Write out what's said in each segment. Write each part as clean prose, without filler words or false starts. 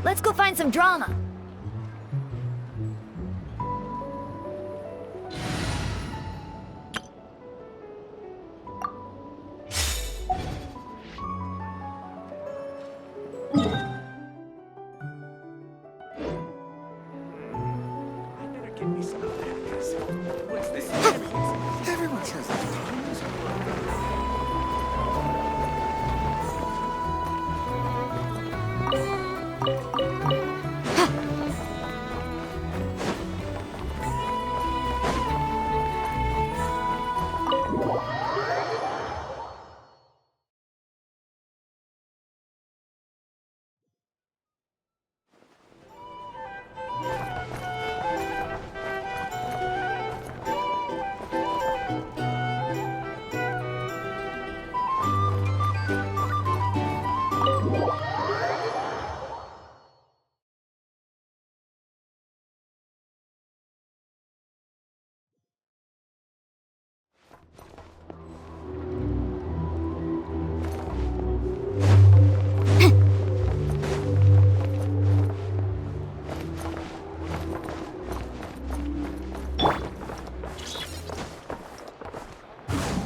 Let's go find some drama. Everyone says that.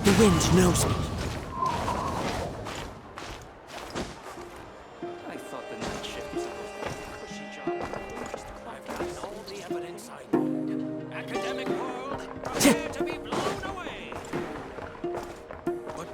The wind knows me. I thought the night shift was supposed to be a cushy job. I've gotten all the evidence I need. Academic world, prepare to be blown away. What?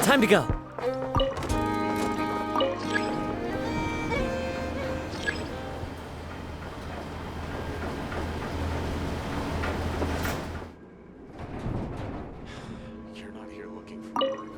Time to go. You're not here looking for work.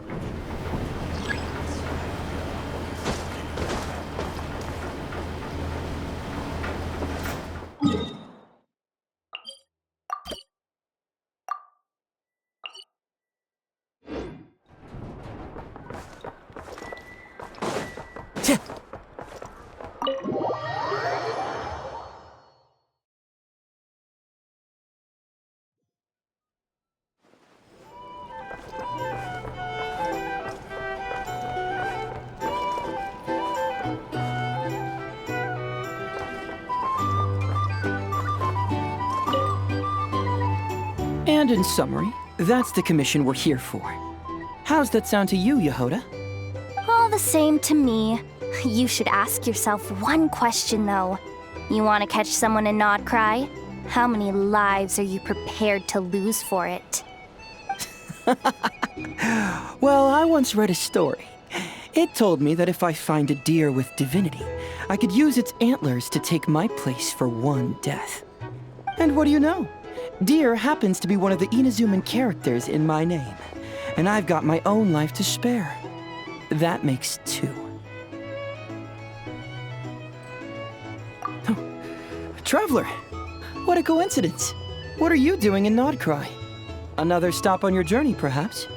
And in summary, that's the commission we're here for. How's that sound to you, Yehoda? All the same to me. You should ask yourself one question, though. You want to catch someone in Nod-Krai? How many lives are you prepared to lose for it? Well, I once read a story. It told me that if I find a deer with divinity, I could use its antlers to take my place for one death. And what do you know? Deer happens to be one of the Inazuman characters in my name, and I've got my own life to spare. That makes two. Oh, Traveler, what a coincidence. What are you doing in Nod-Krai? Another stop on your journey, perhaps?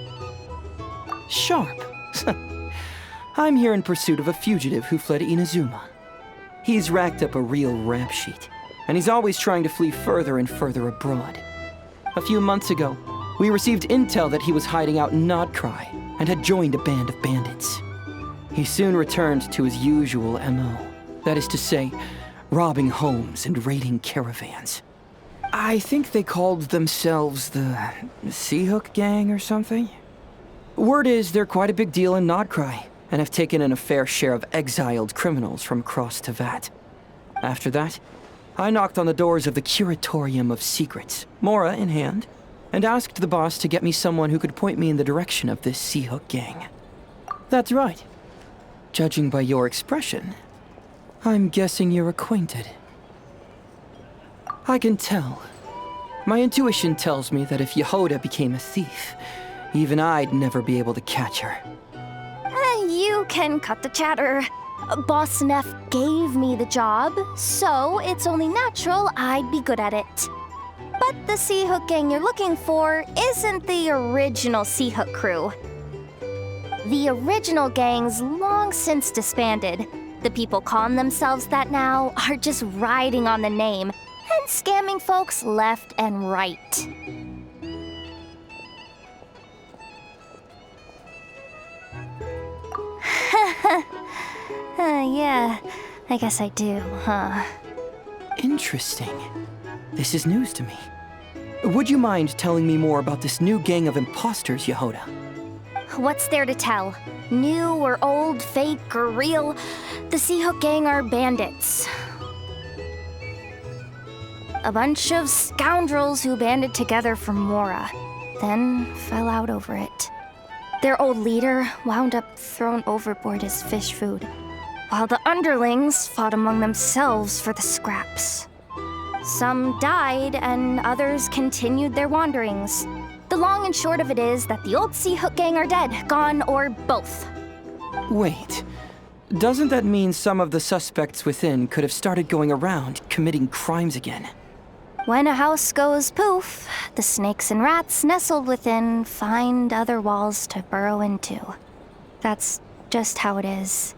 Sharp. I'm here in pursuit of a fugitive who fled Inazuma. He's racked up a real rap sheet, and he's always trying to flee further and further abroad. A few months ago, we received intel that he was hiding out in Nod-Krai and had joined a band of bandits. He soon returned to his usual MO. That is to say, robbing homes and raiding caravans. I think they called themselves the Sea Hook Gang or something. Word is they're quite a big deal in Nod-Krai, and have taken in a fair share of exiled criminals from across Tevat. After that, I knocked on the doors of the Curatorium of Secrets, Mora in hand, and asked the boss to get me someone who could point me in the direction of this Sea Hook gang. That's right. Judging by your expression, I'm guessing you're acquainted. I can tell. My intuition tells me that if Yehoda became a thief, even I'd never be able to catch her. You can cut the chatter. Boss Neff gave me the job, so it's only natural I'd be good at it. But the Sea Hook gang you're looking for isn't the original Sea Hook crew. The original gang's long since disbanded. The people calling themselves that now are just riding on the name and scamming folks left and right. Yeah, I guess I do, huh? Interesting. This is news to me. Would you mind telling me more about this new gang of imposters, Yehoda? What's there to tell? New or old, fake or real? The Sea Hook gang are bandits. A bunch of scoundrels who banded together for Mora, then fell out over it. Their old leader wound up thrown overboard as fish food, while the underlings fought among themselves for the scraps. Some died, and others continued their wanderings. The long and short of it is that the old Sea Hook gang are dead, gone, or both. Wait. Doesn't that mean some of the suspects within could have started going around, committing crimes again? When a house goes poof, the snakes and rats nestled within find other walls to burrow into. That's just how it is.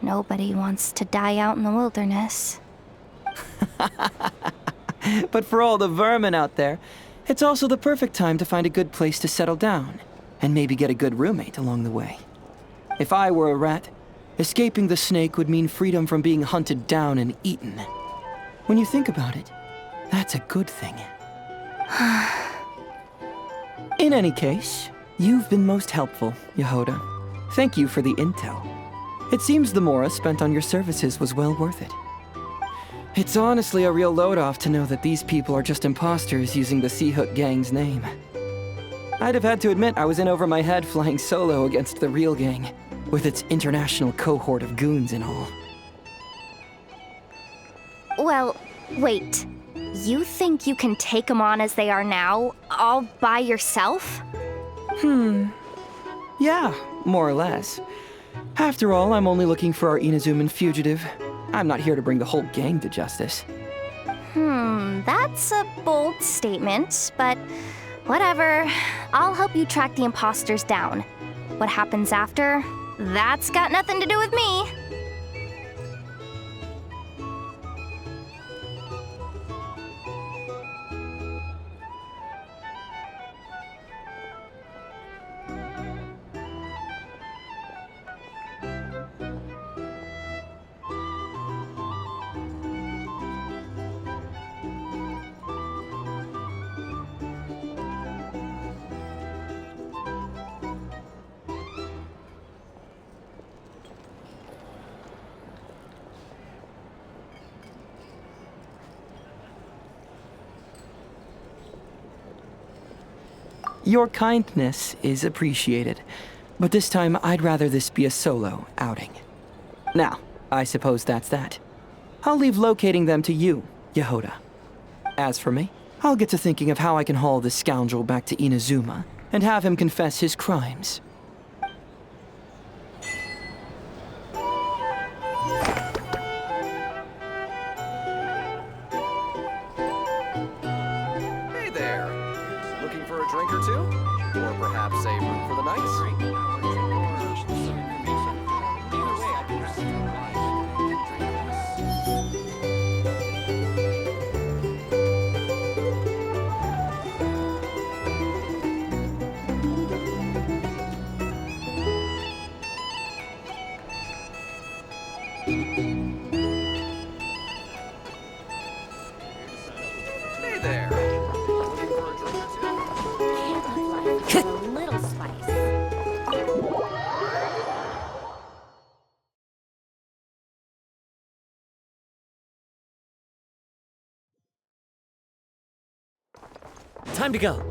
Nobody wants to die out in the wilderness. But for all the vermin out there, it's also the perfect time to find a good place to settle down, and maybe get a good roommate along the way. If I were a rat, escaping the snake would mean freedom from being hunted down and eaten. When you think about it, that's a good thing. In any case, you've been most helpful, Yehoda. Thank you for the intel. It seems the Mora spent on your services was well worth it. It's honestly a real load-off to know that these people are just imposters using the Sea Hook gang's name. I'd have had to admit I was in over my head flying solo against the real gang, with its international cohort of goons and all. Well, wait. You think you can take them on as they are now, all by yourself? Yeah, more or less. After all, I'm only looking for our Inazuman fugitive. I'm not here to bring the whole gang to justice. That's a bold statement, but whatever. I'll help you track the imposters down. What happens after? That's got nothing to do with me. Your kindness is appreciated, but this time I'd rather this be a solo outing. Now, I suppose that's that. I'll leave locating them to you, Yehoda. As for me, I'll get to thinking of how I can haul this scoundrel back to Inazuma and have him confess his crimes. Hey there! Looking for a drink or two? Or perhaps a room for the night? Hey there! Looking for a drink or two? A little spice. Time to go.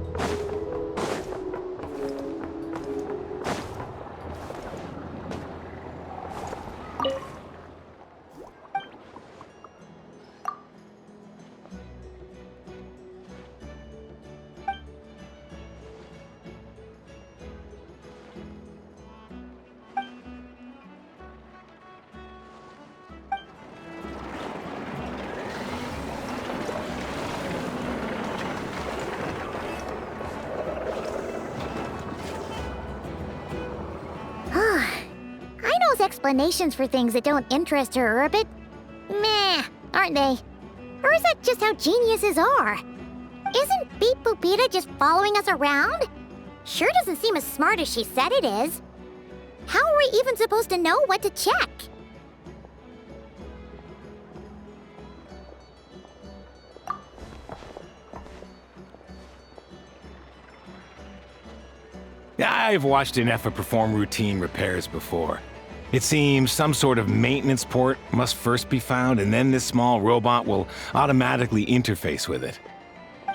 Aino's explanations for things that don't interest her are a bit meh, aren't they? Or is that just how geniuses are? Isn't Beep Boopita just following us around? Sure doesn't seem as smart as she said it is. How are we even supposed to know what to check? I've watched an Effa perform routine repairs before. It seems some sort of maintenance port must first be found, and then this small robot will automatically interface with it.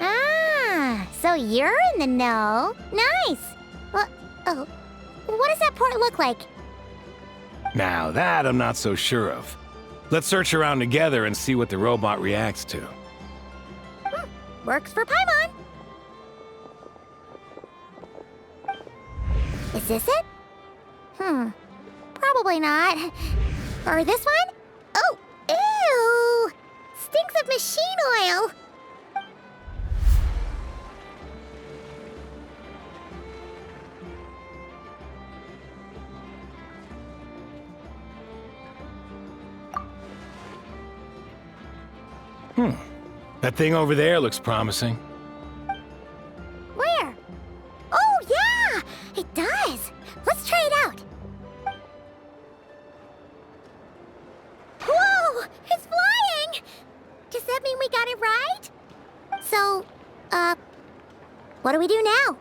Ah, so you're in the know. Nice. Well, oh, what does that port look like? Now that I'm not so sure of. Let's search around together and see what the robot reacts to. Works for Paimon. Is this it? Probably not. Or this one? Oh, ew! Stinks of machine oil! That thing over there looks promising. Where? Oh, yeah! It does! Let's try it out! Whoa! It's flying! Does that mean we got it right? So, what do we do now?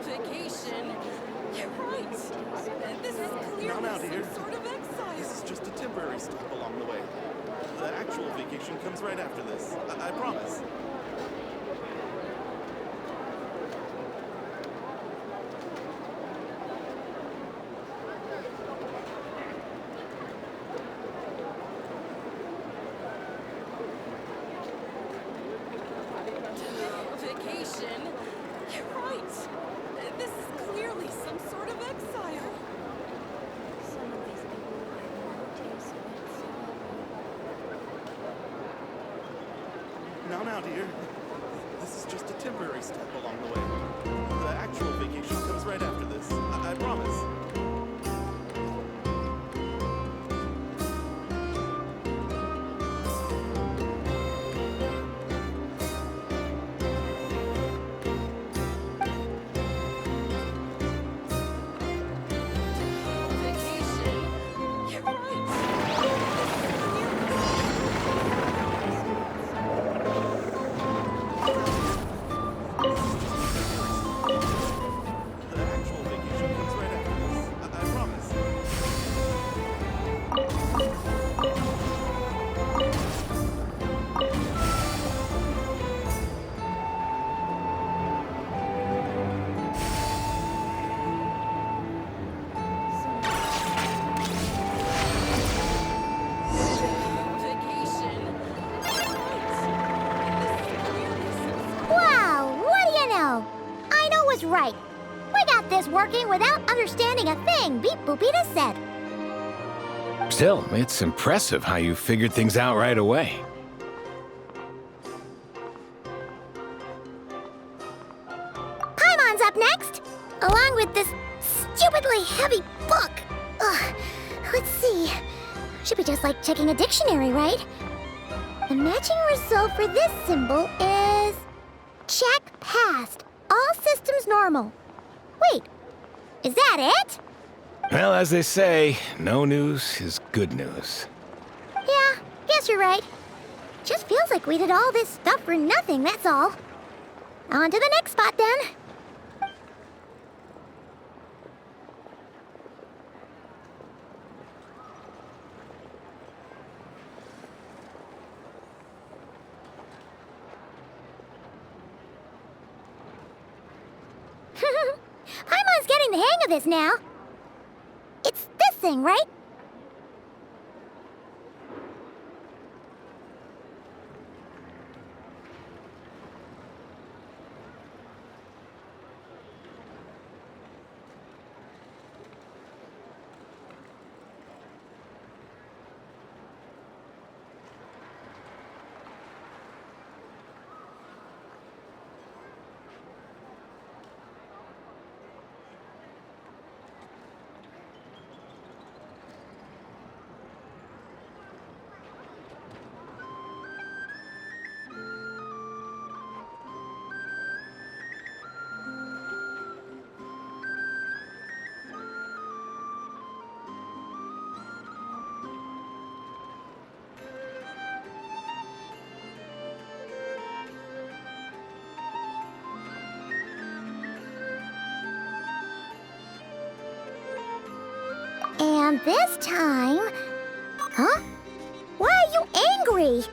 Vacation. You're right. This is clearly Now, dear. some sort of exile. This is just a temporary stop along the way. The actual vacation comes right after this. I promise. Vacation. You're right. This is clearly some sort of exile. Some of these people have no taste Now, dear. This is just a temporary stop along the way. The actual vacation comes right after this. I promise. Vacation. You're right. The actual vacation comes right after this. I promise. Vacation. You're right. This is clearly some Wow, what do you know? Aino was right. We got this working without understanding a thing Beep Boopita said. Still, it's impressive how you figured things out right away. Paimon's up next, along with this stupidly heavy book. Ugh, let's see. Should be just like checking a dictionary, right? The matching result for this symbol is... check passed. All systems normal. Wait, is that it? Well, as they say, no news is good news. Yeah, guess you're right. Just feels like we did all this stuff for nothing, that's all. On to the next spot, then. Paimon's getting the hang of this now. It's this thing, right? And this time... Huh? Why are you angry?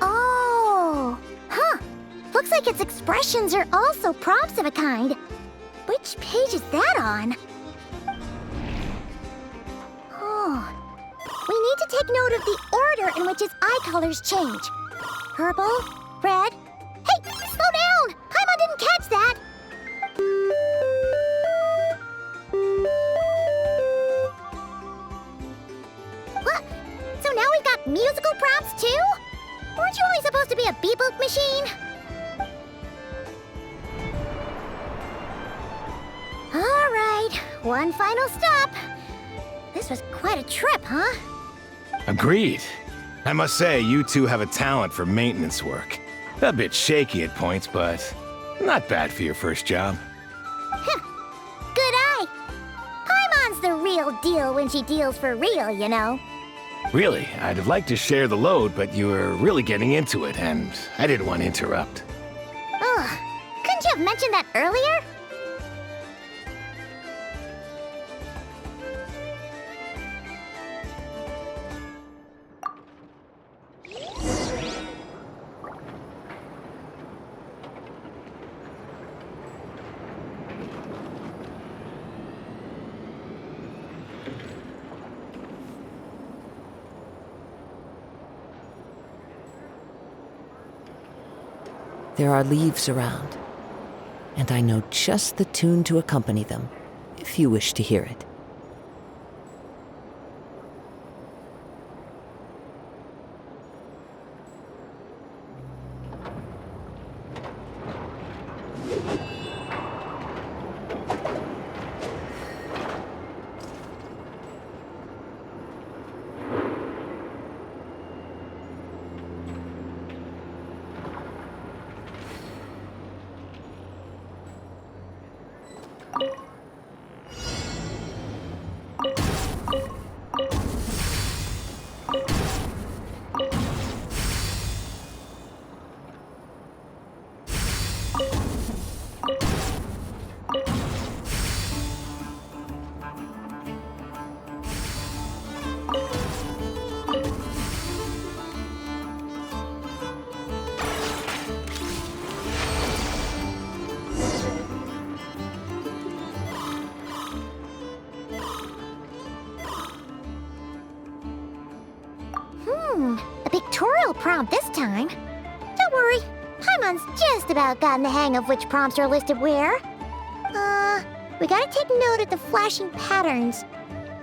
Oh... Huh. Looks like its expressions are also prompts of a kind. Which page is that on? Oh... We need to take note of the order in which its eye colors change. Purple, red... Hey! Slow down! Paimon didn't catch that! What? So now we've got musical prompts too? Weren't you only supposed to be a beep-boop machine? Alright, one final stop. This was quite a trip, huh? Agreed. I must say, you two have a talent for maintenance work. A bit shaky at points, but not bad for your first job. Good eye. Paimon's the real deal when she deals for real, you know. Really, I'd have liked to share the load, but you were really getting into it, and I didn't want to interrupt. Ugh, couldn't you have mentioned that earlier? There are leaves around, and I know just the tune to accompany them, if you wish to hear it. A pictorial prompt this time. Don't worry, Paimon's just about gotten the hang of which prompts are listed where. We gotta take note of the flashing patterns.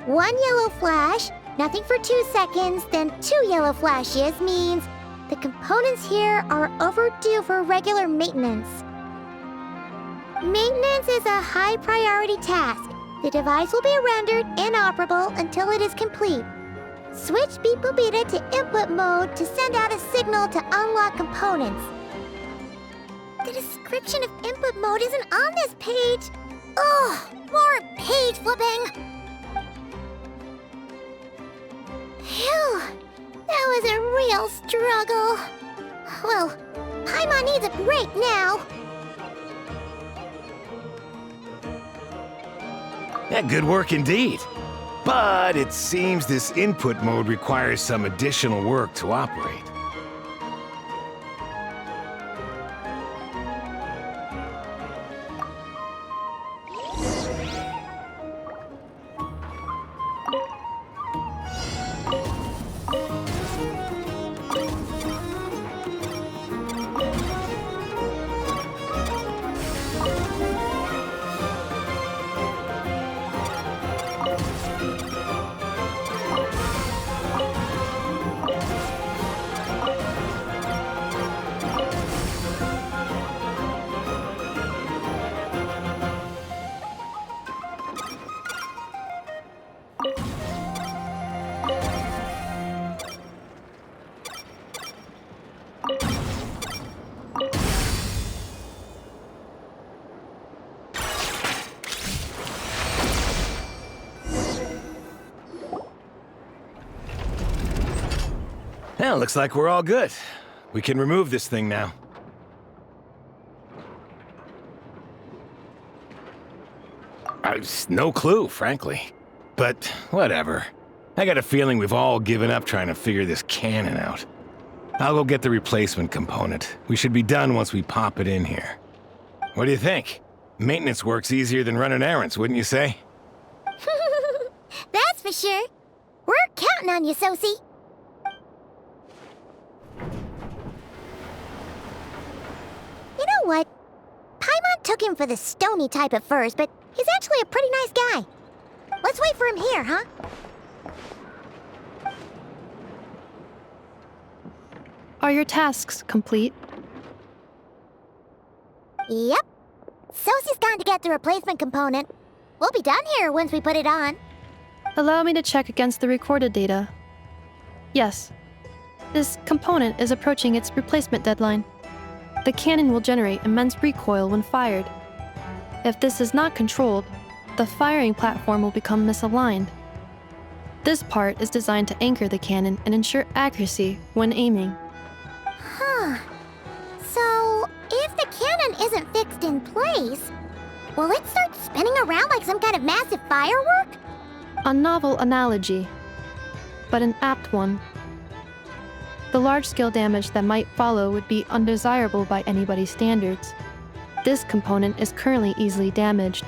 1 yellow flash, nothing for 2 seconds, then 2 yellow flashes means the components here are overdue for regular maintenance. Maintenance is a high priority task. The device will be rendered inoperable until it is complete. Switch Beep Boopita to input mode to send out a signal to unlock components. The description of input mode isn't on this page. Ugh, more page flipping. Phew, that real struggle. Well, Paimon needs a break now. Yeah, good work indeed. But it seems this input mode requires some additional work to operate. Well, looks like we're all good. We can remove this thing now. No clue, frankly. But whatever. I got a feeling we've all given up trying to figure this cannon out. I'll go get the replacement component. We should be done once we pop it in here. What do you think? Maintenance work's easier than running errands, wouldn't you say? That's for sure. We're counting on you, Sosie. You know what? Paimon took him for the stony type at first, but he's actually a pretty nice guy. Let's wait for him here, huh? Are your tasks complete? Yep. Sosie's gone to get the replacement component. We'll be done here once we put it on. Allow me to check against the recorded data. Yes. This component is approaching its replacement deadline. The cannon will generate immense recoil when fired. If this is not controlled, the firing platform will become misaligned. This part is designed to anchor the cannon and ensure accuracy when aiming. Huh. So, if the cannon isn't fixed in place, will it start spinning around like some kind of massive firework? A novel analogy, but an apt one. The large-scale damage that might follow would be undesirable by anybody's standards. This component is currently easily damaged.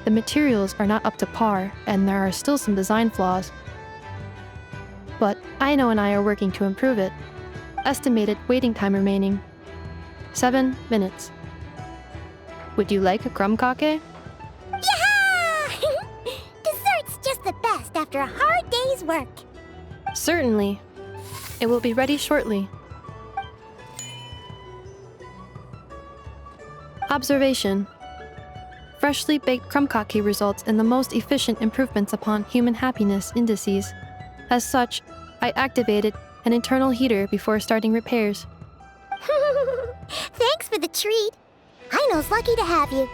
The materials are not up to par, and there are still some design flaws. But Aino and I are working to improve it. Estimated waiting time remaining: 7 minutes. Would you like a crumb cake? Yeah! Dessert's just the best after a hard day's work. Certainly. It will be ready shortly. Observation. Freshly baked crumb cake results in the most efficient improvements upon human happiness indices. As such, I activated an internal heater before starting repairs. Thanks for the treat. Aino's lucky to have you.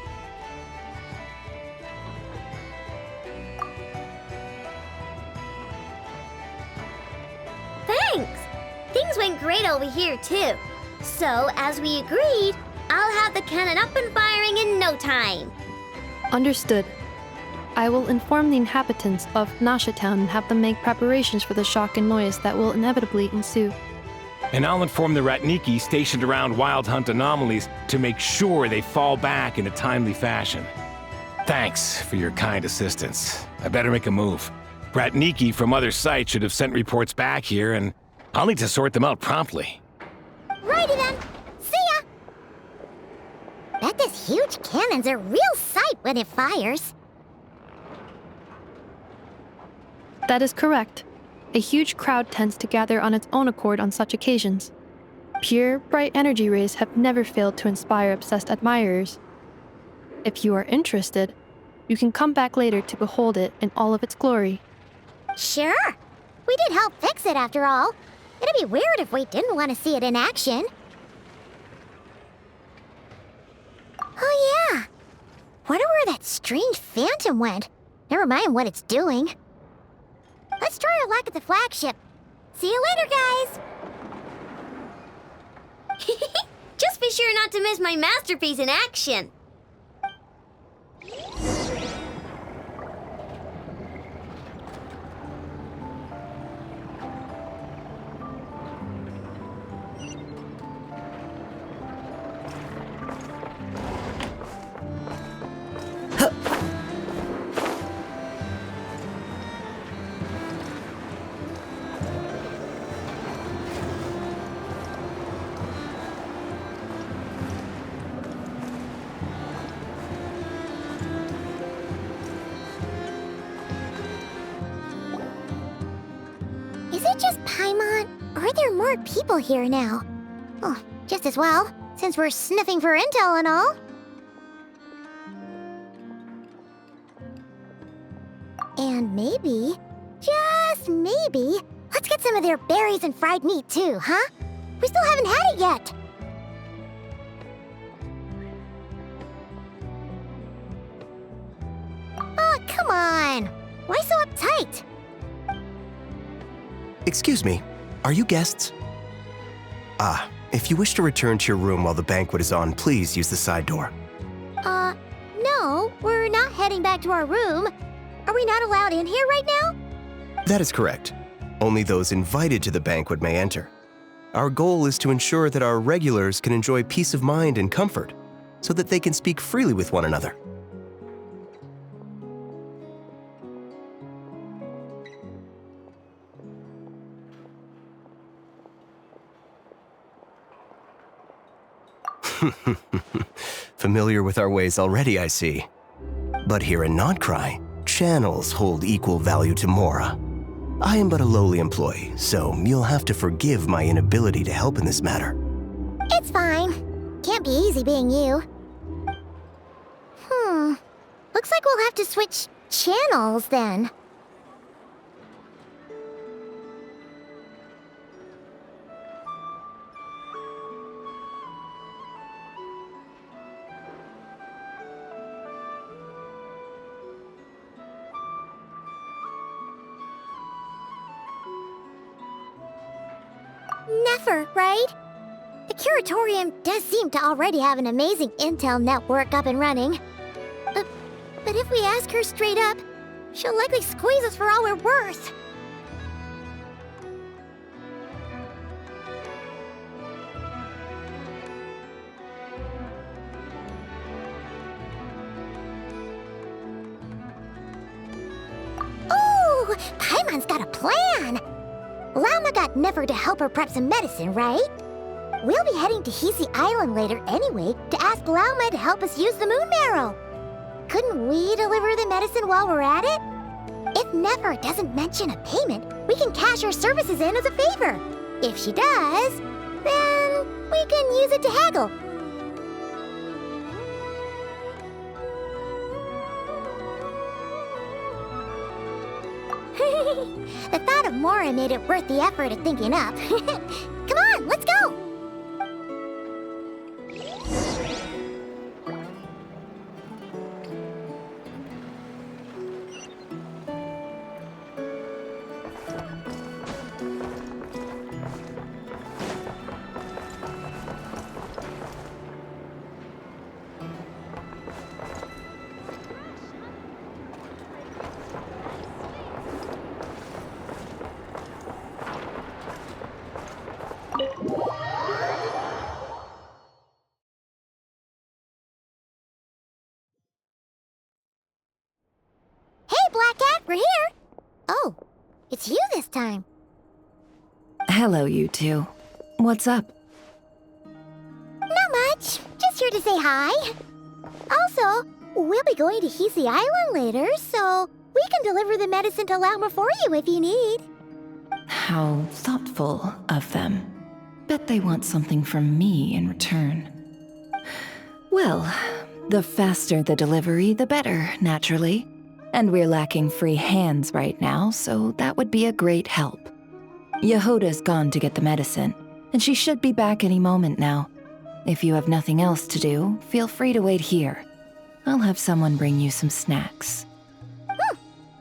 Thanks! Things went great over here, too. So, as we agreed, I'll have the cannon up and firing in no time. Understood. I will inform the inhabitants of Nasha Town and have them make preparations for the shock and noise that will inevitably ensue. And I'll inform the Ratniki stationed around Wild Hunt anomalies to make sure they fall back in a timely fashion. Thanks for your kind assistance. I better make a move. Ratniki from other sites should have sent reports back here, and I'll need to sort them out promptly. Righty then. See ya! Bet this huge cannon's a real sight when it fires. That is correct. A huge crowd tends to gather on its own accord on such occasions. Pure, bright energy rays have never failed to inspire obsessed admirers. If you are interested, you can come back later to behold it in all of its glory. Sure. We did help fix it after all. It'd be weird if we didn't want to see it in action. Oh yeah. Wonder where that strange phantom went. Never mind what it's doing. Let's try our luck at the flagship. See you later, guys! Just be sure not to miss my masterpiece in action! Is it just Paimon, or are there more people here now? Oh, just as well, since we're sniffing for intel and all. And maybe, just maybe, let's get some of their berries and fried meat too, huh? We still haven't had it yet. Oh, come on. Why so uptight? Excuse me, are you guests? If you wish to return to your room while the banquet is on, please use the side door. No, we're not heading back to our room. Are we not allowed in here right now? That is correct. Only those invited to the banquet may enter. Our goal is to ensure that our regulars can enjoy peace of mind and comfort, so that they can speak freely with one another. Familiar with our ways already, I see. But here in Nod-Krai, channels hold equal value to Mora. I am but a lowly employee, so you'll have to forgive my inability to help in this matter. It's fine. Can't be easy being you. Looks like we'll have to switch channels then. Never, right? The Curatorium does seem to already have an amazing intel network up and running. But if we ask her straight up, she'll likely squeeze us for all we're worth. Ooh, Paimon's got a plan! Lauma got Never to help her prep some medicine, right? We'll be heading to Hisi Island later anyway to ask Lauma to help us use the moon marrow. Couldn't we deliver the medicine while we're at it? If Never doesn't mention a payment, we can cash our services in as a favor. If she does, then we can use it to haggle. The thought of Mora made it worth the effort of thinking up. Come on, let's go! We're here! Oh, it's you this time. Hello, you two. What's up? Not much. Just here to say hi. Also, we'll be going to Hisi Island later, so we can deliver the medicine to Lauma for you if you need. How thoughtful of them. Bet they want something from me in return. Well, the faster the delivery, the better, naturally. And we're lacking free hands right now, so that would be a great help. Yehoda's gone to get the medicine, and she should be back any moment now. If you have nothing else to do, feel free to wait here. I'll have someone bring you some snacks.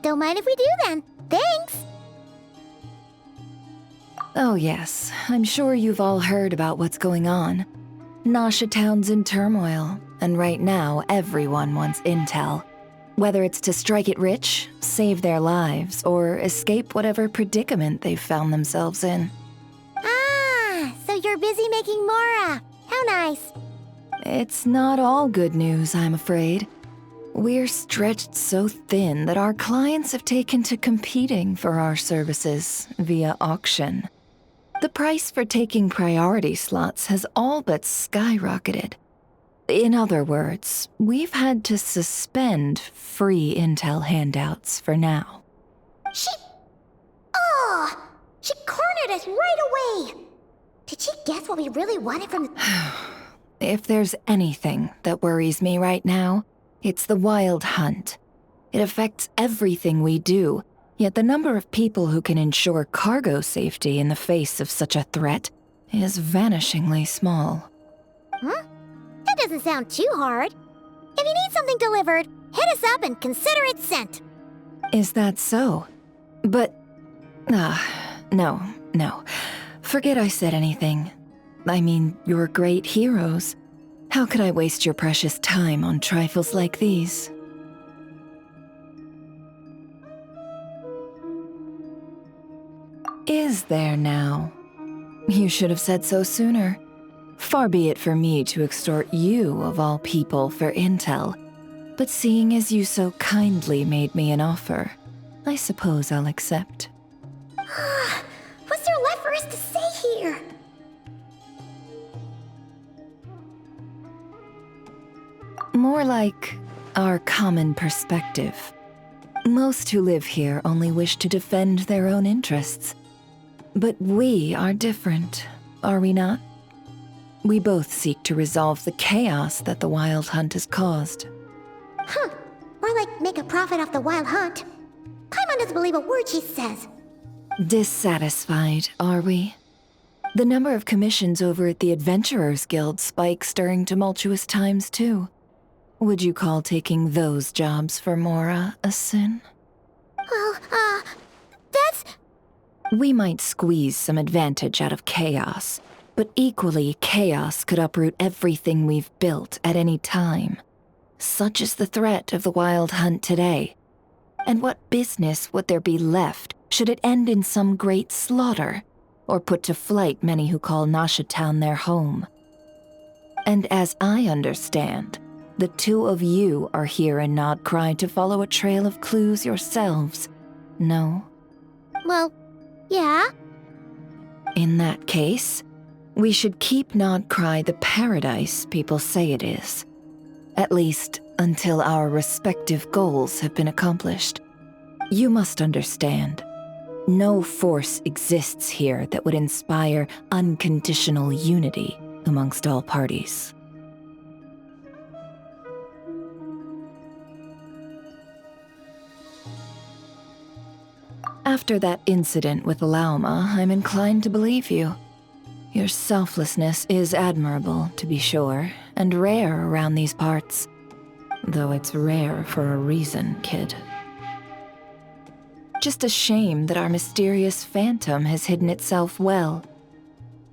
Don't mind if we do then. Thanks! Oh yes, I'm sure you've all heard about what's going on. Nasha Town's in turmoil, and right now everyone wants intel. Whether it's to strike it rich, save their lives, or escape whatever predicament they've found themselves in. Ah, so you're busy making Mora. How nice. It's not all good news, I'm afraid. We're stretched so thin that our clients have taken to competing for our services via auction. The price for taking priority slots has all but skyrocketed. In other words, we've had to suspend free intel handouts for now. She cornered us right away. Did she guess what we really wanted from the... If there's anything that worries me right now, it's the Wild Hunt. It affects everything we do, yet the number of people who can ensure cargo safety in the face of such a threat is vanishingly small. Huh? That doesn't sound too hard. If you need something delivered, hit us up and consider it sent. Is that so? But... no. Forget I said anything. I mean, you're great heroes. How could I waste your precious time on trifles like these? Is there now? You should have said so sooner. Far be it for me to extort you, of all people, for intel. But seeing as you so kindly made me an offer, I suppose I'll accept. What's there left for us to say here? More like our common perspective. Most who live here only wish to defend their own interests. But we are different, are we not? We both seek to resolve the chaos that the Wild Hunt has caused. Huh. More like make a profit off the Wild Hunt. Paimon doesn't believe a word she says. Dissatisfied, are we? The number of commissions over at the Adventurers Guild spikes during tumultuous times, too. Would you call taking those jobs for Mora a sin? Well, that's... We might squeeze some advantage out of chaos, but equally, chaos could uproot everything we've built at any time. Such is the threat of the Wild Hunt today. And what business would there be left should it end in some great slaughter, or put to flight many who call Nasha Town their home? And as I understand, the two of you are here in Nod-Krai to follow a trail of clues yourselves, no? Well, yeah. In that case, we should keep Nod-Krai the paradise people say it is. At least, until our respective goals have been accomplished. You must understand, no force exists here that would inspire unconditional unity amongst all parties. After that incident with Lauma, I'm inclined to believe you. Your selflessness is admirable, to be sure, and rare around these parts. Though it's rare for a reason, kid. Just a shame that our mysterious phantom has hidden itself well.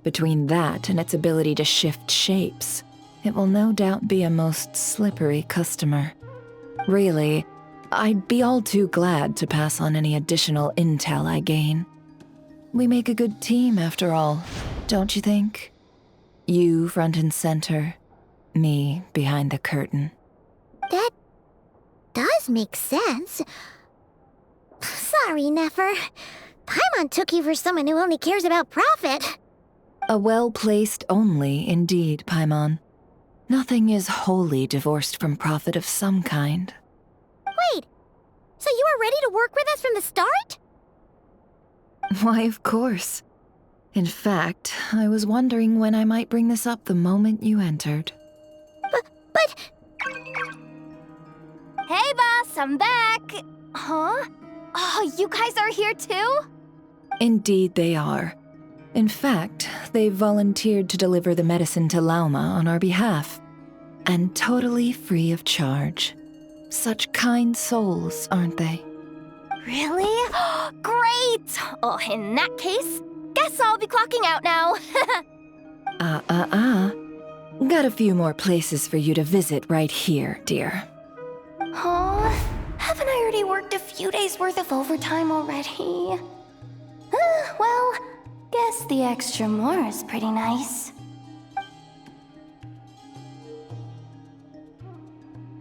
Between that and its ability to shift shapes, it will no doubt be a most slippery customer. Really, I'd be all too glad to pass on any additional intel I gain. We make a good team, after all, don't you think? You front and center, me behind the curtain. That does make sense. Sorry, Nefer. Paimon took you for someone who only cares about profit. A well-placed only, indeed, Paimon. Nothing is wholly divorced from profit of some kind. Wait, so you were ready to work with us from the start? Why, of course. In fact, I was wondering when I might bring this up the moment you entered. But... Hey, boss, I'm back! Huh? Oh, you guys are here too? Indeed they are. In fact, they've volunteered to deliver the medicine to Lauma on our behalf. And totally free of charge. Such kind souls, aren't they? Really? Great! Oh, in that case, Guess I'll be clocking out now. Got a few more places for you to visit right here, dear. Oh, haven't I already worked a few days worth of overtime already? Well, guess the extra more is pretty nice.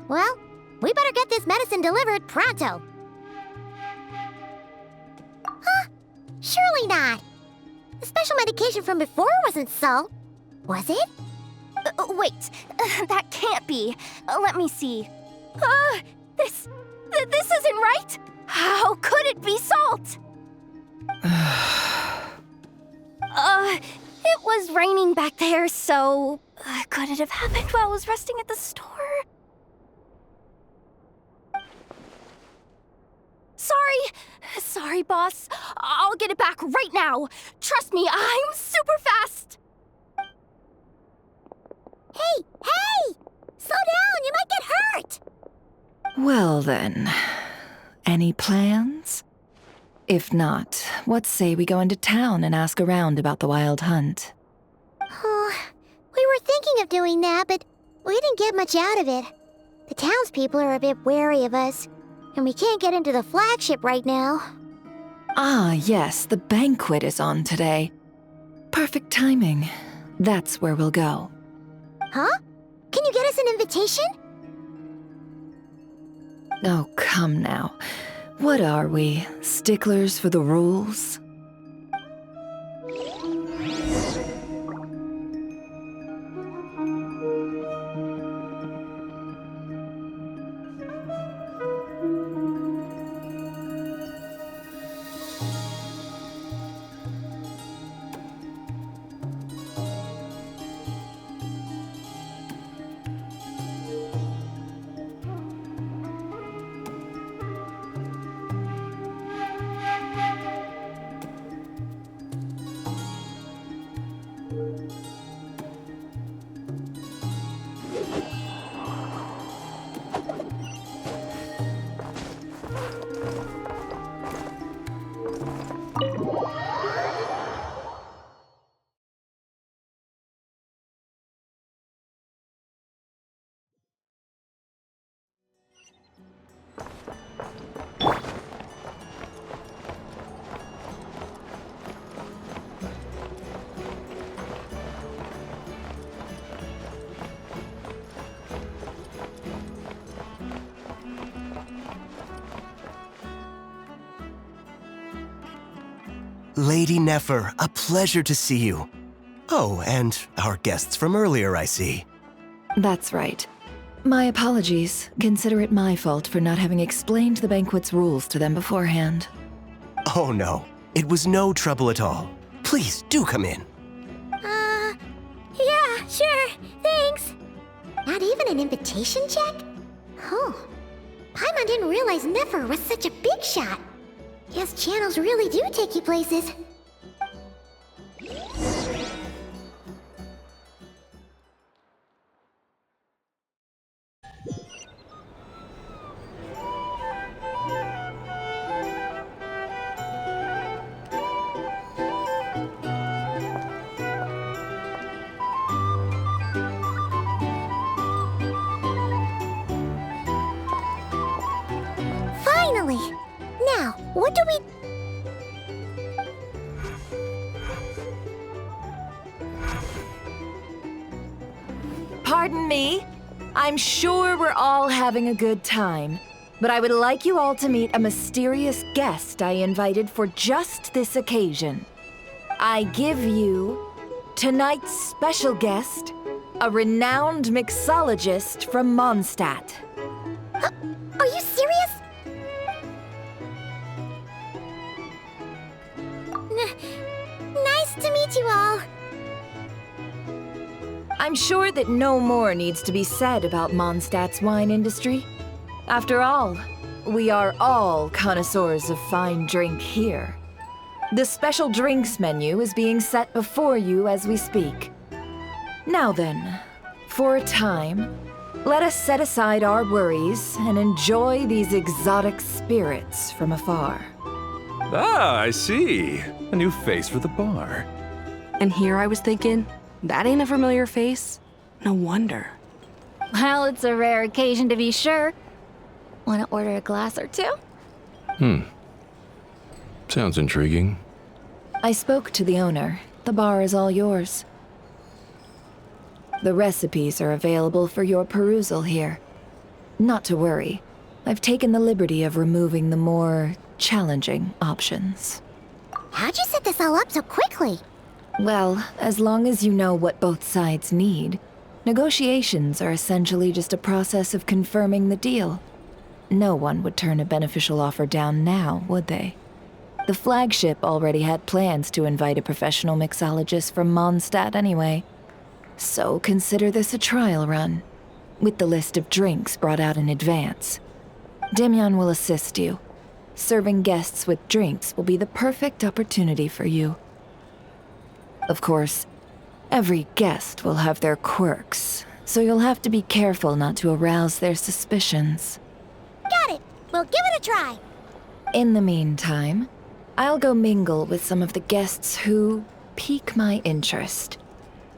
Well, we better get this medicine delivered pronto. Huh? Surely not. The special medication from before wasn't salt, was it? Wait, that can't be. Let me see. This isn't right. How could it be salt? It was raining back there, so could it have happened while I was resting at the store? Sorry, boss. I'll get it back right now. Trust me, I'm super fast. Hey! Slow down, you might get hurt! Well then, any plans? If not, what say we go into town and ask around about the wild hunt? Oh, we were thinking of doing that, but we didn't get much out of it. The townspeople are a bit wary of us, and we can't get into the flagship right now. Ah, yes, the banquet is on today. Perfect timing. That's where we'll go. Huh? Can you get us an invitation? Oh, come now. What are we, sticklers for the rules? Lady Nefer, a pleasure to see you. Oh, and our guests from earlier, I see. That's right. My apologies. Consider it my fault for not having explained the banquet's rules to them beforehand. Oh no, it was no trouble at all. Please, do come in. Yeah, sure, thanks. Not even an invitation check? Oh, Paimon didn't realize Nefer was such a big shot. Guess channels really do take you places. Finally! Now, what do we... Pardon me. I'm sure we're all having a good time, but I would like you all to meet a mysterious guest I invited for just this occasion. I give you tonight's special guest, a renowned mixologist from Mondstadt. Are you serious? Nice to meet you all. I'm sure that no more needs to be said about Mondstadt's wine industry. After all, we are all connoisseurs of fine drink here. The special drinks menu is being set before you as we speak. Now then, for a time, let us set aside our worries and enjoy these exotic spirits from afar. Ah, I see. A new face for the bar. And here I was thinking, that ain't a familiar face. No wonder. Well, it's a rare occasion to be sure. Want to order a glass or two? Sounds intriguing. I spoke to the owner. The bar is all yours. The recipes are available for your perusal here. Not to worry. I've taken the liberty of removing the more challenging options. How'd you set this all up so quickly? Well, as long as you know what both sides need, negotiations are essentially just a process of confirming the deal. No one would turn a beneficial offer down now, would they? The flagship already had plans to invite a professional mixologist from Mondstadt anyway. So consider this a trial run, with the list of drinks brought out in advance. Demyon will assist you. Serving guests with drinks will be the perfect opportunity for you. Of course, every guest will have their quirks, so you'll have to be careful not to arouse their suspicions. Got it. We'll give it a try. In the meantime, I'll go mingle with some of the guests who pique my interest.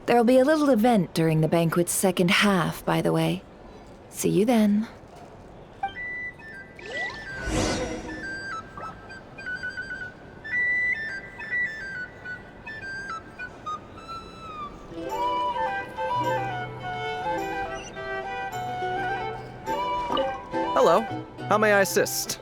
There'll be a little event during the banquet's second half, by the way. See you then. Hello. How may I assist?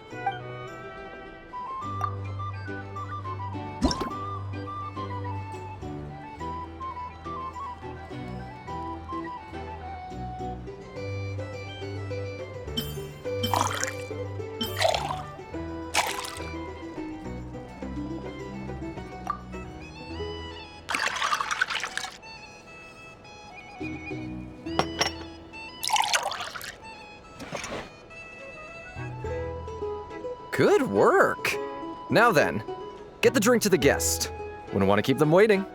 Good work! Now then, get the drink to the guest. Wouldn't want to keep them waiting.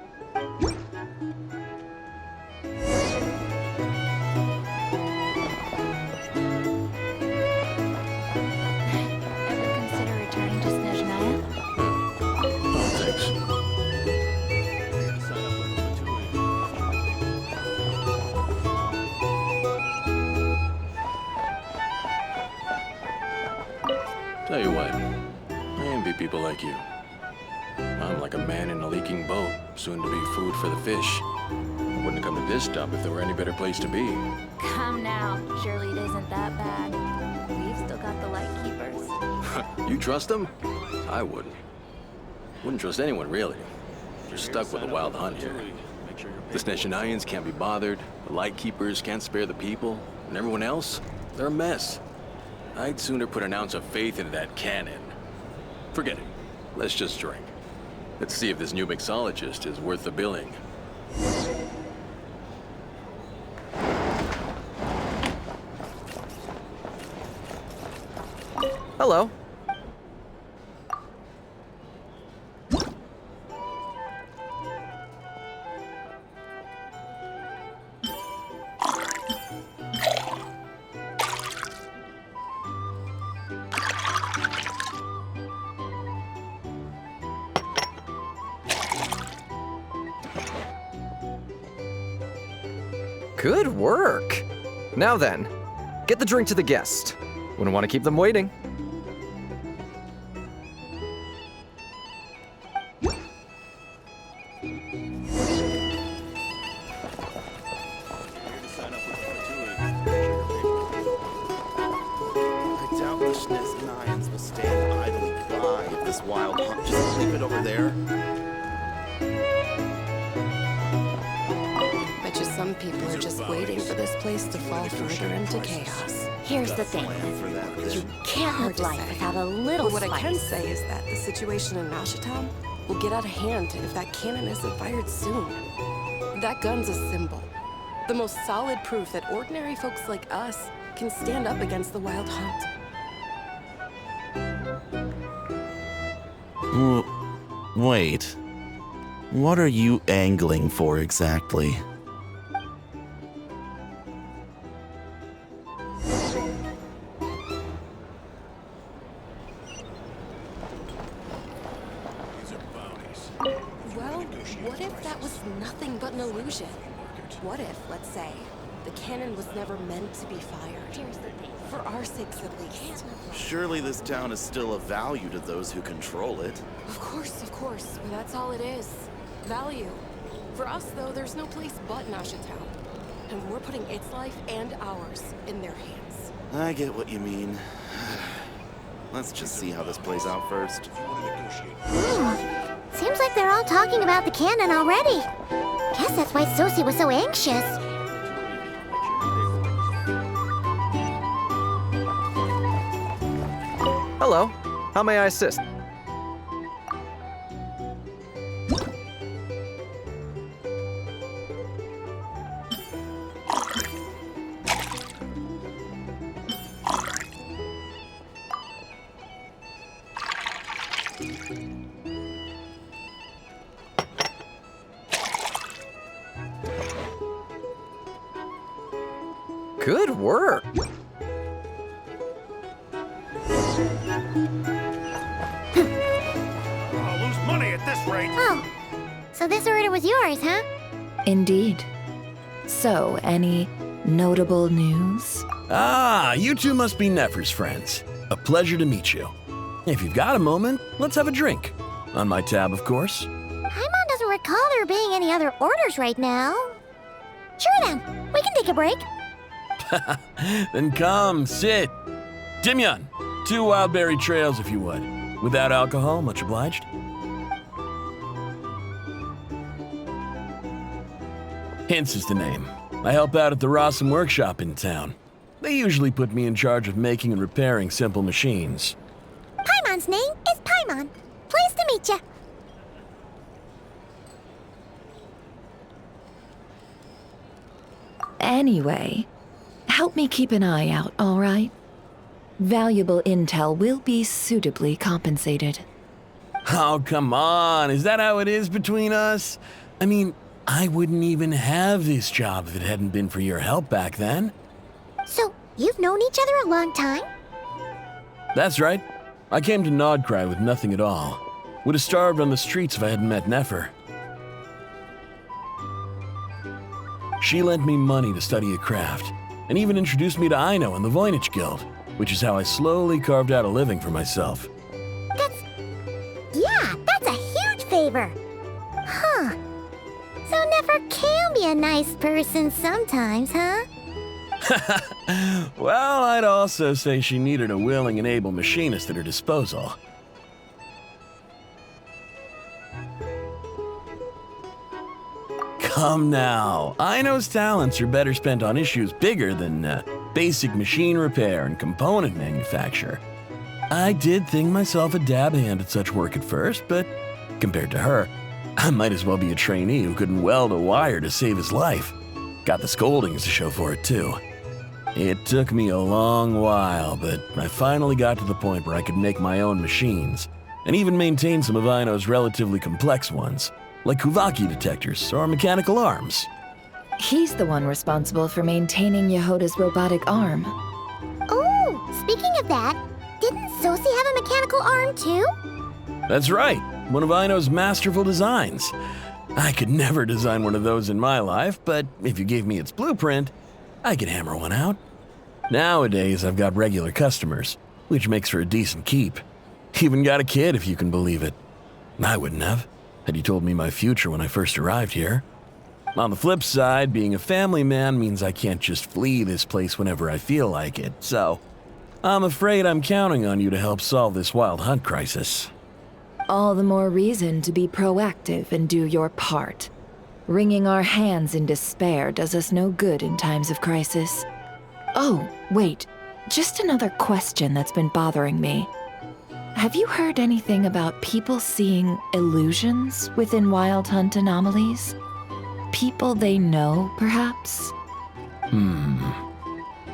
Ever consider returning to Snezhnaya? Oh, thanks. Tell you what, I envy people like you. I'm like a man in a leaking boat, soon to be food for the fish. I wouldn't come to this dump if there were any better place to be. Come now. Surely it isn't that bad. We've still got the light keepers. You trust them? I wouldn't. Wouldn't trust anyone, really. You're stuck with a wild hunt here. The Snezhnayans can't be bothered, the Lightkeepers can't spare the people, and everyone else, they're a mess. I'd sooner put an ounce of faith into that cannon. Forget it. Let's just drink. Let's see if this new mixologist is worth the billing. Hello. Good work! Now then, get the drink to the guest. Wouldn't want to keep them waiting. I doubt the Snezhnayans will stand idly by if this wild hunt. Just leave it over there. Bet you some people are just waiting for this place to fall further into chaos. Here's the thing. For that, You can't Hard live to life say. without a little But what I can spice. say is that the situation in Nashitam will get out of hand if that cannon isn't fired soon. That gun's a symbol. The most solid proof that ordinary folks like us can stand up against the wild hunt. Wait. What are you angling for exactly? What if that was nothing but an illusion? What if, let's say, the cannon was never meant to be fired? For our sakes at least. Surely this town is still of value to those who control it. Of course, but that's all it is. Value. For us, though, there's no place but Nasha Town. And we're putting its life and ours in their hands. I get what you mean. Let's just see how this plays out first. Seems like they're all talking about the cannon already. Guess that's why Sosie was so anxious. Hello. How may I assist? Good work. I'll lose money at this rate. Oh, so this order was yours, huh? Indeed. So, any notable news? Ah, you two must be Nefer's friends. A pleasure to meet you. If you've got a moment, let's have a drink. On my tab, of course. Paimon doesn't recall there being any other orders right now. Sure then, we can take a break. Then come, sit. Dimyon, 2 wildberry trails if you would. Without alcohol, much obliged. Hints is the name. I help out at the Rossum workshop in town. They usually put me in charge of making and repairing simple machines. Paimon's name is Paimon. Pleased to meet ya. Anyway, help me keep an eye out, all right? Valuable intel will be suitably compensated. Oh, come on. Is that how it is between us? I mean, I wouldn't even have this job if it hadn't been for your help back then. So, you've known each other a long time? That's right. I came to Nod-Krai with nothing at all. Would have starved on the streets if I hadn't met Nefer. She lent me money to study a craft, and even introduced me to Aino and the Voynich Guild, which is how I slowly carved out a living for myself. That's a huge favor. Huh. So Nefer can be a nice person sometimes, huh? Well, I'd also say she needed a willing and able machinist at her disposal. Come now, Aino's talents are better spent on issues bigger than basic machine repair and component manufacture. I did think myself a dab hand at such work at first, but compared to her, I might as well be a trainee who couldn't weld a wire to save his life. Got the scoldings to show for it, too. It took me a long while, but I finally got to the point where I could make my own machines, and even maintain some of Aino's relatively complex ones, like Kuvaki detectors or mechanical arms. He's the one responsible for maintaining Yehoda's robotic arm. Oh, speaking of that, didn't Sosie have a mechanical arm too? That's right, one of Aino's masterful designs. I could never design one of those in my life, but if you gave me its blueprint, I could hammer one out. Nowadays, I've got regular customers, which makes for a decent keep. Even got a kid, if you can believe it. I wouldn't have, had you told me my future when I first arrived here. On the flip side, being a family man means I can't just flee this place whenever I feel like it, so I'm afraid I'm counting on you to help solve this wild hunt crisis. All the more reason to be proactive and do your part. Wringing our hands in despair does us no good in times of crisis. Oh, wait. Just another question that's been bothering me. Have you heard anything about people seeing illusions within Wild Hunt anomalies? People they know, perhaps?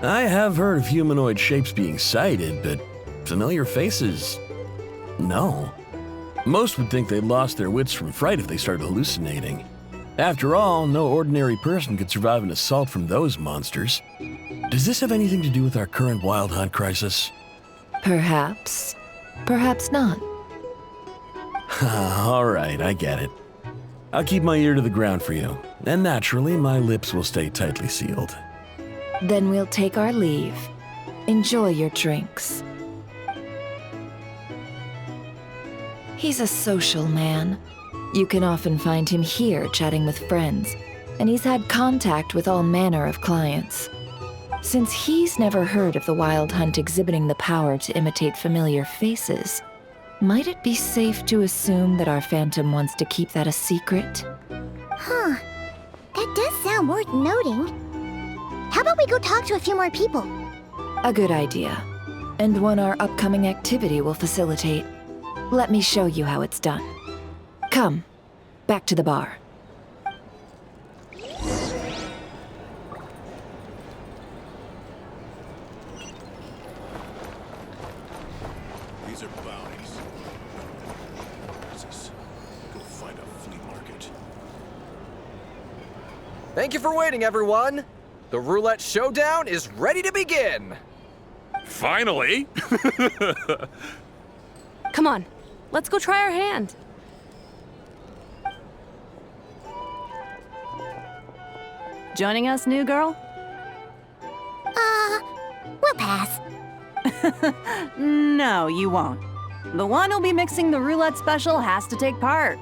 I have heard of humanoid shapes being sighted, but familiar faces? No. Most would think they'd lost their wits from fright if they started hallucinating. After all, no ordinary person could survive an assault from those monsters. Does this have anything to do with our current Wild Hunt crisis? Perhaps. Perhaps not. All right, I get it. I'll keep my ear to the ground for you, and naturally, my lips will stay tightly sealed. Then we'll take our leave. Enjoy your drinks. He's a social man. You can often find him here chatting with friends, and he's had contact with all manner of clients. Since he's never heard of the Wild Hunt exhibiting the power to imitate familiar faces, might it be safe to assume that our Phantom wants to keep that a secret? Huh. That does sound worth noting. How about we go talk to a few more people? A good idea, and one our upcoming activity will facilitate. Let me show you how it's done. Come, back to the bar. These are bounties. Jesus, go find a flea market. Thank you for waiting, everyone. The roulette showdown is ready to begin. Finally! Come on, let's go try our hand. Joining us, new girl? We'll pass. No, you won't. The one who'll be mixing the roulette special has to take part.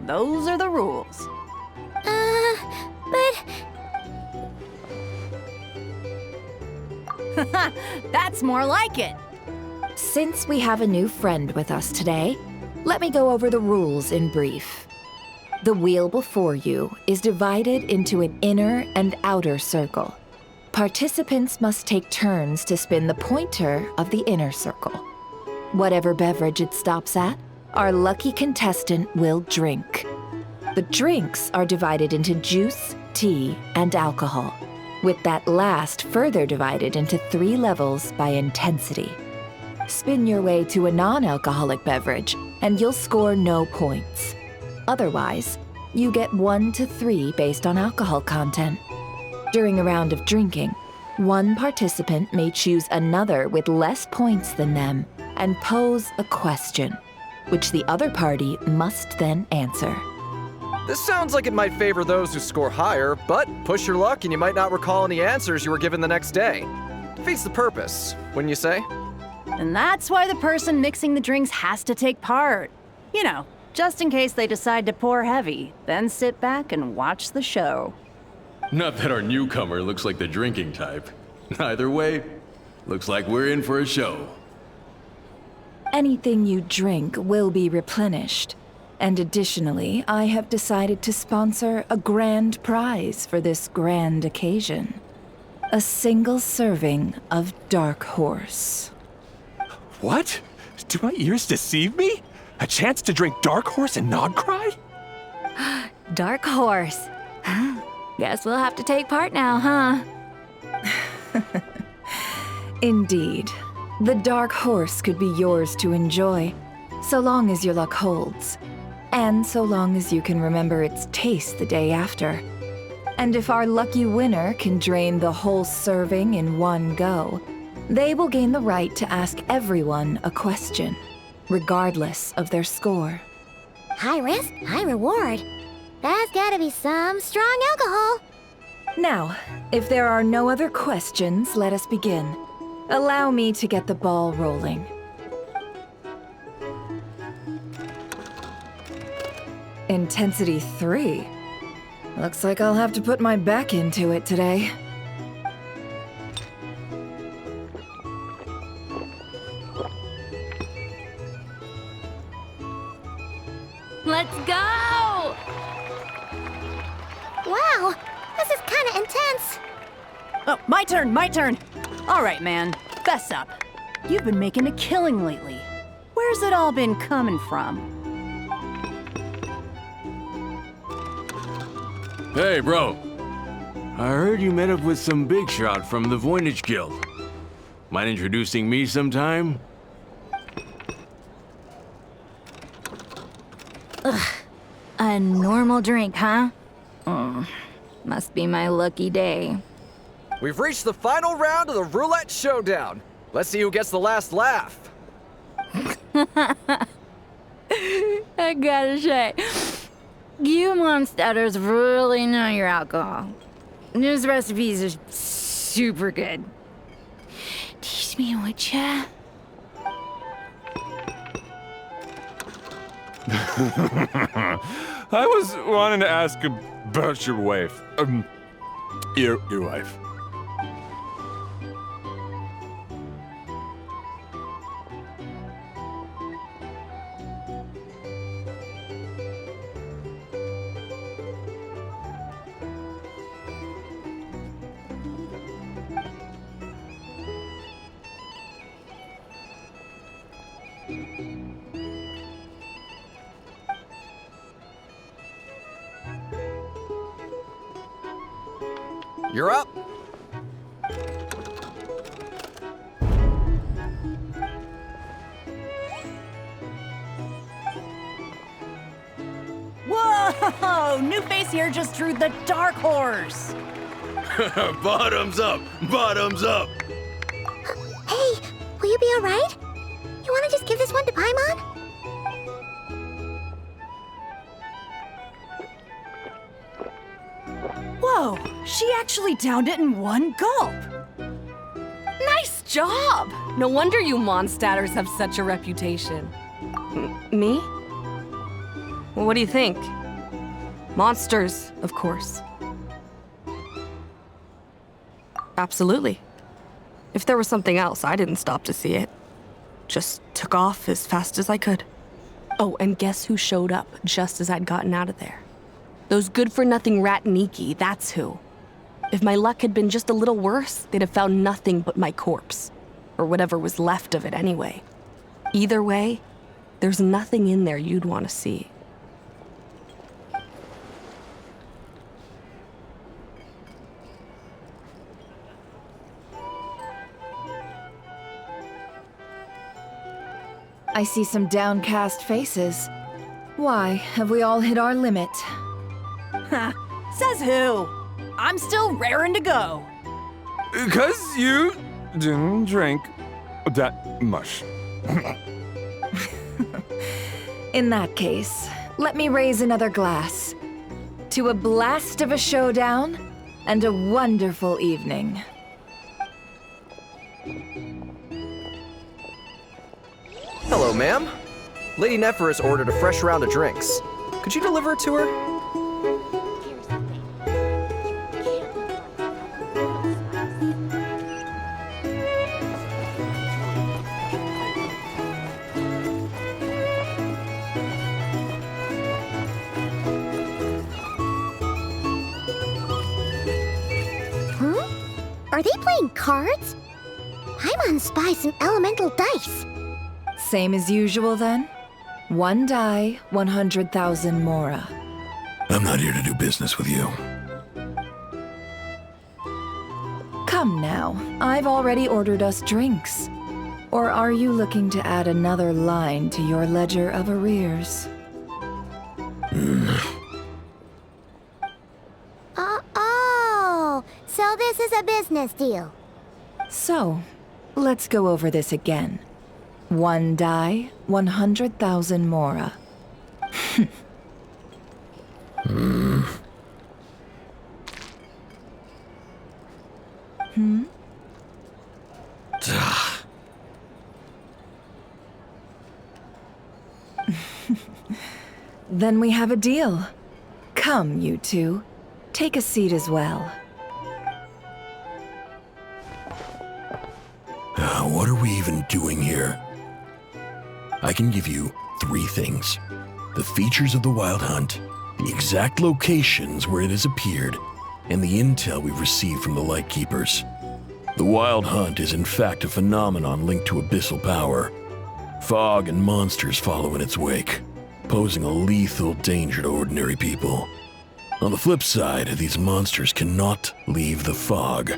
Those are the rules. But... That's more like it. Since we have a new friend with us today, let me go over the rules in brief. The wheel before you is divided into an inner and outer circle. Participants must take turns to spin the pointer of the inner circle. Whatever beverage it stops at, our lucky contestant will drink. The drinks are divided into juice, tea, and alcohol, with that last further divided into 3 levels by intensity. Spin your way to a non-alcoholic beverage, and you'll score no points. Otherwise, you get 1 to 3 based on alcohol content. During a round of drinking, one participant may choose another with less points than them and pose a question, which the other party must then answer. This sounds like it might favor those who score higher, but push your luck and you might not recall any answers you were given the next day. Defeats the purpose, wouldn't you say? And that's why the person mixing the drinks has to take part. You know, just in case they decide to pour heavy, then sit back and watch the show. Not that our newcomer looks like the drinking type. Either way, looks like we're in for a show. Anything you drink will be replenished. And additionally, I have decided to sponsor a grand prize for this grand occasion. A single serving of Dark Horse. What? Do my ears deceive me? A chance to drink Dark Horse and Nod-Krai? Dark Horse. Guess we'll have to take part now, huh? Indeed. The Dark Horse could be yours to enjoy, so long as your luck holds. And so long as you can remember its taste the day after. And if our lucky winner can drain the whole serving in one go, they will gain the right to ask everyone a question, regardless of their score. High risk, high reward. That's gotta be some strong alcohol. Now, if there are no other questions, let us begin. Allow me to get the ball rolling. Intensity 3. Looks like I'll have to put my back into it today. Let's go! Wow, this is kinda intense. Oh, my turn. All right, man, fess up. You've been making a killing lately. Where's it all been coming from? Hey, bro. I heard you met up with some big shot from the Voynich Guild. Mind introducing me sometime? Ugh. A normal drink, huh? Must be my lucky day. We've reached the final round of the roulette showdown. Let's see who gets the last laugh. I gotta say, You monsters really know your alcohol. This recipes are super good. Teach me, would ya? I was wanting to ask about your wife. Your wife. You're up. Whoa! New face here just drew the dark horse. Bottoms up! Bottoms up! Hey, will you be alright? You wanna just give this one to Paimon? Whoa, she actually downed it in one gulp. Nice job! No wonder you monstaters have such a reputation. Me? Well, what do you think? Monsters, of course. Absolutely. If there was something else, I didn't stop to see it. Just took off as fast as I could. Oh, and guess who showed up just as I'd gotten out of there? Those good-for-nothing Rat-Niki, that's who. If my luck had been just a little worse, they'd have found nothing but my corpse. Or whatever was left of it anyway. Either way, there's nothing in there you'd want to see. I see some downcast faces. Why, have we all hit our limit? Ha! Says who? I'm still raring to go. 'Cause you didn't drink that much. In that case, let me raise another glass. To a blast of a showdown and a wonderful evening. Hello, ma'am. Lady Nefer has ordered a fresh round of drinks. Could you deliver it to her? Are they playing cards? Paimon spies some elemental dice. Same as usual then? One die, 100,000 mora. I'm not here to do business with you. Come now, I've already ordered us drinks. Or are you looking to add another line to your ledger of arrears? Oh, so this is a business deal. So, let's go over this again. One die, 100,000 mora. Then we have a deal. Come, you two. Take a seat as well. What are we even doing here? I can give you 3 things. The features of the Wild Hunt, the exact locations where it has appeared, and the intel we've received from the Lightkeepers. The Wild Hunt is in fact a phenomenon linked to abyssal power. Fog and monsters follow in its wake, posing a lethal danger to ordinary people. On the flip side, these monsters cannot leave the fog,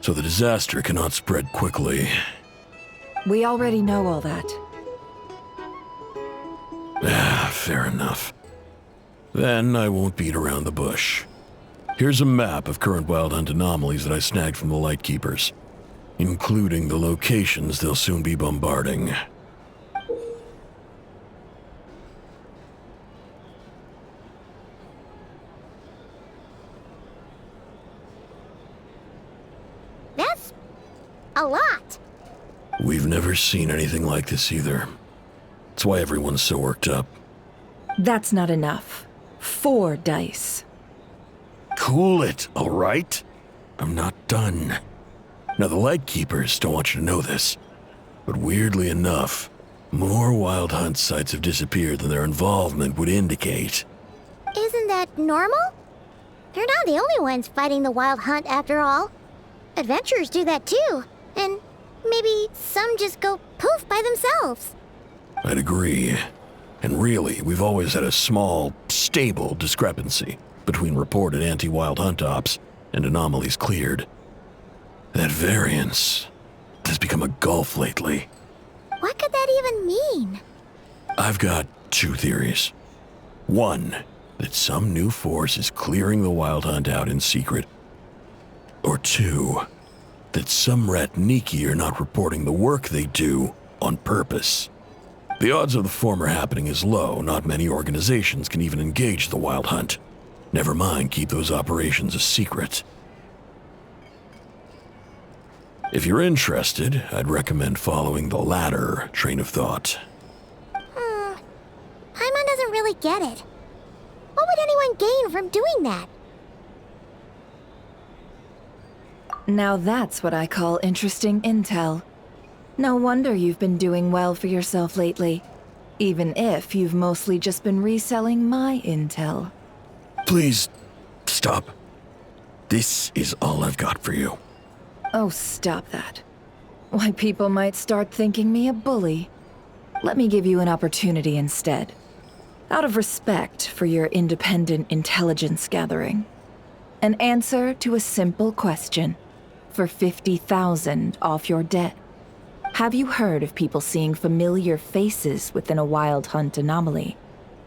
so the disaster cannot spread quickly. We already know all that. Fair enough. Then I won't beat around the bush. Here's a map of current Wild Hunt anomalies that I snagged from the Lightkeepers, including the locations they'll soon be bombarding. A lot. We've never seen anything like this either. That's why everyone's so worked up. That's not enough. 4 dice. Cool it, all right? I'm not done. Now, the Lightkeepers don't want you to know this, but weirdly enough, more Wild Hunt sites have disappeared than their involvement would indicate. Isn't that normal? They're not the only ones fighting the Wild Hunt after all. Adventurers do that too, and maybe some just go poof by themselves. I'd agree. And really, we've always had a small, stable discrepancy between reported anti-Wild Hunt ops and anomalies cleared. That variance has become a gulf lately. What could that even mean? I've got 2 theories. One, that some new force is clearing the Wild Hunt out in secret. Or 2, that some Ratniki are not reporting the work they do on purpose. The odds of the former happening is low. Not many organizations can even engage the Wild Hunt. Never mind keep those operations a secret. If you're interested, I'd recommend following the latter train of thought. Paimon doesn't really get it. What would anyone gain from doing that? Now that's what I call interesting intel. No wonder you've been doing well for yourself lately, even if you've mostly just been reselling my intel. Please, stop. This is all I've got for you. Oh, stop that. Why, people might start thinking me a bully. Let me give you an opportunity instead. Out of respect for your independent intelligence gathering. An answer to a simple question for 50,000 off your debt. Have you heard of people seeing familiar faces within a Wild Hunt anomaly?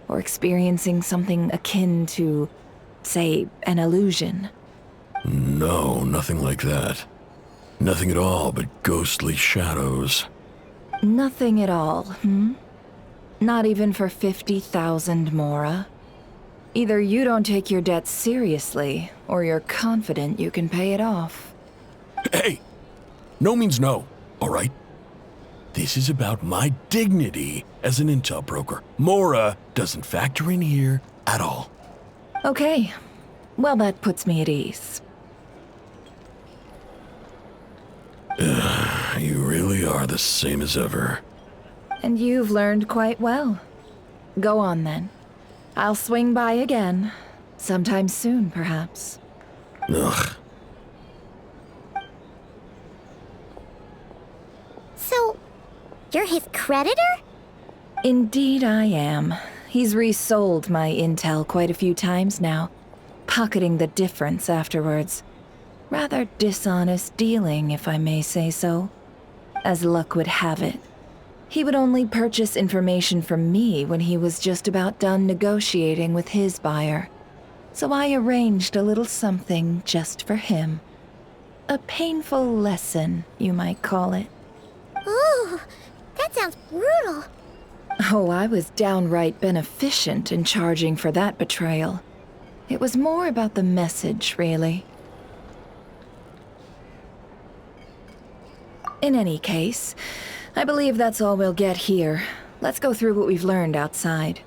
Or experiencing something akin to, say, an illusion? No, nothing like that. Nothing at all but ghostly shadows. Nothing at all, Not even for 50,000 Mora? Either you don't take your debt seriously, or you're confident you can pay it off. Hey! No means no, all right? This is about my dignity as an intel broker. Mora doesn't factor in here at all. Okay. Well, that puts me at ease. You really are the same as ever. And you've learned quite well. Go on, then. I'll swing by again. Sometime soon, perhaps. Ugh. So, you're his creditor? Indeed I am. He's resold my intel quite a few times now, pocketing the difference afterwards. Rather dishonest dealing, if I may say so. As luck would have it, he would only purchase information from me when he was just about done negotiating with his buyer. So I arranged a little something just for him. A painful lesson, you might call it. Ooh, that sounds brutal. Oh, I was downright beneficent in charging for that betrayal. It was more about the message, really. In any case, I believe that's all we'll get here. Let's go through what we've learned outside.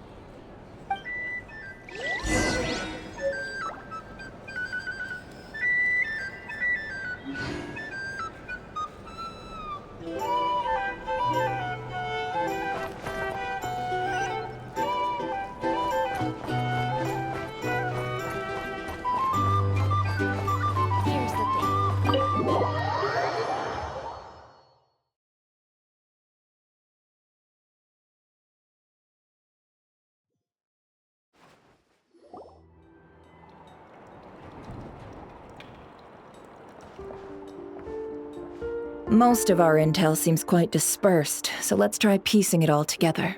Most of our intel seems quite dispersed, so let's try piecing it all together.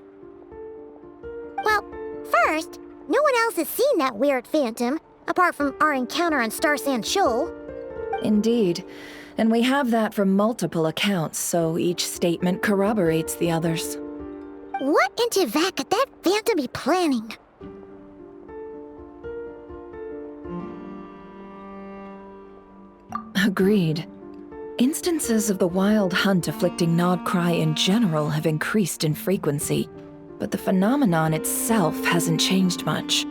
Well, first, no one else has seen that weird phantom, apart from our encounter on Star Sand Shoal. Indeed, and we have that from multiple accounts, so each statement corroborates the others. What in Tivat could that phantom be planning? Agreed. Instances of the wild hunt afflicting Nod-Krai in general have increased in frequency, but the phenomenon itself hasn't changed much.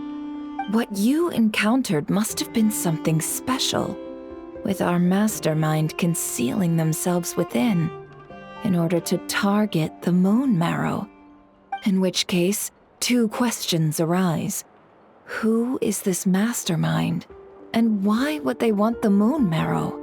What you encountered must have been something special, with our mastermind concealing themselves within, in order to target the Moon Marrow. In which case, two questions arise. Who is this mastermind, and why would they want the Moon Marrow?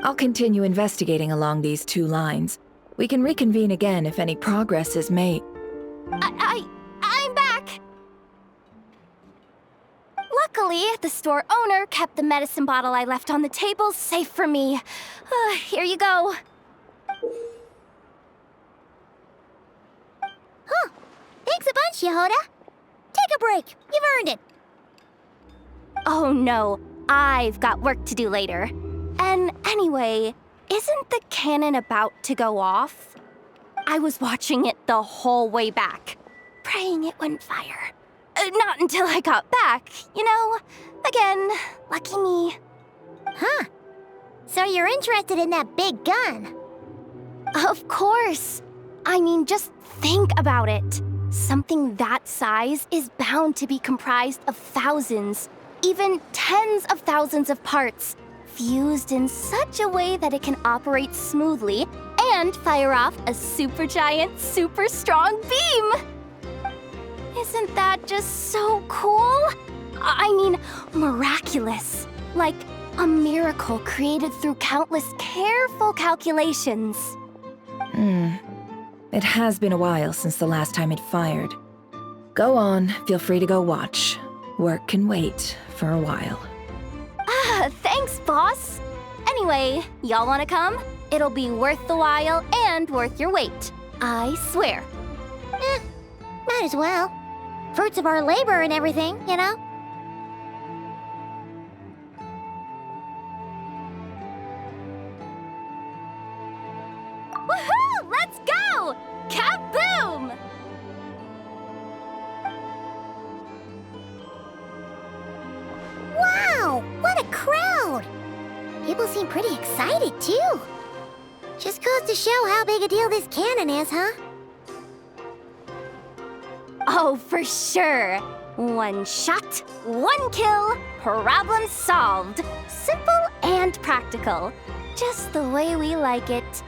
I'll continue investigating along these two lines. We can reconvene again if any progress is made. I'm back! Luckily, the store owner kept the medicine bottle I left on the table safe for me. Here you go. Huh. Thanks a bunch, Yehoda. Take a break. You've earned it. Oh no, I've got work to do later. And anyway, isn't the cannon about to go off? I was watching it the whole way back, praying it wouldn't fire. Not until I got back, you know? Again, lucky me. Huh. So you're interested in that big gun? Of course. I mean, just think about it. Something that size is bound to be comprised of thousands, even tens of thousands of parts, fused in such a way that it can operate smoothly and fire off a supergiant, super strong beam! Isn't that just so cool? I mean, miraculous. Like a miracle created through countless careful calculations. It has been a while since the last time it fired. Go on, feel free to go watch. Work can wait for a while. Thanks, boss. Anyway, y'all wanna come? It'll be worth the while and worth your wait. I swear. Might as well. Fruits of our labor and everything, you know? Woohoo! Let's go! Kaboom! Wow! What a crowd! People seem pretty excited, too. Just goes to show how big a deal this cannon is, huh? Oh, for sure. One shot, one kill, problem solved. Simple and practical. Just the way we like it.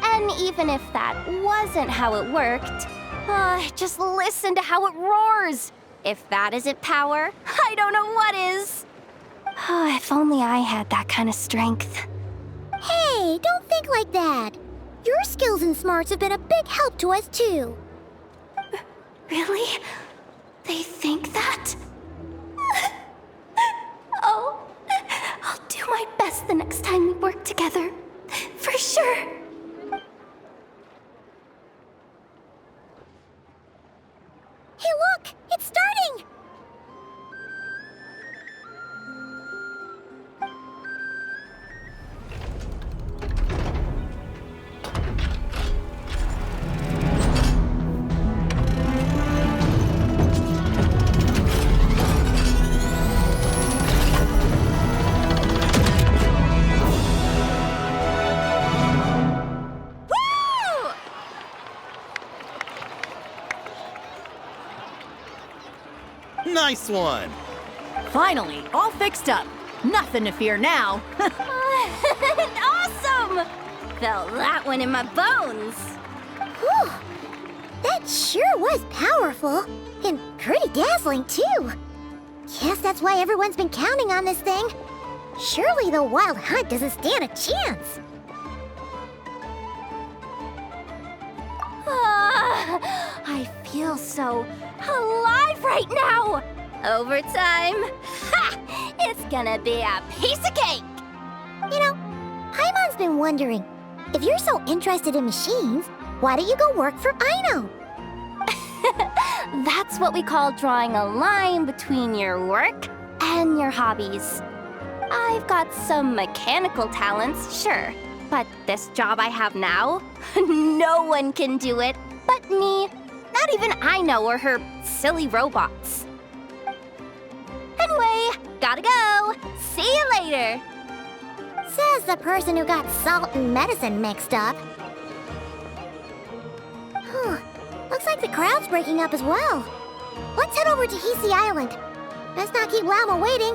And even if that wasn't how it worked, just listen to how it roars. If that isn't power, I don't know what is. If only I had that kind of strength. Hey, don't think like that. Your skills and smarts have been a big help to us, too. Really? They think that? Oh, I'll do my best the next time we work together. For sure. Hey, look! It's starting! Nice one! Finally, all fixed up. Nothing to fear now. Awesome! Felt that one in my bones. Whew! That sure was powerful. And pretty dazzling, too. Guess that's why everyone's been counting on this thing. Surely the Wild Hunt doesn't stand a chance. I feel so alive right now! Overtime? Ha! It's gonna be a piece of cake! You know, Paimon's been wondering, if you're so interested in machines, why don't you go work for Aino? That's what we call drawing a line between your work and your hobbies. I've got some mechanical talents, sure. But this job I have now, no one can do it but me. Not even Aino or her silly robots. Anyway, gotta go. See you later. Says the person who got salt and medicine mixed up. Looks like the crowd's breaking up as well. Let's head over to Hisi Island. Best not keep Lauma waiting.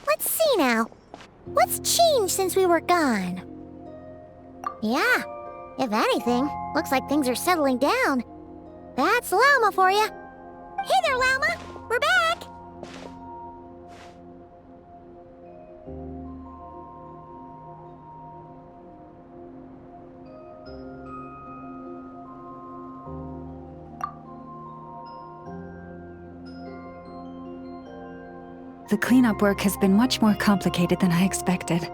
Let's see now. What's changed since we were gone? Yeah, if anything, looks like things are settling down. That's Lauma for you. Hey there, Lauma! We're back! The cleanup work has been much more complicated than I expected.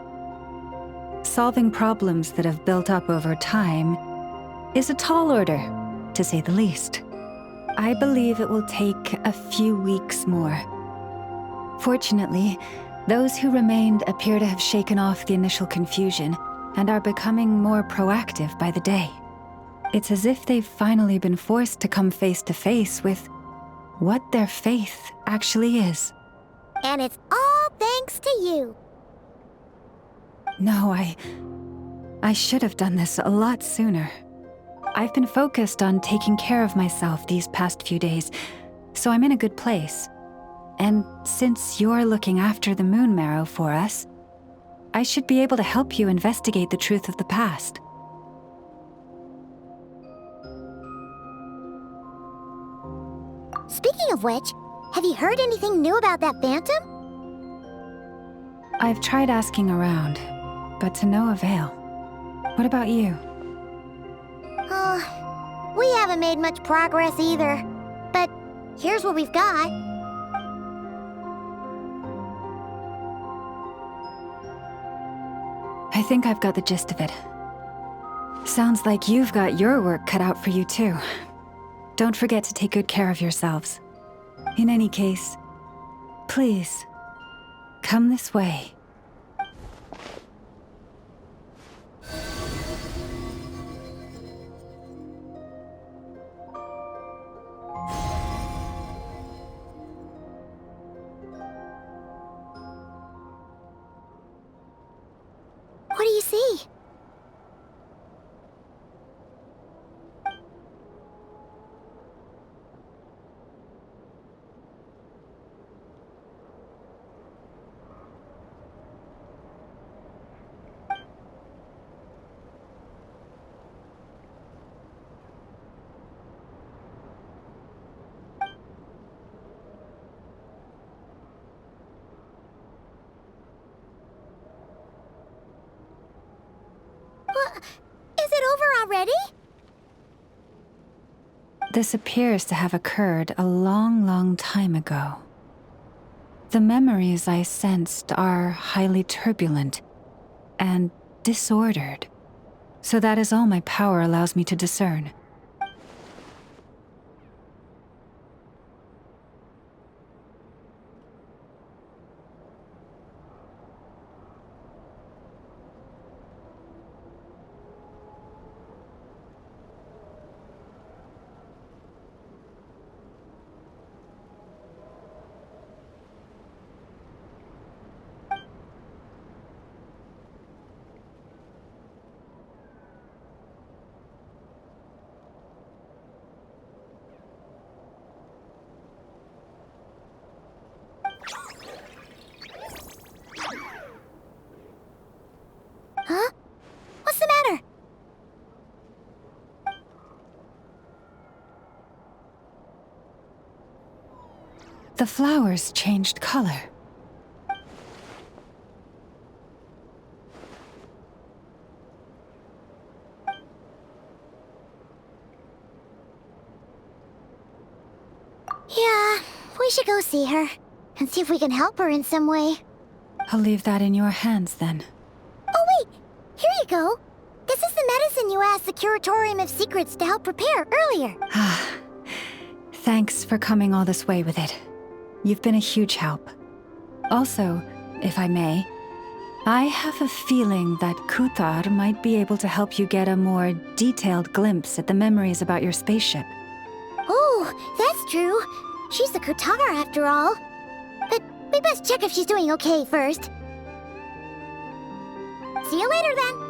Solving problems that have built up over time is a tall order, to say the least. I believe it will take a few weeks more. Fortunately, those who remained appear to have shaken off the initial confusion and are becoming more proactive by the day. It's as if they've finally been forced to come face to face with what their faith actually is. And it's all thanks to you. No, I should have done this a lot sooner. I've been focused on taking care of myself these past few days, so I'm in a good place. And since you're looking after the Moon Marrow for us, I should be able to help you investigate the truth of the past. Speaking of which, have you heard anything new about that phantom? I've tried asking around, but to no avail. What about you? We haven't made much progress either. But here's what we've got. I think I've got the gist of it. Sounds like you've got your work cut out for you too. Don't forget to take good care of yourselves. In any case, please, come this way. What do you see? Is it over already? This appears to have occurred a long, long time ago. The memories I sensed are highly turbulent and disordered, so that is all my power allows me to discern. The flowers changed color. Yeah, we should go see her and see if we can help her in some way. I'll leave that in your hands then. Oh wait, here you go. This is the medicine you asked the Curatorium of Secrets to help prepare earlier. Thanks for coming all this way with it. You've been a huge help. Also, if I may, I have a feeling that Kuthar might be able to help you get a more detailed glimpse at the memories about your spaceship. Oh, that's true. She's the Kutar after all. But we best check if she's doing okay first. See you later then.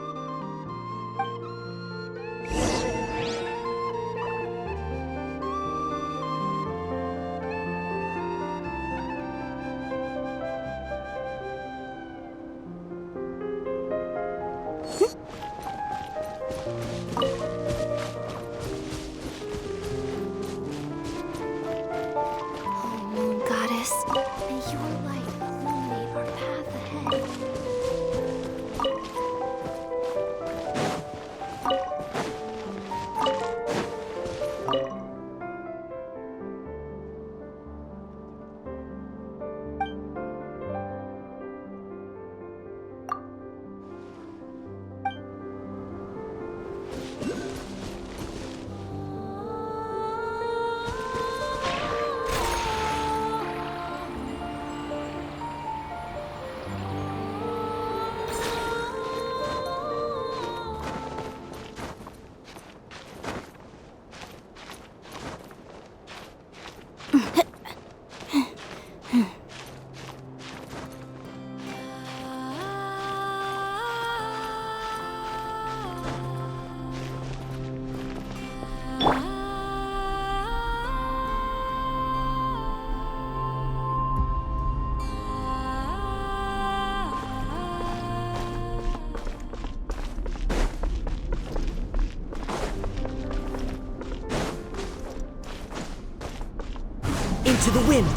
Into the wind!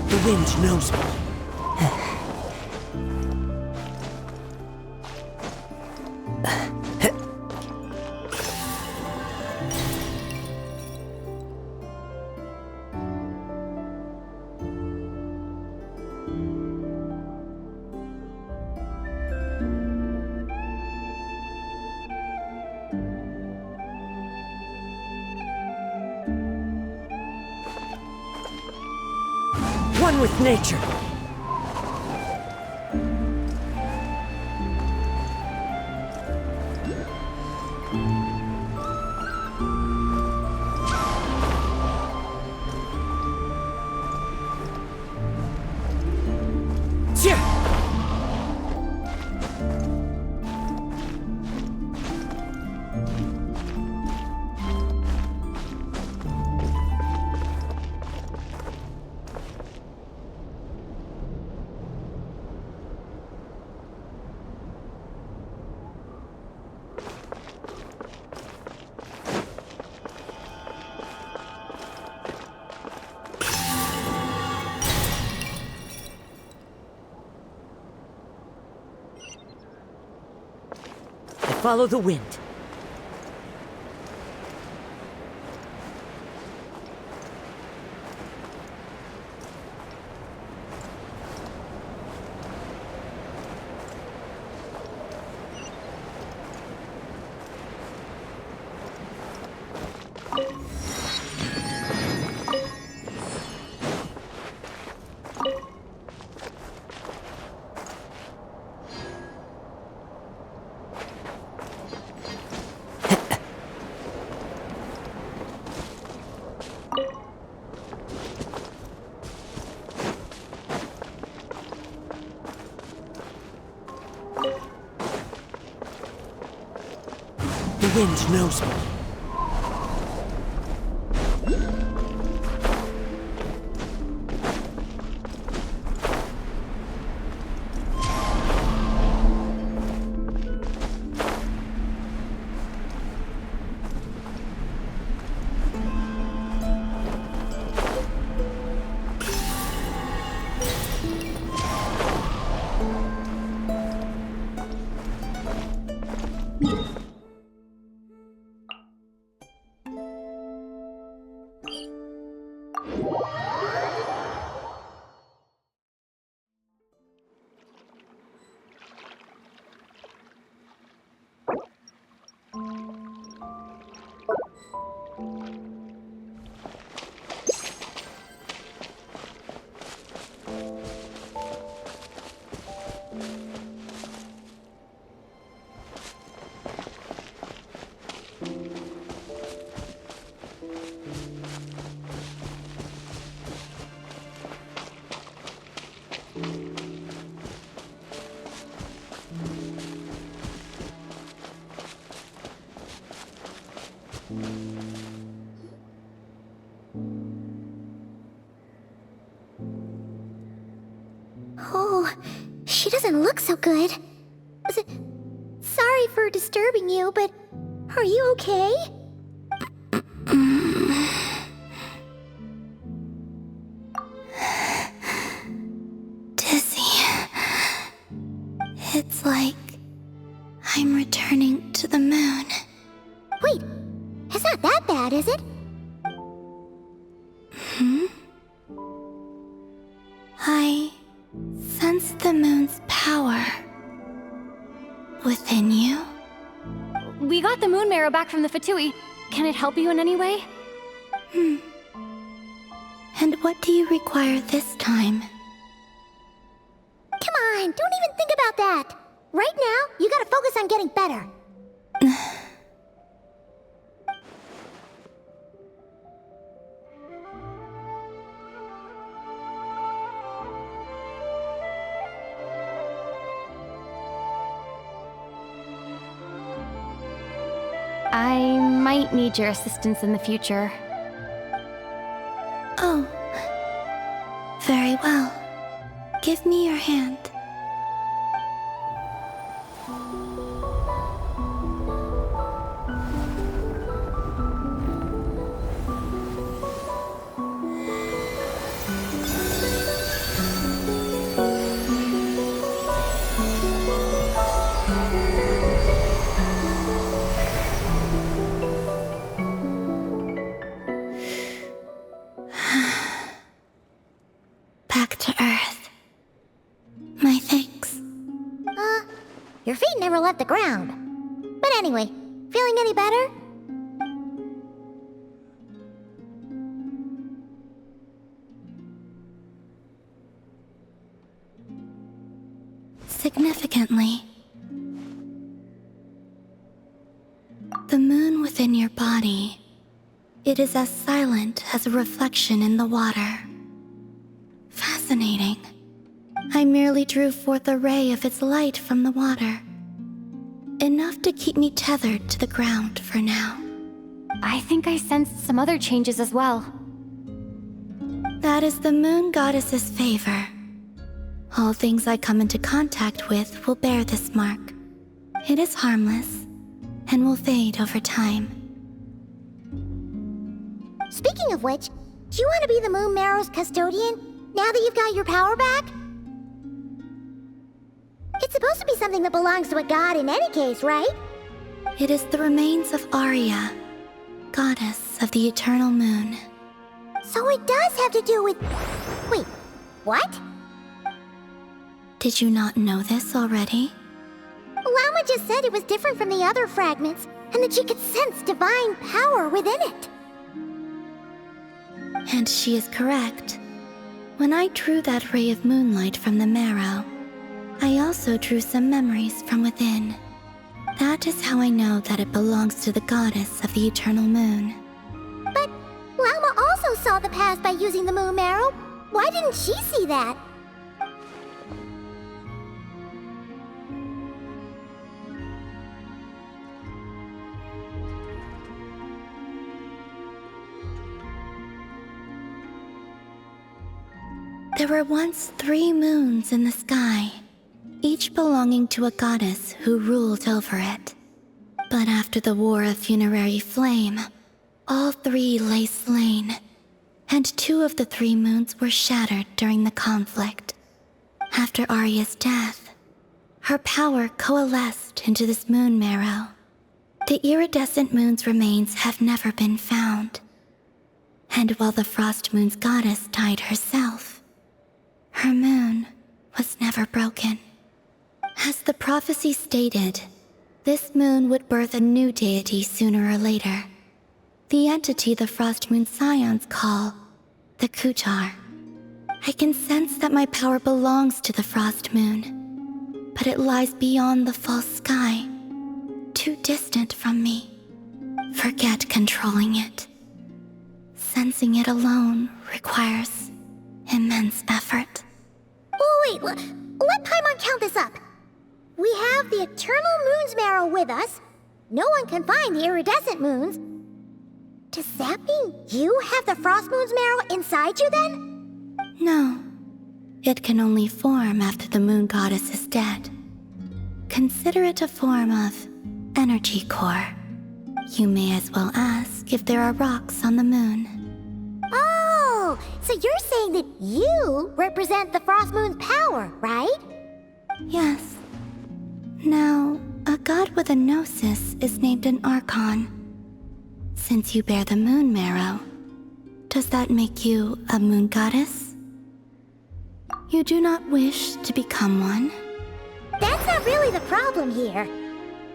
The wind knows me. One with nature. Follow the wind. The wind knows me. Oh, she doesn't look so good. Sorry for disturbing you, but are you okay? Dizzy. It's like I'm returning to the moon. Wait, it's not that bad, is it? I sense the moon's power within you. We got the moon marrow back from the Fatui. Can it help you in any way? And what do you require this time? Come on, don't even think about that. Right now, you gotta focus on getting better. I might need your assistance in the future. Oh. Very well. Give me your hand. Back to Earth. My thanks. Your feet never left the ground. But anyway, feeling any better? Significantly. The moon within your body, it is as silent as a reflection in the water. Fascinating. I merely drew forth a ray of its light from the water. Enough to keep me tethered to the ground for now. I think I sensed some other changes as well. That is the moon goddess's favor. All things I come into contact with will bear this mark. It is harmless, and will fade over time. Speaking of which, do you want to be the Moon Marrow's custodian, now that you've got your power back? It's supposed to be something that belongs to a god in any case, right? It is the remains of Arya, goddess of the eternal moon. So it does have to do with... Wait, what? Did you not know this already? Lauma just said it was different from the other fragments, and that she could sense divine power within it. And she is correct. When I drew that ray of moonlight from the marrow, I also drew some memories from within. That is how I know that it belongs to the goddess of the eternal moon. But Lauma also saw the past by using the moon marrow. Why didn't she see that? There were once 3 moons in the sky, each belonging to a goddess who ruled over it. But after the War of Funerary Flame, all 3 lay slain, and 2 of the 3 moons were shattered during the conflict. After Arya's death, Her power coalesced into this moon marrow. The iridescent moon's remains have never been found. And while the Frost Moon's goddess died herself, her moon was never broken. As the prophecy stated, this moon would birth a new deity sooner or later. The entity the Frost Moon Scions call the Kutar. I can sense that my power belongs to the Frost Moon, but it lies beyond the false sky, too distant from me. Forget controlling it. Sensing it alone requires immense effort. Oh, wait, let Paimon count this up. We have the Eternal Moon's Marrow with us. No one can find the iridescent moons. Does that mean you have the Frost Moon's Marrow inside you then? No. It can only form after the moon goddess is dead. Consider it a form of energy core. You may as well ask if there are rocks on the moon. Oh, so you're saying that you represent the Frost Moon's power, right? Yes. Now, a god with a gnosis is named an Archon. Since you bear the moon marrow, does that make you a moon goddess? You do not wish to become one? That's not really the problem here.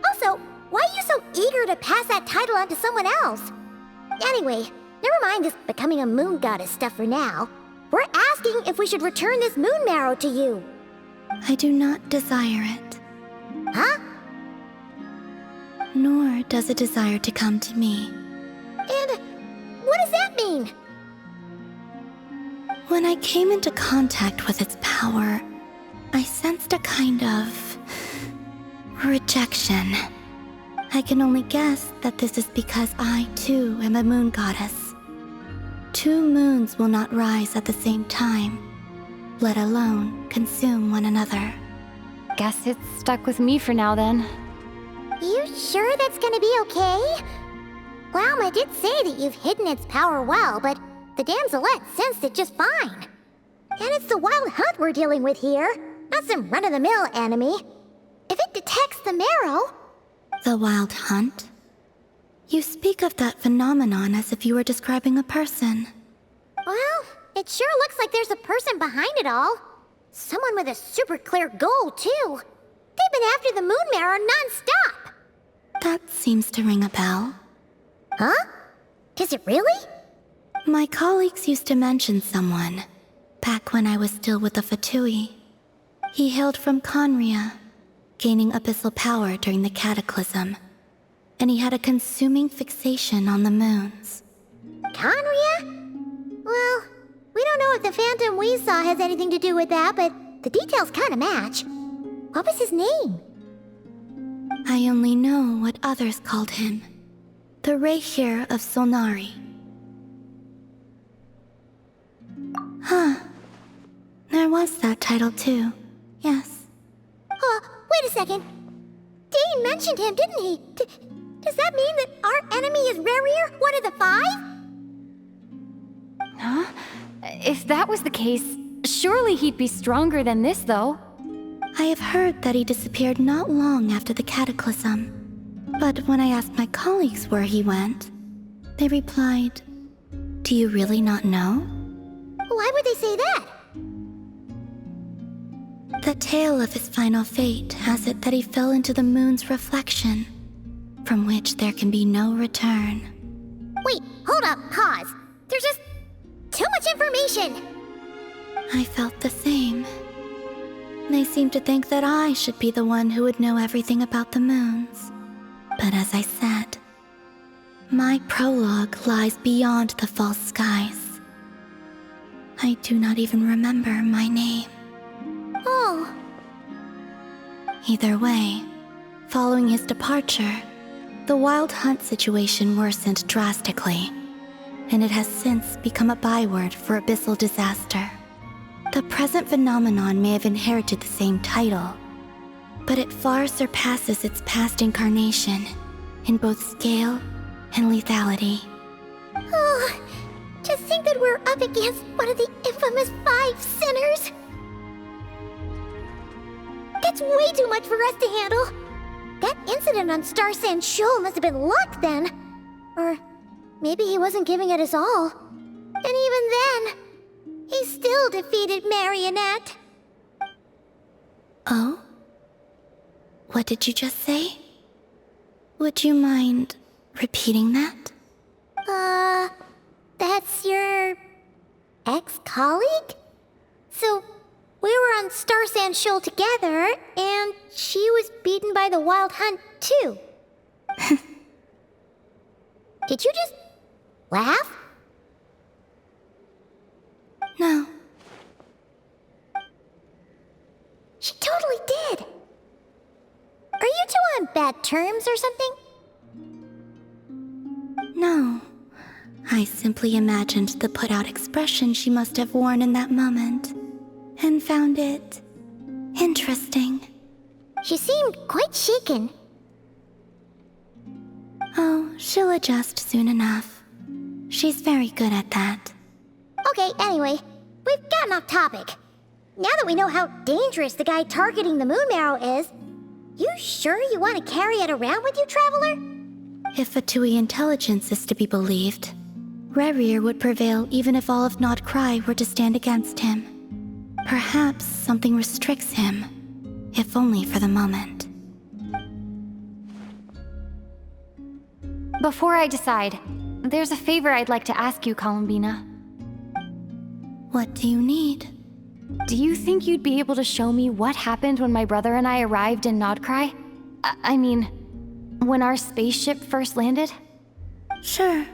Also, why are you so eager to pass that title on to someone else? Anyway, never mind this becoming a moon goddess stuff for now. We're asking if we should return this moon marrow to you. I do not desire it. Huh? Nor does it desire to come to me. And what does that mean? When I came into contact with its power, I sensed a kind of rejection. I can only guess that this is because I, too, am a moon goddess. Two moons will not rise at the same time, let alone consume one another. Guess it's stuck with me for now then. You sure that's gonna be okay? Lauma did say that you've hidden its power well, but the damselette sensed it just fine. And it's the wild hunt we're dealing with here, not some run-of-the-mill enemy. If it detects the marrow... The wild hunt? You speak of that phenomenon as if you were describing a person. Well, it sure looks like there's a person behind it all. Someone with a super clear goal, too. They've been after the moon marrow non-stop. That seems to ring a bell. Huh? Does it really? My colleagues used to mention someone, back when I was still with the Fatui. He hailed from Conria, gaining abyssal power during the Cataclysm, and he had a consuming fixation on the moons. Conria? Well, we don't know if the phantom we saw has anything to do with that, but the details kinda match. What was his name? I only know what others called him. The Regier of Solnari. Huh. There was that title too. Yes. Wait a second. Dane mentioned him, didn't he? Does that mean that our enemy is Regier, one of the 5? Huh? If that was the case, surely he'd be stronger than this, though. I have heard that he disappeared not long after the Cataclysm. But when I asked my colleagues where he went, they replied, "Do you really not know?" Why would they say that? The tale of his final fate has it that he fell into the moon's reflection, from which there can be no return. Wait, hold up, pause. There's just too much information. I felt the same. They seemed to think that I should be the one who would know everything about the moons. But as I said, my prologue lies beyond the false skies. I do not even remember my name. Oh. Either way, following his departure, the wild hunt situation worsened drastically, and it has since become a byword for abyssal disaster. The present phenomenon may have inherited the same title, but it far surpasses its past incarnation in both scale and lethality. Oh, to think that we're up against one of the infamous 5 sinners. That's way too much for us to handle. That incident on Star Sand Shoal must have been luck then. Or maybe he wasn't giving it his all. And even then, he still defeated Marionette. Oh? What did you just say? Would you mind repeating that? That's your ex-colleague? So, we were on Star Sand Shoal together, and she was beaten by the Wild Hunt, too. Did you just laugh? No. She totally did. Are you two on bad terms or something? No. I simply imagined the put-out expression she must have worn in that moment, and found it interesting. She seemed quite shaken. Oh, she'll adjust soon enough. She's very good at that. Okay, anyway, we've gotten off topic. Now that we know how dangerous the guy targeting the Moon Marrow is, you sure you want to carry it around with you, Traveler? If Fatui intelligence is to be believed, Rerir would prevail even if all of Nod-Krai were to stand against him. Perhaps something restricts him, if only for the moment. Before I decide, there's a favor I'd like to ask you, Columbina. What do you need? Do you think you'd be able to show me what happened when my brother and I arrived in Nod-Krai? I mean, when our spaceship first landed? Sure.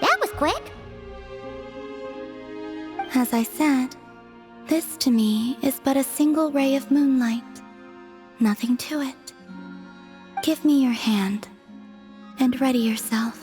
That was quick. As I said, this to me is but a single ray of moonlight. Nothing to it. Give me your hand, and ready yourself.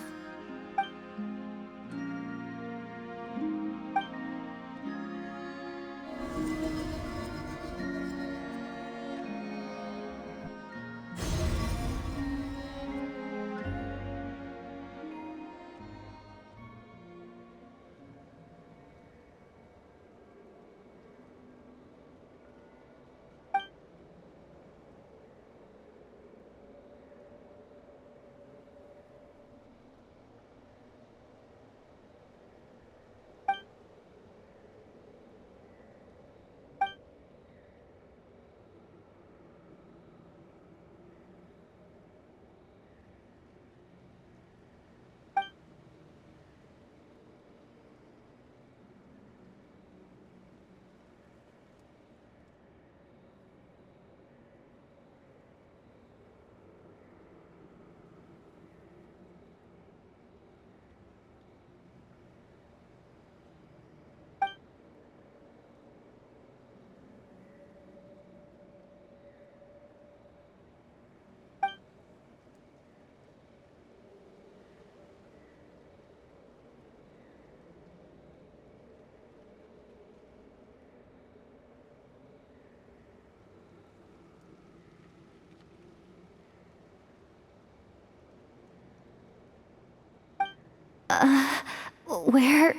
Where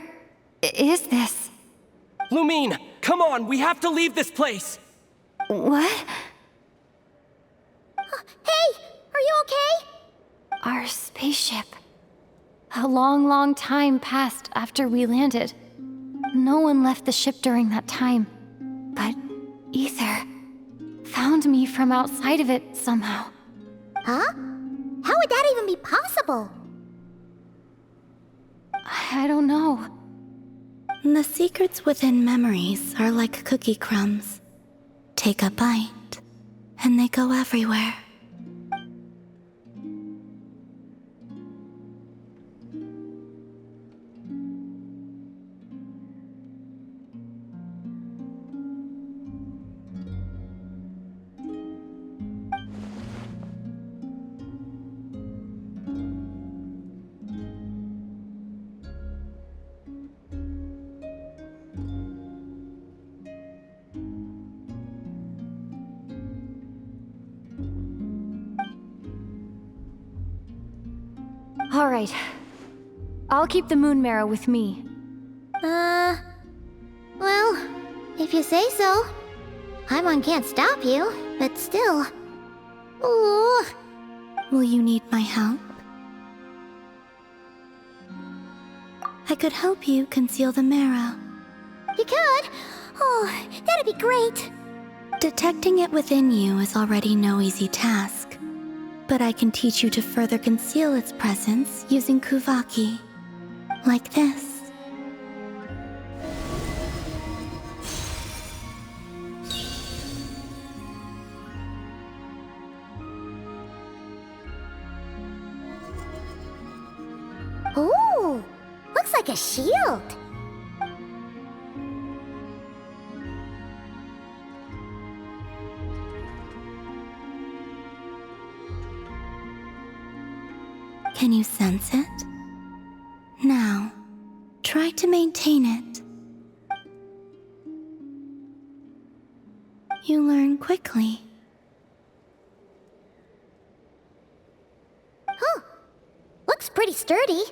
is this? Lumine, come on, we have to leave this place! What? Hey, are you okay? Our spaceship. A long, long time passed after we landed. No one left the ship during that time. But Ether found me from outside of it somehow. Huh? How would that even be possible? I don't know. The secrets within memories are like cookie crumbs. Take a bite, and they go everywhere. All right. I'll keep the Moon Marrow with me. Well, if you say so. Paimon can't stop you, but still. Ooh. Will you need my help? I could help you conceal the marrow. You could? Oh, that'd be great. Detecting it within you is already no easy task. But I can teach you to further conceal its presence using Kuvaki. Like this. Ooh, looks like a shield. Can you sense it? Now, try to maintain it. You learn quickly. Huh. Looks pretty sturdy.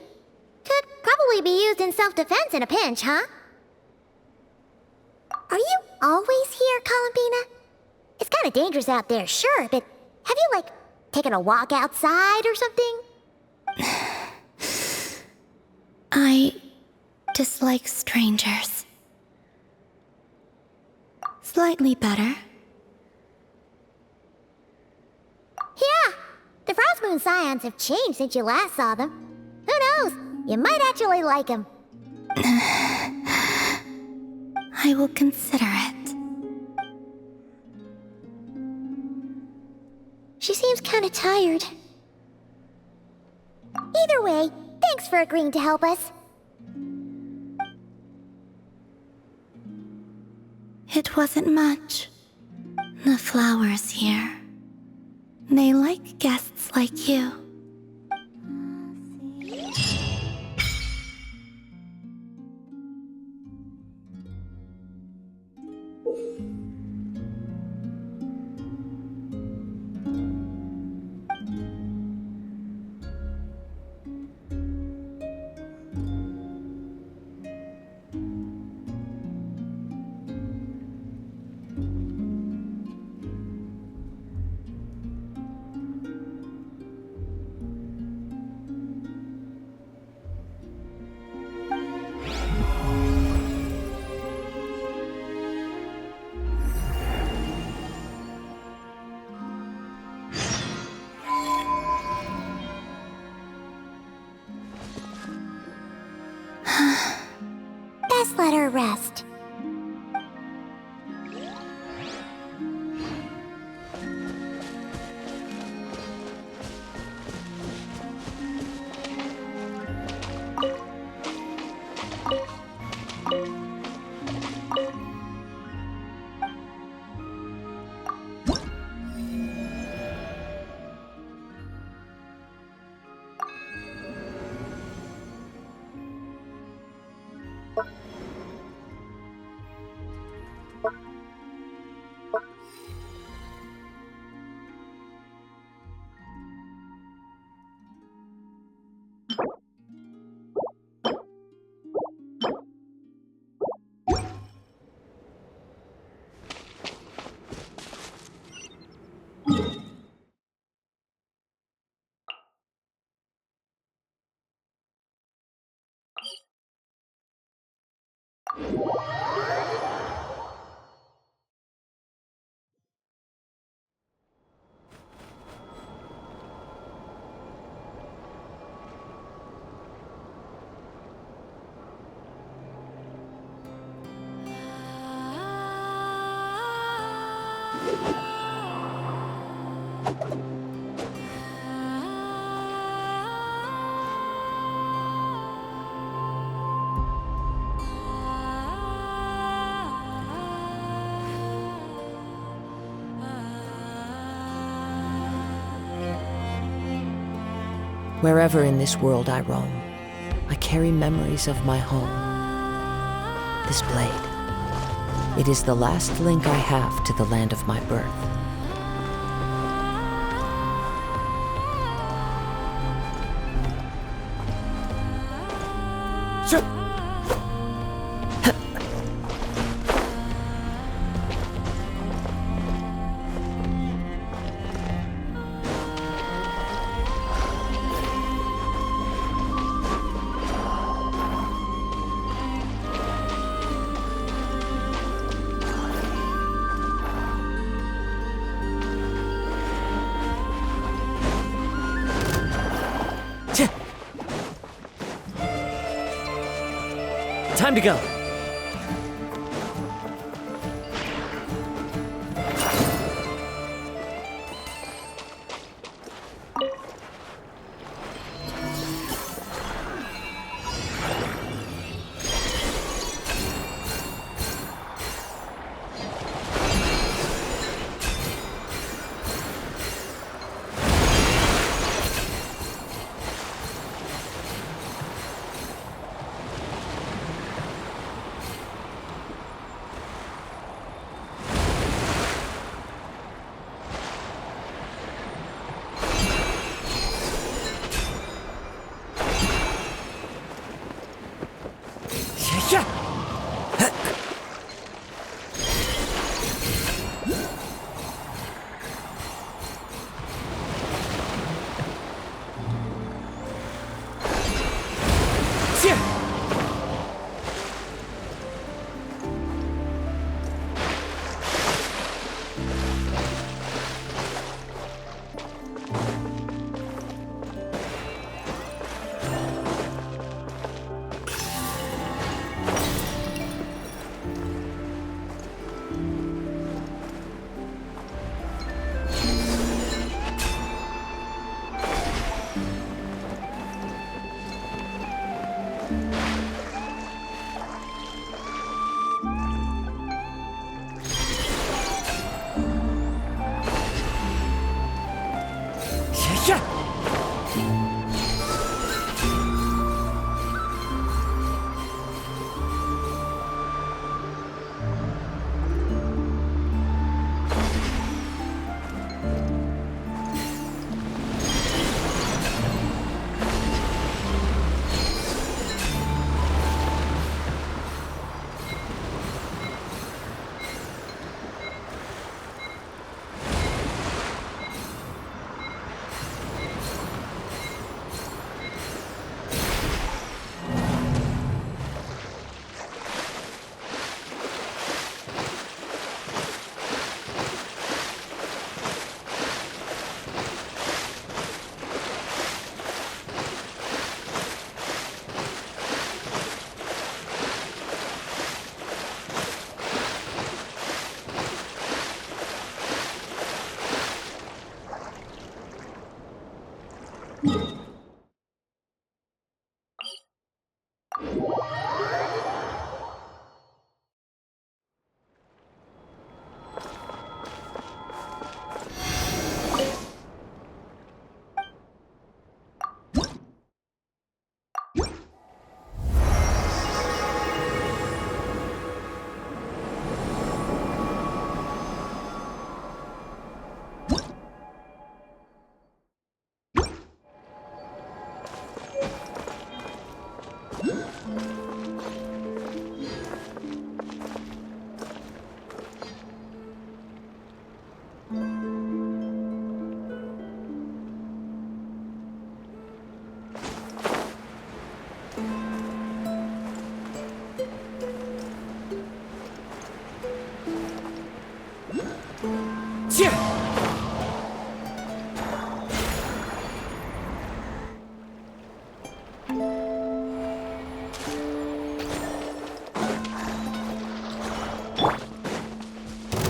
Could probably be used in self-defense in a pinch, huh? Are you always here, Columbina? It's kind of dangerous out there, sure, but have you, like, taken a walk outside or something? I dislike strangers. Slightly better. Yeah, the Frost Moon Scions have changed since you last saw them. Who knows? You might actually like them. I will consider it. She seems kind of tired. Either way, thanks for agreeing to help us. It wasn't much. The flowers here. They like guests like you. Best let her rest. Wherever in this world I roam, I carry memories of my home. This blade, it is the last link I have to the land of my birth. Time to go.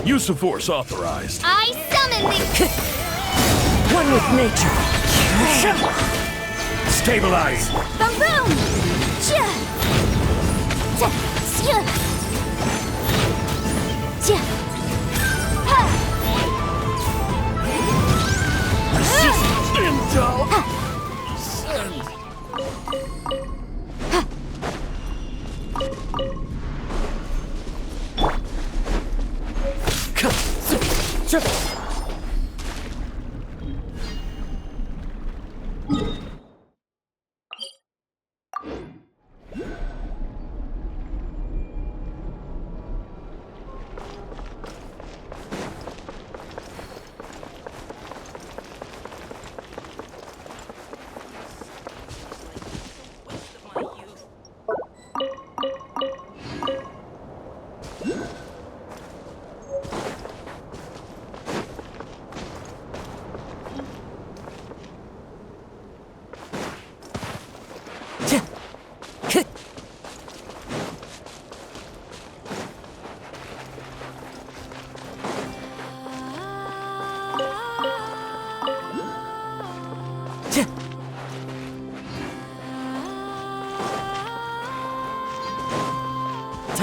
Use of force authorized. I summon the... One with nature. Stabilize. Boom boom! Cha! Cha! Cha! Cha! Ha! Resistance into...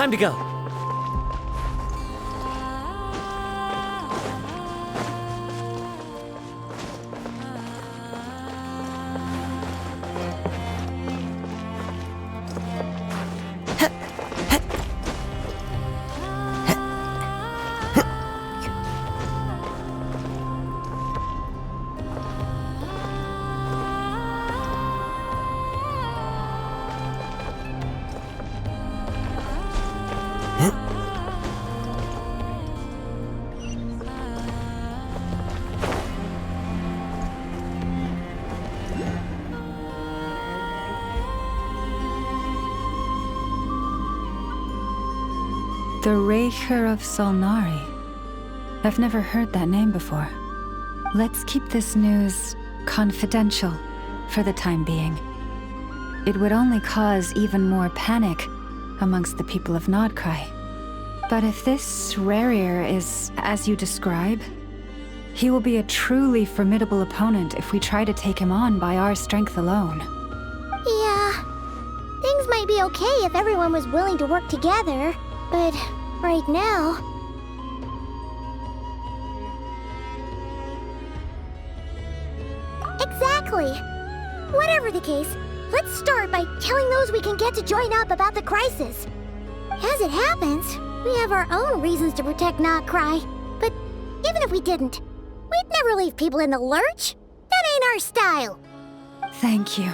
Time to go. The Reicher of Solnari. I've never heard that name before. Let's keep this news confidential for the time being. It would only cause even more panic amongst the people of Nod-Krai. But if this Reicher is as you describe, he will be a truly formidable opponent if we try to take him on by our strength alone. Yeah. Things might be okay if everyone was willing to work together, but right now... Exactly. Whatever the case, let's start by telling those we can get to join up about the crisis. As it happens, we have our own reasons to protect Nod-Krai, but even if we didn't, we'd never leave people in the lurch. That ain't our style. Thank you.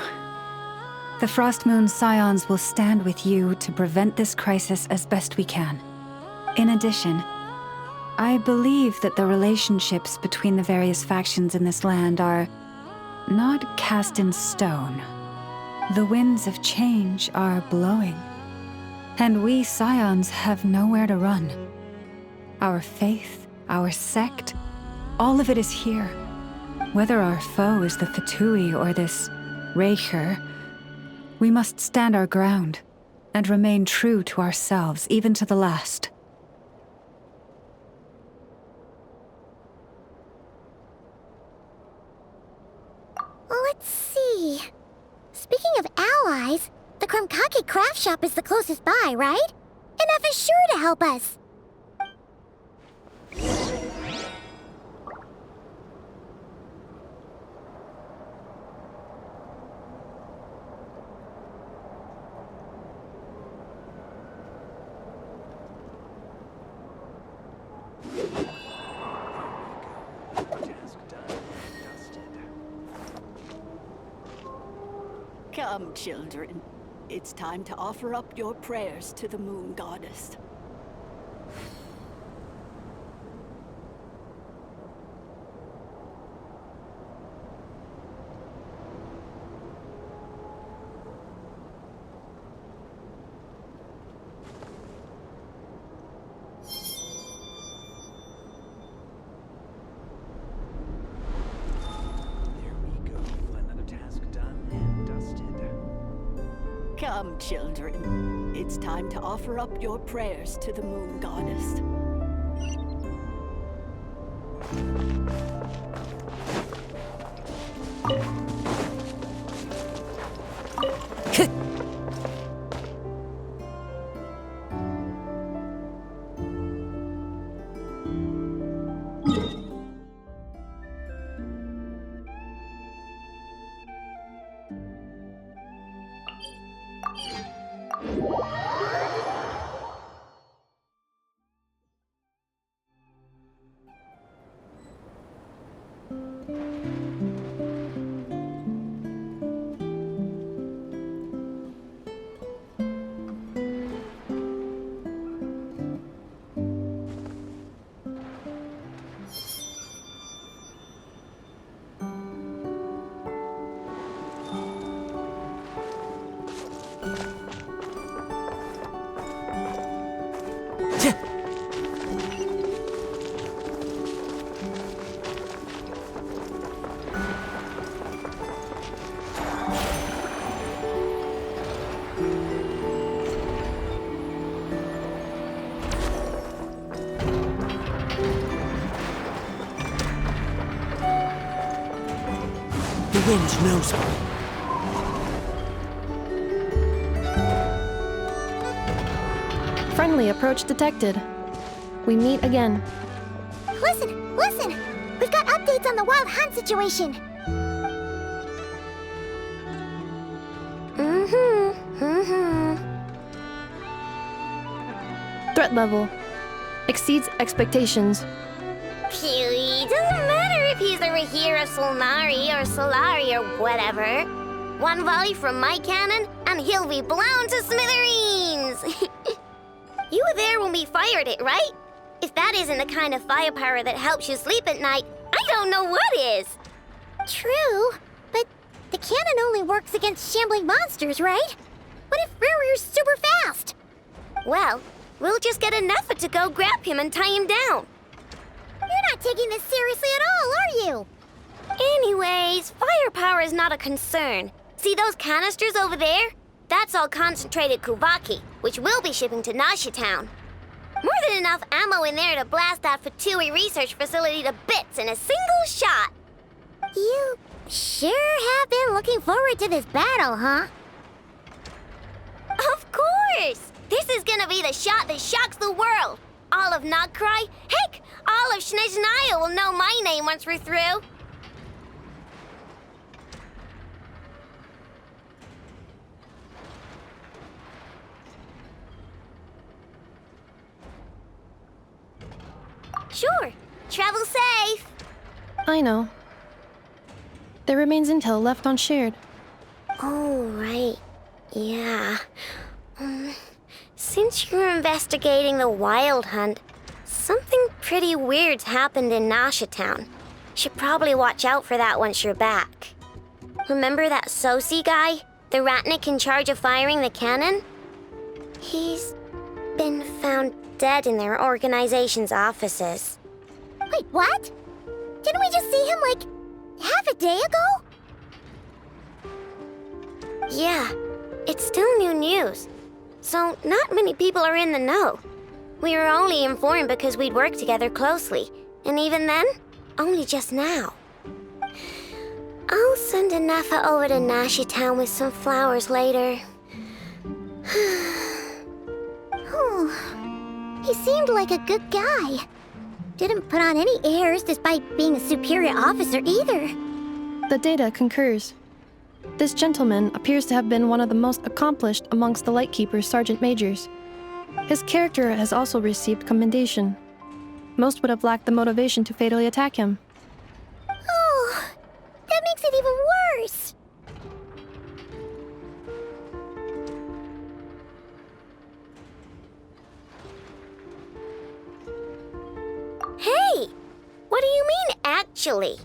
The Frost Moon Scions will stand with you to prevent this crisis as best we can. In addition, I believe that the relationships between the various factions in this land are not cast in stone. The winds of change are blowing, and we Scions have nowhere to run. Our faith, our sect, all of it is here. Whether our foe is the Fatui or this Reicher, we must stand our ground and remain true to ourselves, even to the last. Let's see. Speaking of allies, the Krumkake craft shop is the closest by, right? And Neve is sure to help us. Come, children. It's time to offer up your prayers to the Moon Goddess. Come, children. It's time to offer up your prayers to the Moon Goddess. The wind knows her. Friendly approach detected. We meet again. Listen, listen! We've got updates on the wild hunt situation. Threat level exceeds expectations. Phew, doesn't matter if he's the Rahira Solnari or Solari or whatever. One volley from my cannon, and he'll be blown to smithereens! You were there when we fired it, right? If that isn't the kind of firepower that helps you sleep at night, I don't know what is! True, but the cannon only works against shambling monsters, right? What if Rarir's super fast? Well, we'll just get enough to go grab him and tie him down. You're not taking this seriously at all, are you? Anyways, firepower is not a concern. See those canisters over there? That's all concentrated Kuvaki, which we'll be shipping to Nasha Town. More than enough ammo in there to blast that Futuri research facility to bits in a single shot. You sure have been looking forward to this battle, huh? Of course! This is gonna be the shot that shocks the world. All of Nod-Krai, heck, all of Snezhnaya will know my name once we're through. Sure. Travel safe. I know. There remains intel left unshared. Oh, right. Yeah. Since you're investigating the wild hunt, something pretty weird's happened in Nasha Town. Should probably watch out for that once you're back. Remember that Sosi guy? The Ratnik in charge of firing the cannon? He's been found dead in their organization's offices. Wait, what? Didn't we just see him, like, half a day ago? Yeah, it's still new news. So not many people are in the know. We were only informed because we'd worked together closely. And even then, only just now. I'll send Anafa over to Nashi Town with some flowers later. He seemed like a good guy. Didn't put on any airs despite being a superior officer either. The data concurs. This gentleman appears to have been one of the most accomplished amongst the Lightkeeper's sergeant majors. His character has also received commendation. Most would have lacked the motivation to fatally attack him. Oh, that makes it even worse. Hey! What do you mean, actually?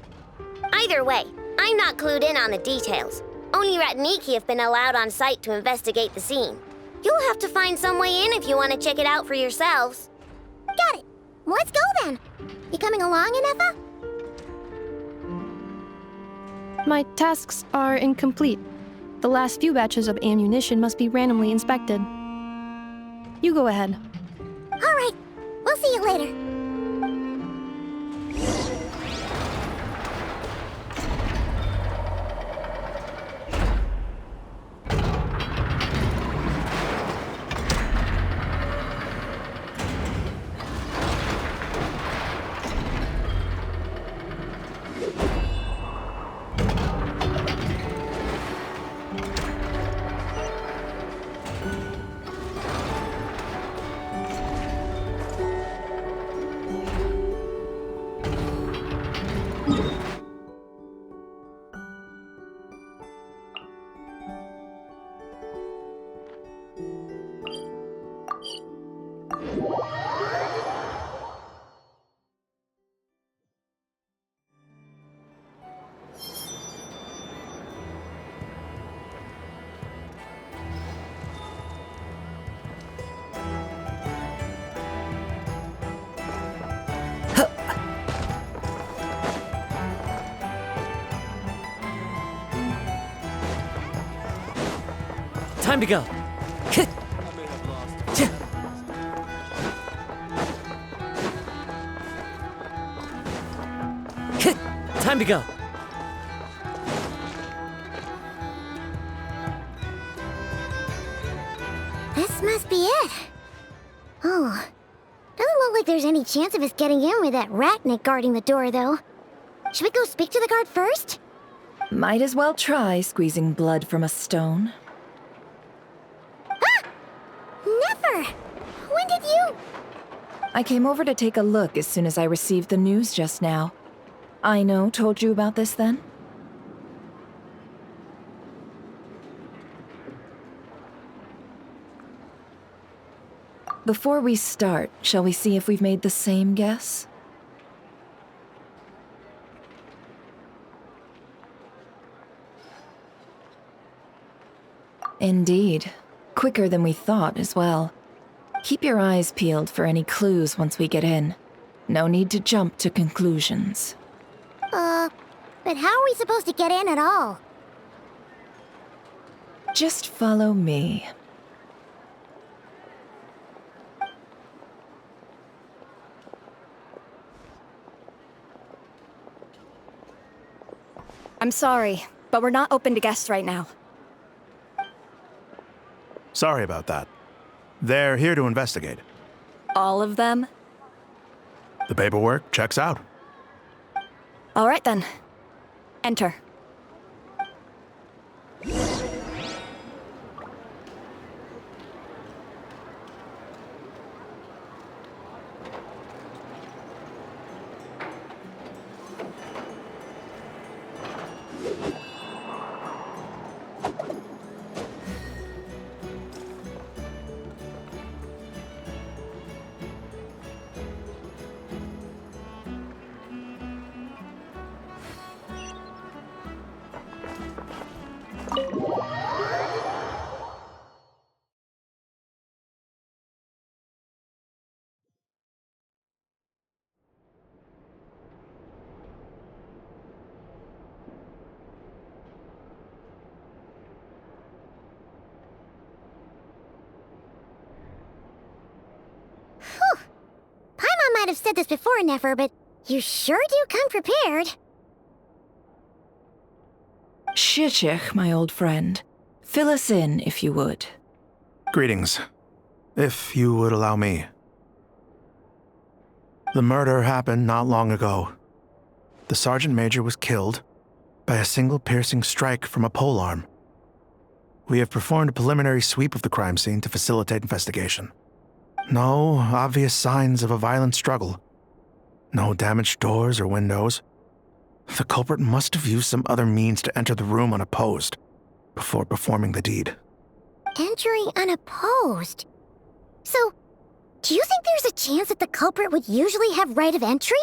Either way, I'm not clued in on the details. Only Ratniki have been allowed on site to investigate the scene. You'll have to find some way in if you want to check it out for yourselves. Got it. Let's go then. You coming along, Anafa? My tasks are incomplete. The last few batches of ammunition must be randomly inspected. You go ahead. All right. We'll see you later. Time to go. Time to go. This must be it. Oh. Doesn't look like there's any chance of us getting in with that ratnik guarding the door, though. Should we go speak to the guard first? Might as well try squeezing blood from a stone. Ah! Never! When did you... I came over to take a look as soon as I received the news just now. Aino told you about this then? Before we start, shall we see if we've made the same guess? Indeed. Quicker than we thought as well. Keep your eyes peeled for any clues once we get in. No need to jump to conclusions. But how are we supposed to get in at all? Just follow me. I'm sorry, but we're not open to guests right now. Sorry about that. They're here to investigate. All of them? The paperwork checks out. All right then. Enter. Might have said this before, Nefer, but you sure do come prepared. Shishich, my old friend. Fill us in, if you would. Greetings. If you would allow me. The murder happened not long ago. The Sergeant Major was killed by a single piercing strike from a polearm. We have performed a preliminary sweep of the crime scene to facilitate investigation. No obvious signs of a violent struggle. No damaged doors or windows. The culprit must have used some other means to enter the room unopposed before performing the deed. Entering unopposed? So, do you think there's a chance that the culprit would usually have right of entry?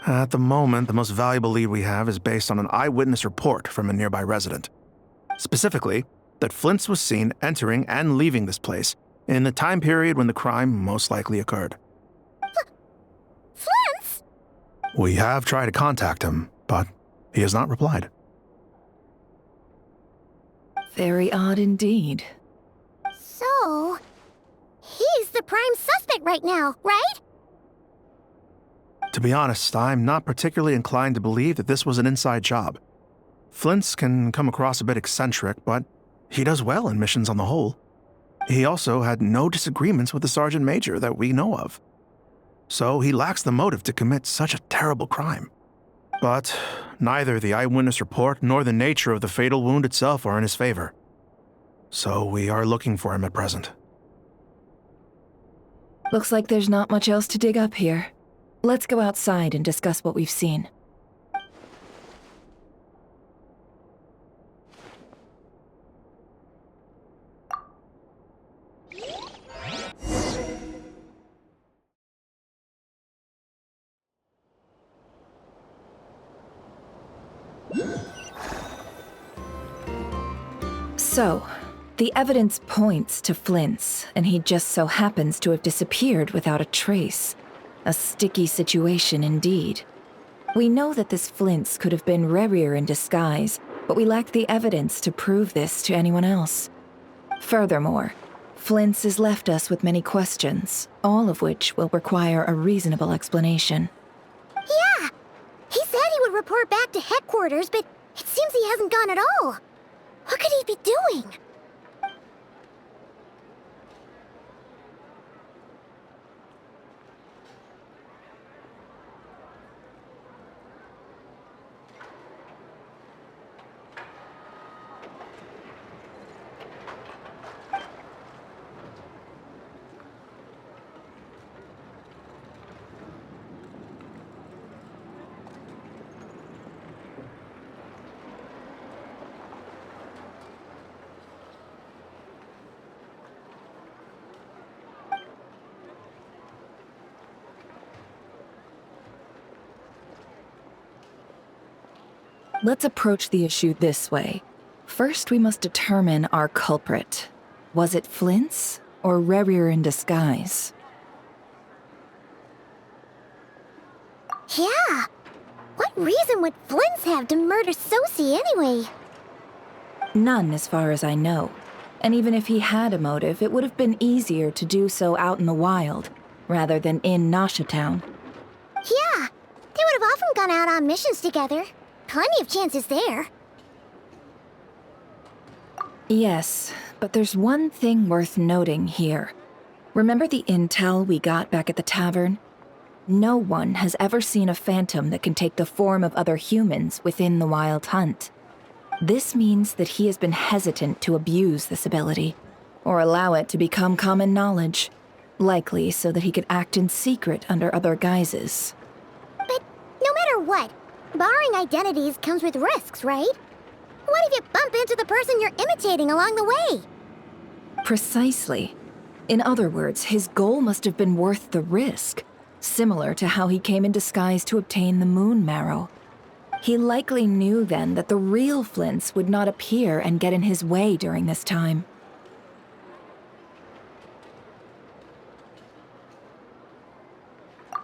At the moment, the most valuable lead we have is based on an eyewitness report from a nearby resident. Specifically, that Flins was seen entering and leaving this place in the time period when the crime most likely occurred. Flins? We have tried to contact him, but he has not replied. Very odd indeed. So, he's the prime suspect right now, right? To be honest, I'm not particularly inclined to believe that this was an inside job. Flint's can come across a bit eccentric, but he does well in missions on the whole. He also had no disagreements with the Sergeant Major that we know of. So he lacks the motive to commit such a terrible crime. But neither the eyewitness report nor the nature of the fatal wound itself are in his favor. So we are looking for him at present. Looks like there's not much else to dig up here. Let's go outside and discuss what we've seen. So, the evidence points to Flint's, and he just so happens to have disappeared without a trace. A sticky situation indeed. We know that this Flint's could have been Rerir in disguise, but we lack the evidence to prove this to anyone else. Furthermore, Flins has left us with many questions, all of which will require a reasonable explanation. Yeah! He said he would report back to headquarters, but it seems he hasn't gone at all. What could he be doing? Let's approach the issue this way. First, we must determine our culprit. Was it Flins or Rerir in disguise? Yeah! What reason would Flins have to murder Sosie anyway? None, as far as I know. And even if he had a motive, it would have been easier to do so out in the wild, rather than in Nasha Town. Yeah, they would have often gone out on missions together. Plenty of chances there. Yes, but there's one thing worth noting here. Remember the intel we got back at the tavern? No one has ever seen a phantom that can take the form of other humans within the Wild Hunt. This means that he has been hesitant to abuse this ability, or allow it to become common knowledge, likely so that he could act in secret under other guises. But no matter what, borrowing identities comes with risks, right? What if you bump into the person you're imitating along the way? Precisely. In other words, his goal must have been worth the risk, similar to how he came in disguise to obtain the moon marrow. He likely knew then that the real Flins would not appear and get in his way during this time.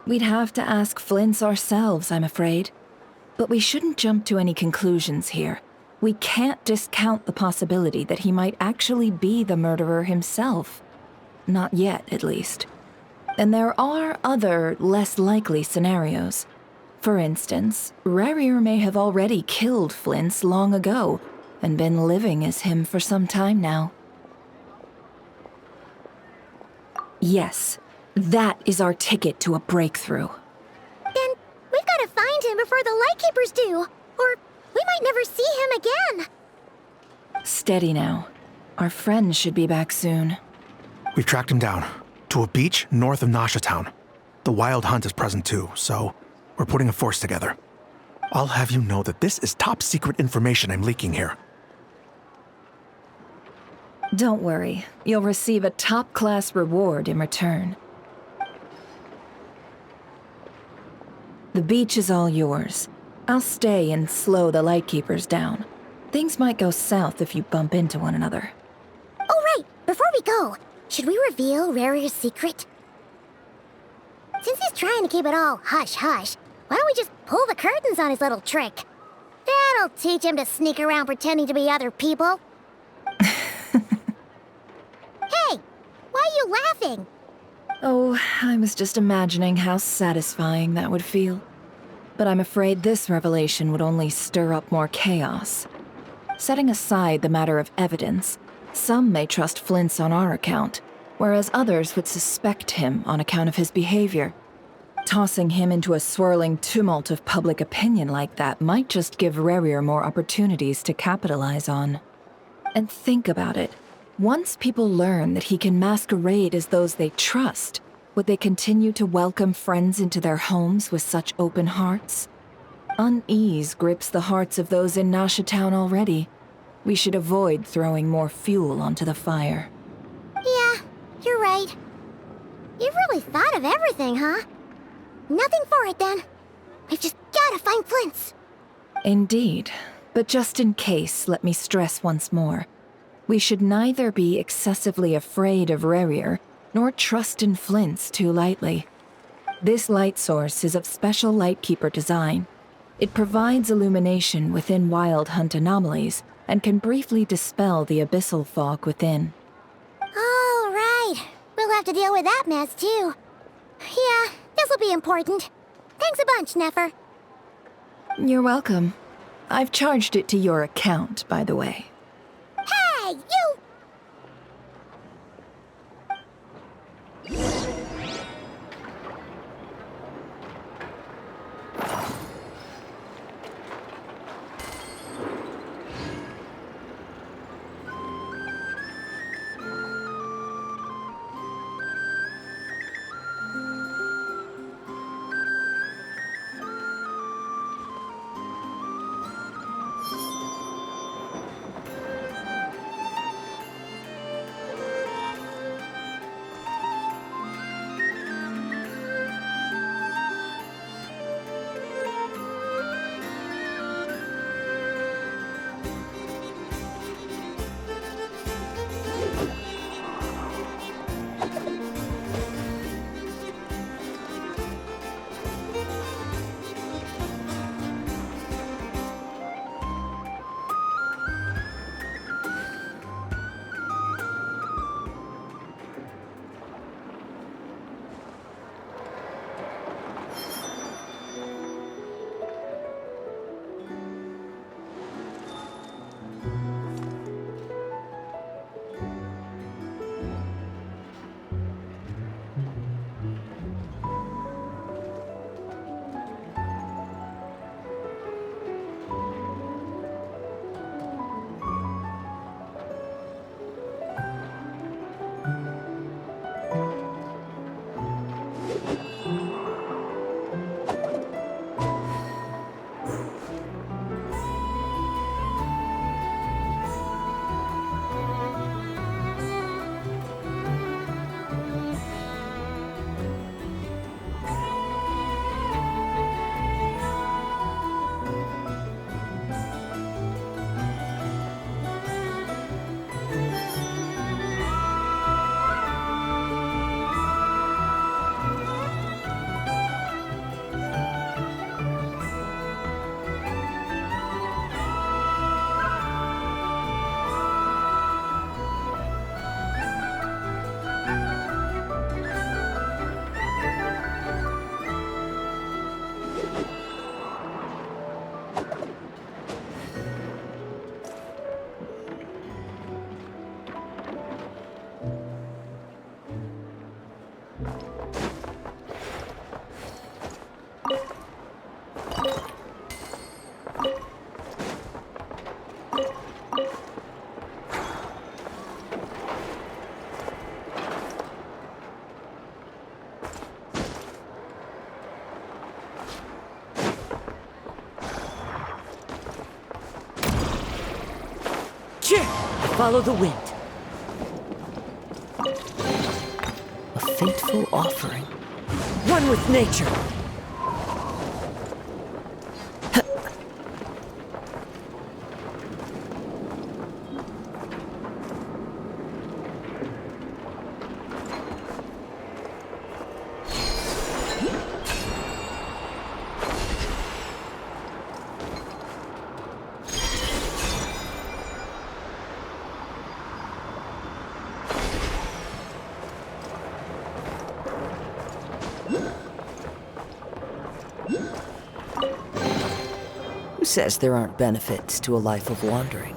We'd have to ask Flins ourselves, I'm afraid. But we shouldn't jump to any conclusions here. We can't discount the possibility that he might actually be the murderer himself. Not yet, at least. And there are other, less likely scenarios. For instance, Rerir may have already killed Flins long ago, and been living as him for some time now. Yes, that is our ticket to a breakthrough. Then we've got to find him before the Lightkeepers do, or we might never see him again. Steady now. Our friend should be back soon. We've tracked him down to a beach north of Nasha Town. The Wild Hunt is present too, so we're putting a force together. I'll have you know that this is top secret information I'm leaking here. Don't worry. You'll receive a top-class reward in return. The beach is all yours. I'll stay and slow the Lightkeepers down. Things might go south if you bump into one another. Oh, right. Before we go, should we reveal Rerir's secret? Since he's trying to keep it all hush-hush, why don't we just pull the curtains on his little trick? That'll teach him to sneak around pretending to be other people. Hey, why are you laughing? Oh, I was just imagining how satisfying that would feel. But I'm afraid this revelation would only stir up more chaos. Setting aside the matter of evidence, some may trust Flint's on our account, whereas others would suspect him on account of his behavior. Tossing him into a swirling tumult of public opinion like that might just give Rerir more opportunities to capitalize on. And think about it. Once people learn that he can masquerade as those they trust, would they continue to welcome friends into their homes with such open hearts? Unease grips the hearts of those in Nasha Town already. We should avoid throwing more fuel onto the fire. Yeah, you're right. You've really thought of everything, huh? Nothing for it, then. We've just gotta find Flint's. Indeed. But just in case, let me stress once more. We should neither be excessively afraid of Rerir, nor trust in Flint's too lightly. This light source is of special Lightkeeper design. It provides illumination within Wild Hunt anomalies, and can briefly dispel the abyssal fog within. All We'll have to deal with that mess, too. Yeah, this'll be important. Thanks a bunch, Nefer. You're welcome. I've charged it to your account, by the way. Hey, you! Follow the wind. A fateful offering. One with nature. Who says there aren't benefits to a life of wandering?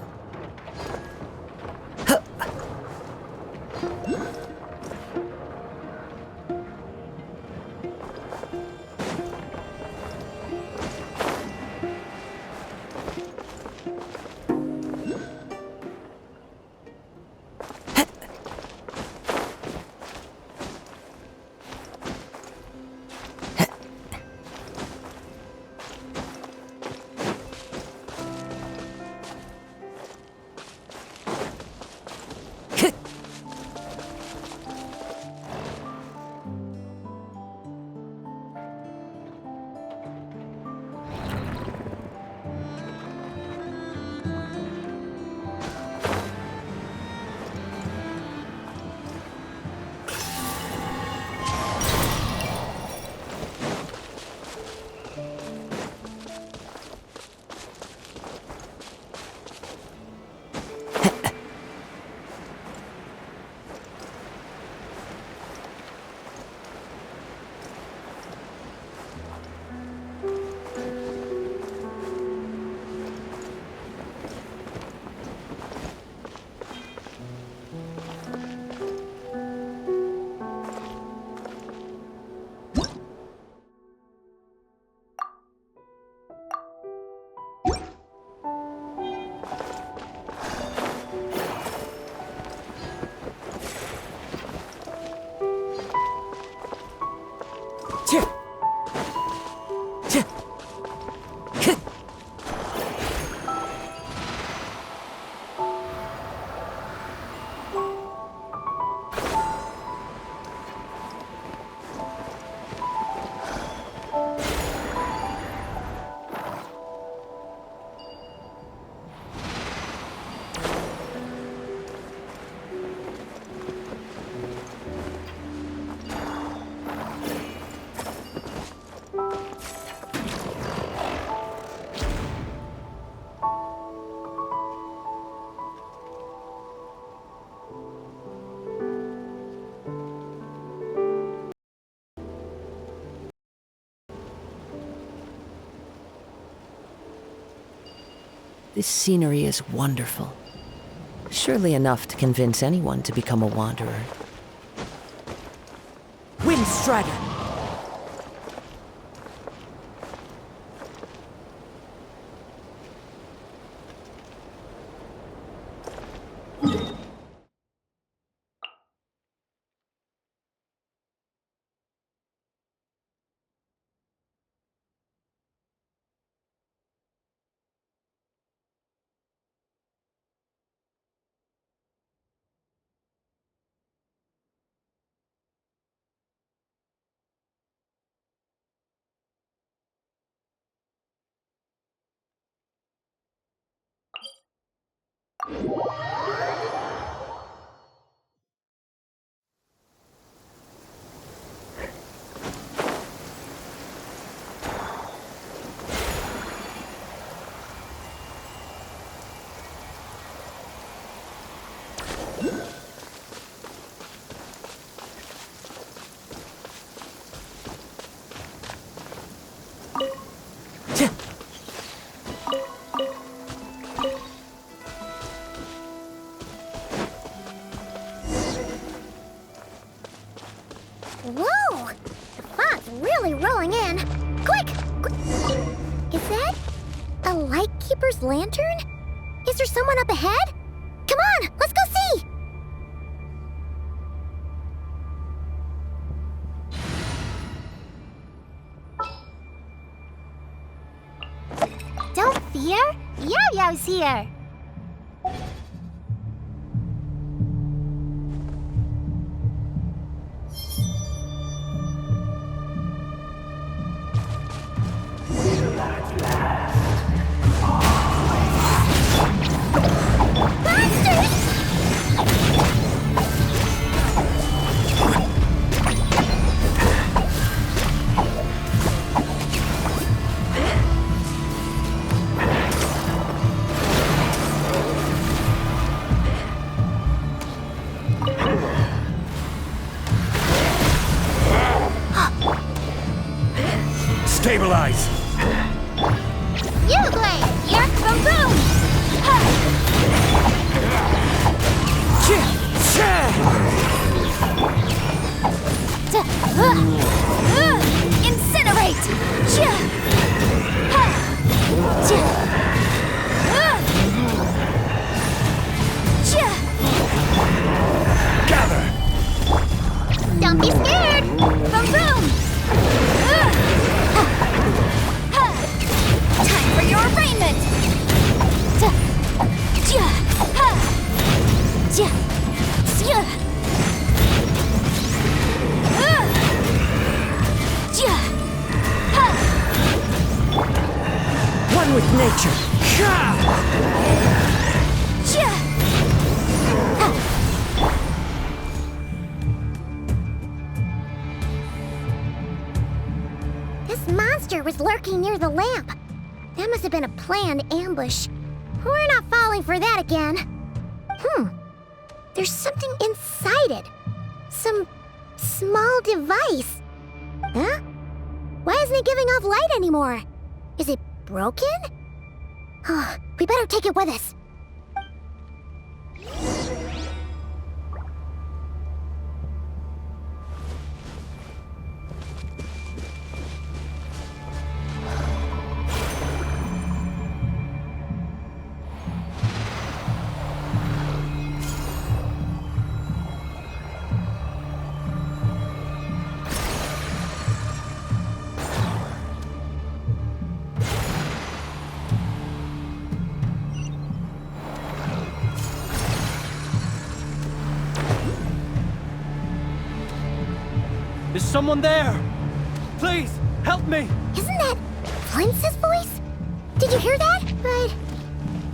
This scenery is wonderful. Surely enough to convince anyone to become a wanderer. Windstrider! Whoa! The fog's really rolling in. Quick! Is that a lightkeeper's lantern? Is there someone up ahead? Come on, let's go see! Don't fear, Yo-Yo's here. Stabilize! Uglade, yerk from boom! Incinerate! Gather! Don't be scared! Boom boom! Time for your arraignment! One with nature! This monster was lurking near the lamp. That must have been a planned ambush. We're not falling for that again. There's something inside it. Some small device. Huh? Why isn't it giving off light anymore? Is it broken? Oh, we better take it with us. Is someone there? Please, help me! Isn't that Flins' voice? Did you hear that? But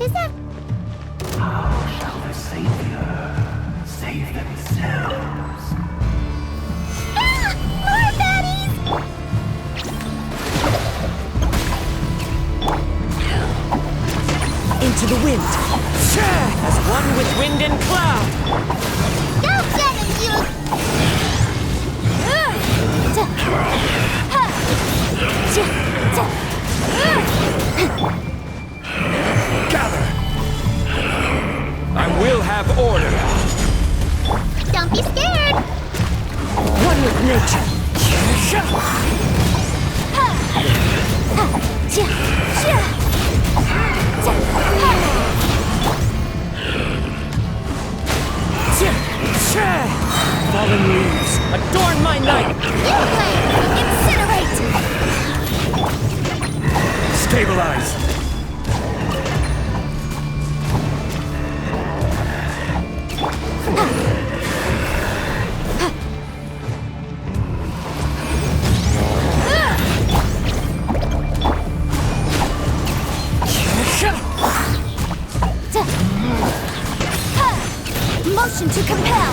is that... How shall the Savior save themselves? Ah! More baddies! Into the wind! As one with wind and cloud! Go get him, you... Gather! have order. Don't be scared. One with nature. Fallen leaves, adorn my night! Incinerate! Stabilize! Motion to compel!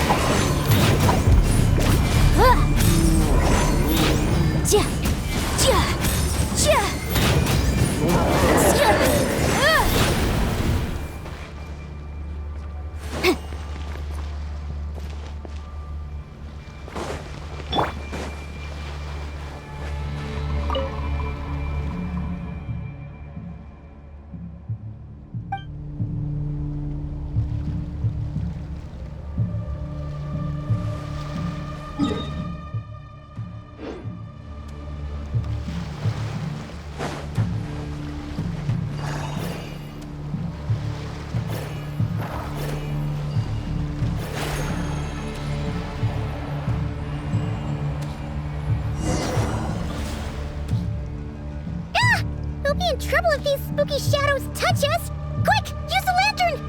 We'll be in trouble if these spooky shadows touch us! Quick, use the lantern!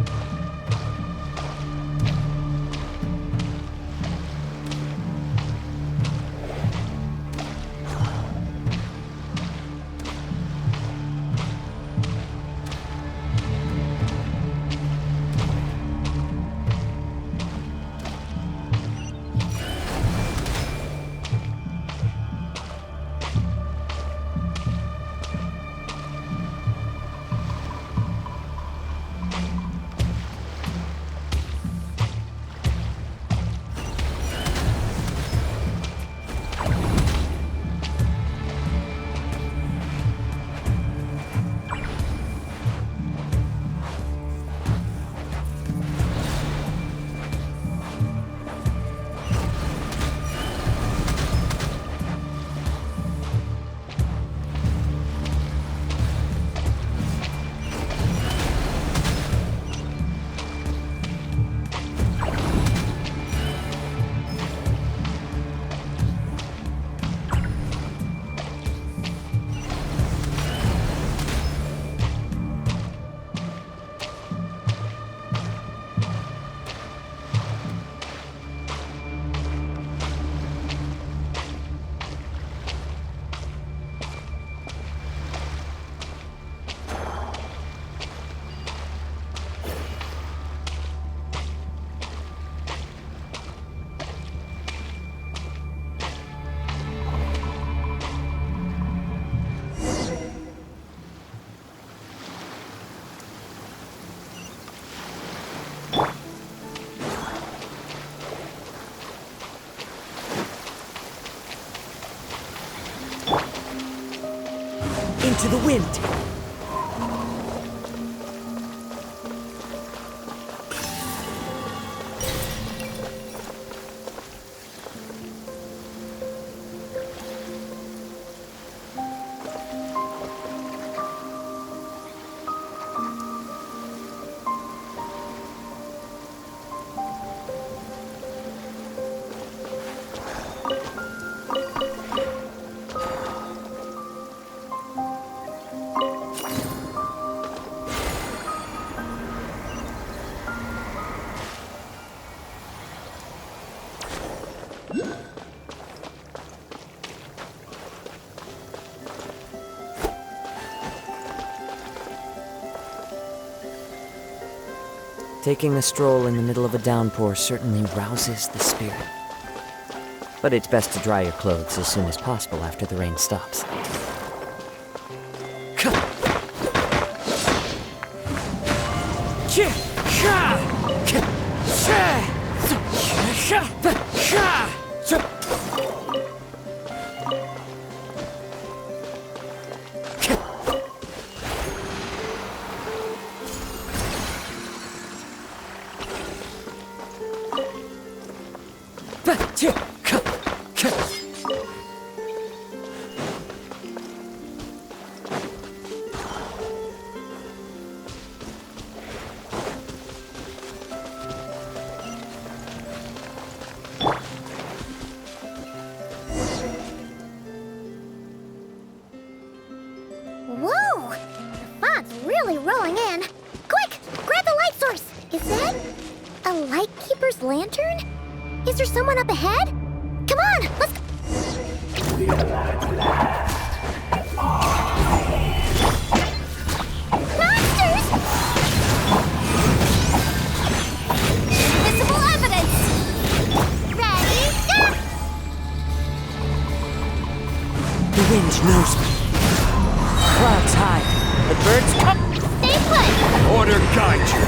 Into the wind! Taking a stroll in the middle of a downpour certainly rouses the spirit. But it's best to dry your clothes as soon as possible after the rain stops. Whoa! The fog's really rolling in. Quick! Grab the light source! Is that a lightkeeper's lantern? Is there someone up ahead? Come on, let's go! Monsters! Visible evidence! Ready, go! The wind knows me. Clouds high. The birds come. Stay put! Order guide you.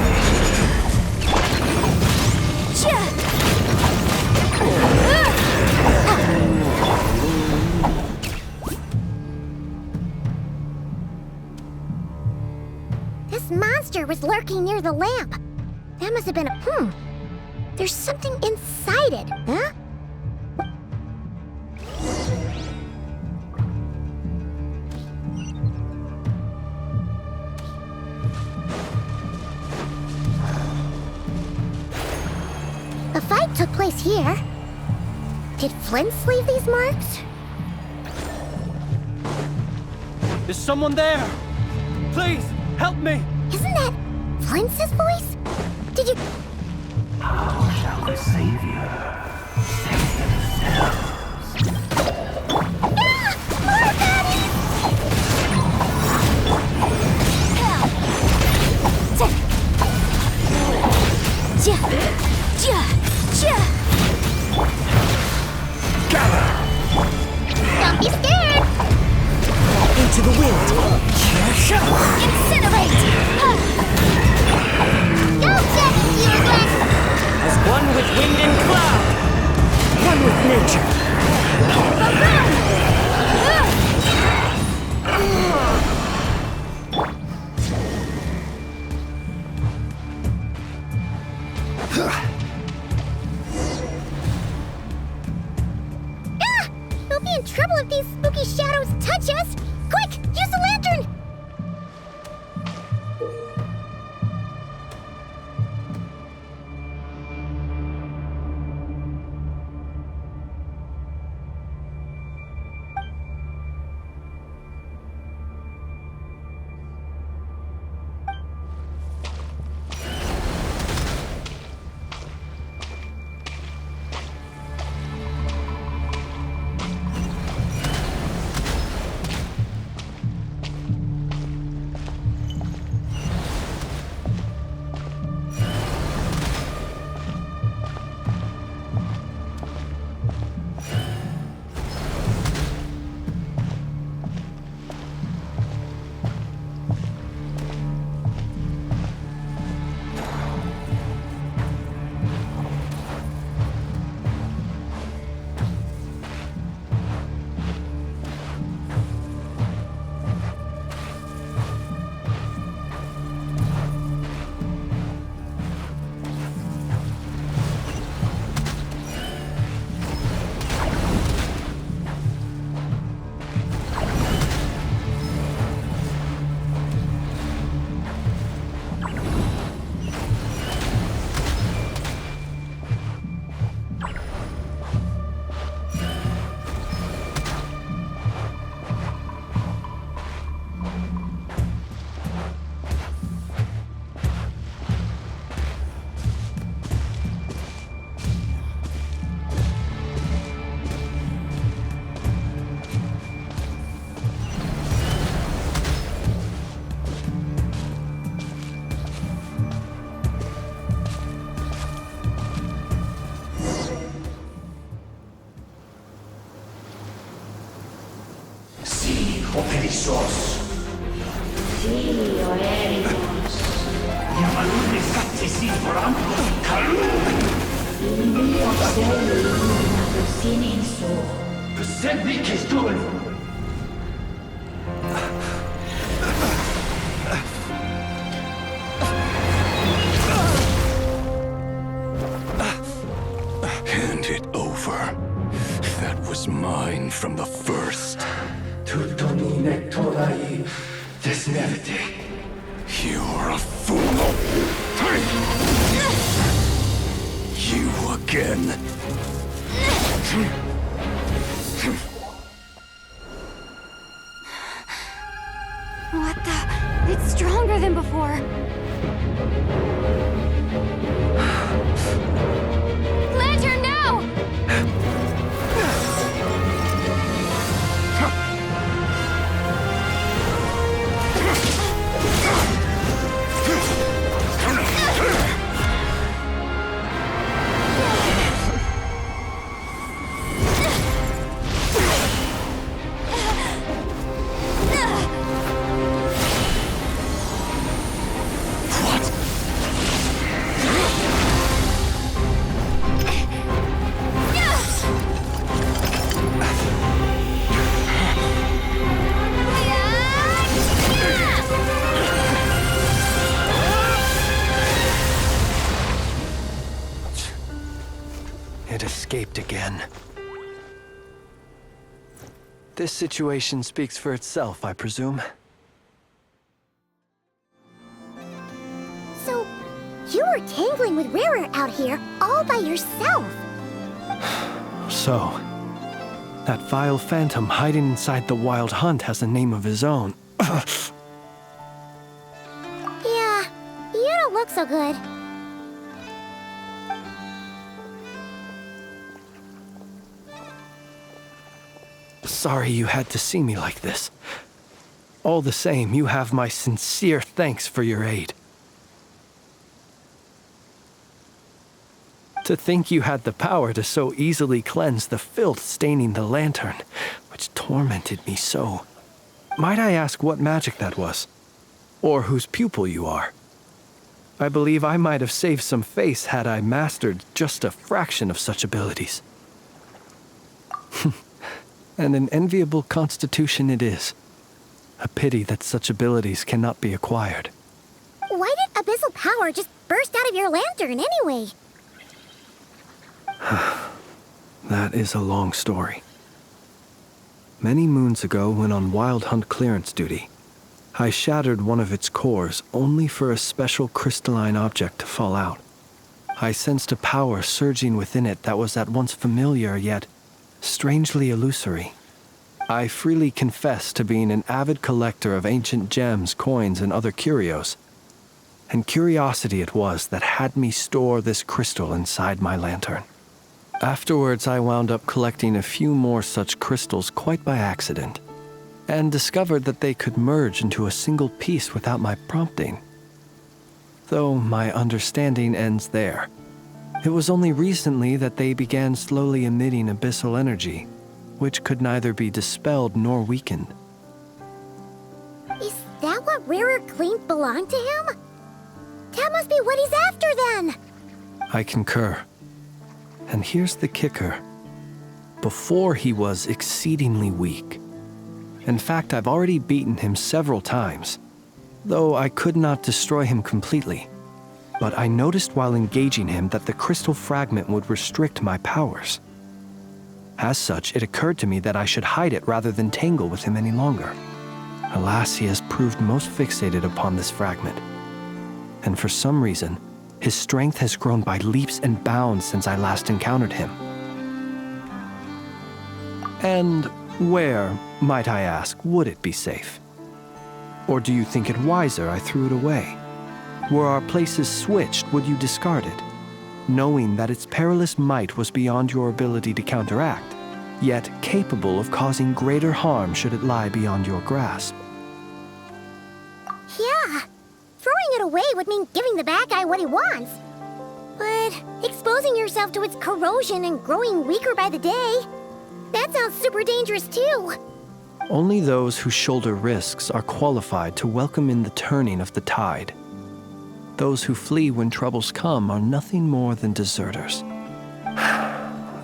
This monster was lurking near the lamp. That must have been a... There's something inside it, huh? A fight took place here. Did Flins leave these marks? Is someone there? Please, help me! Isn't that Flins' voice? Did you... How shall the Savior save themselves? Gather! Don't be scared! Into the wind. Incinerate! Go, Jenny, you again! As one with wind and cloud. One with nature. We'll be in trouble if these spooky shadows touch us! Quick, use the lantern! Operissos. Sì, Oericos. Yamalune sattesi forampos kalun. Il mio sei illuminato sinenso. Persevi che stun. Hand it over. over. That was mine from the first. You're a fool. You again. What the? It's stronger than before. Lantern, now! It escaped again. This situation speaks for itself, I presume. So, you were tangling with Rarer out here all by yourself. So, that vile phantom hiding inside the Wild Hunt has a name of his own. Yeah, you don't look so good. Sorry you had to see me like this. All the same, you have my sincere thanks for your aid. To think you had the power to so easily cleanse the filth staining the lantern, which tormented me so. Might I ask what magic that was? Or whose pupil you are? I believe I might have saved some face had I mastered just a fraction of such abilities. And an enviable constitution it is. A pity that such abilities cannot be acquired. Why did abyssal power just burst out of your lantern anyway? That is a long story. Many moons ago, when on Wild Hunt clearance duty, I shattered one of its cores only for a special crystalline object to fall out. I sensed a power surging within it that was at once familiar yet strangely illusory. I freely confess to being an avid collector of ancient gems, coins, and other curios. And curiosity it was that had me store this crystal inside my lantern. Afterwards, I wound up collecting a few more such crystals quite by accident, and discovered that they could merge into a single piece without my prompting. Though my understanding ends there. It was only recently that they began slowly emitting abyssal energy, which could neither be dispelled nor weakened. Is that what Rarer claimed belonged to him? That must be what he's after then! I concur. And here's the kicker. Before he was exceedingly weak. In fact, I've already beaten him several times, though I could not destroy him completely. But I noticed while engaging him that the crystal fragment would restrict my powers. As such, it occurred to me that I should hide it rather than tangle with him any longer. Alas, he has proved most fixated upon this fragment. And for some reason, his strength has grown by leaps and bounds since I last encountered him. And where, might I ask, would it be safe? Or do you think it wiser I threw it away? Were our places switched, would you discard it, knowing that its perilous might was beyond your ability to counteract, yet capable of causing greater harm should it lie beyond your grasp? Yeah, throwing it away would mean giving the bad guy what he wants. But exposing yourself to its corrosion and growing weaker by the day, that sounds super dangerous too. Only those who shoulder risks are qualified to welcome in the turning of the tide. Those who flee when troubles come are nothing more than deserters.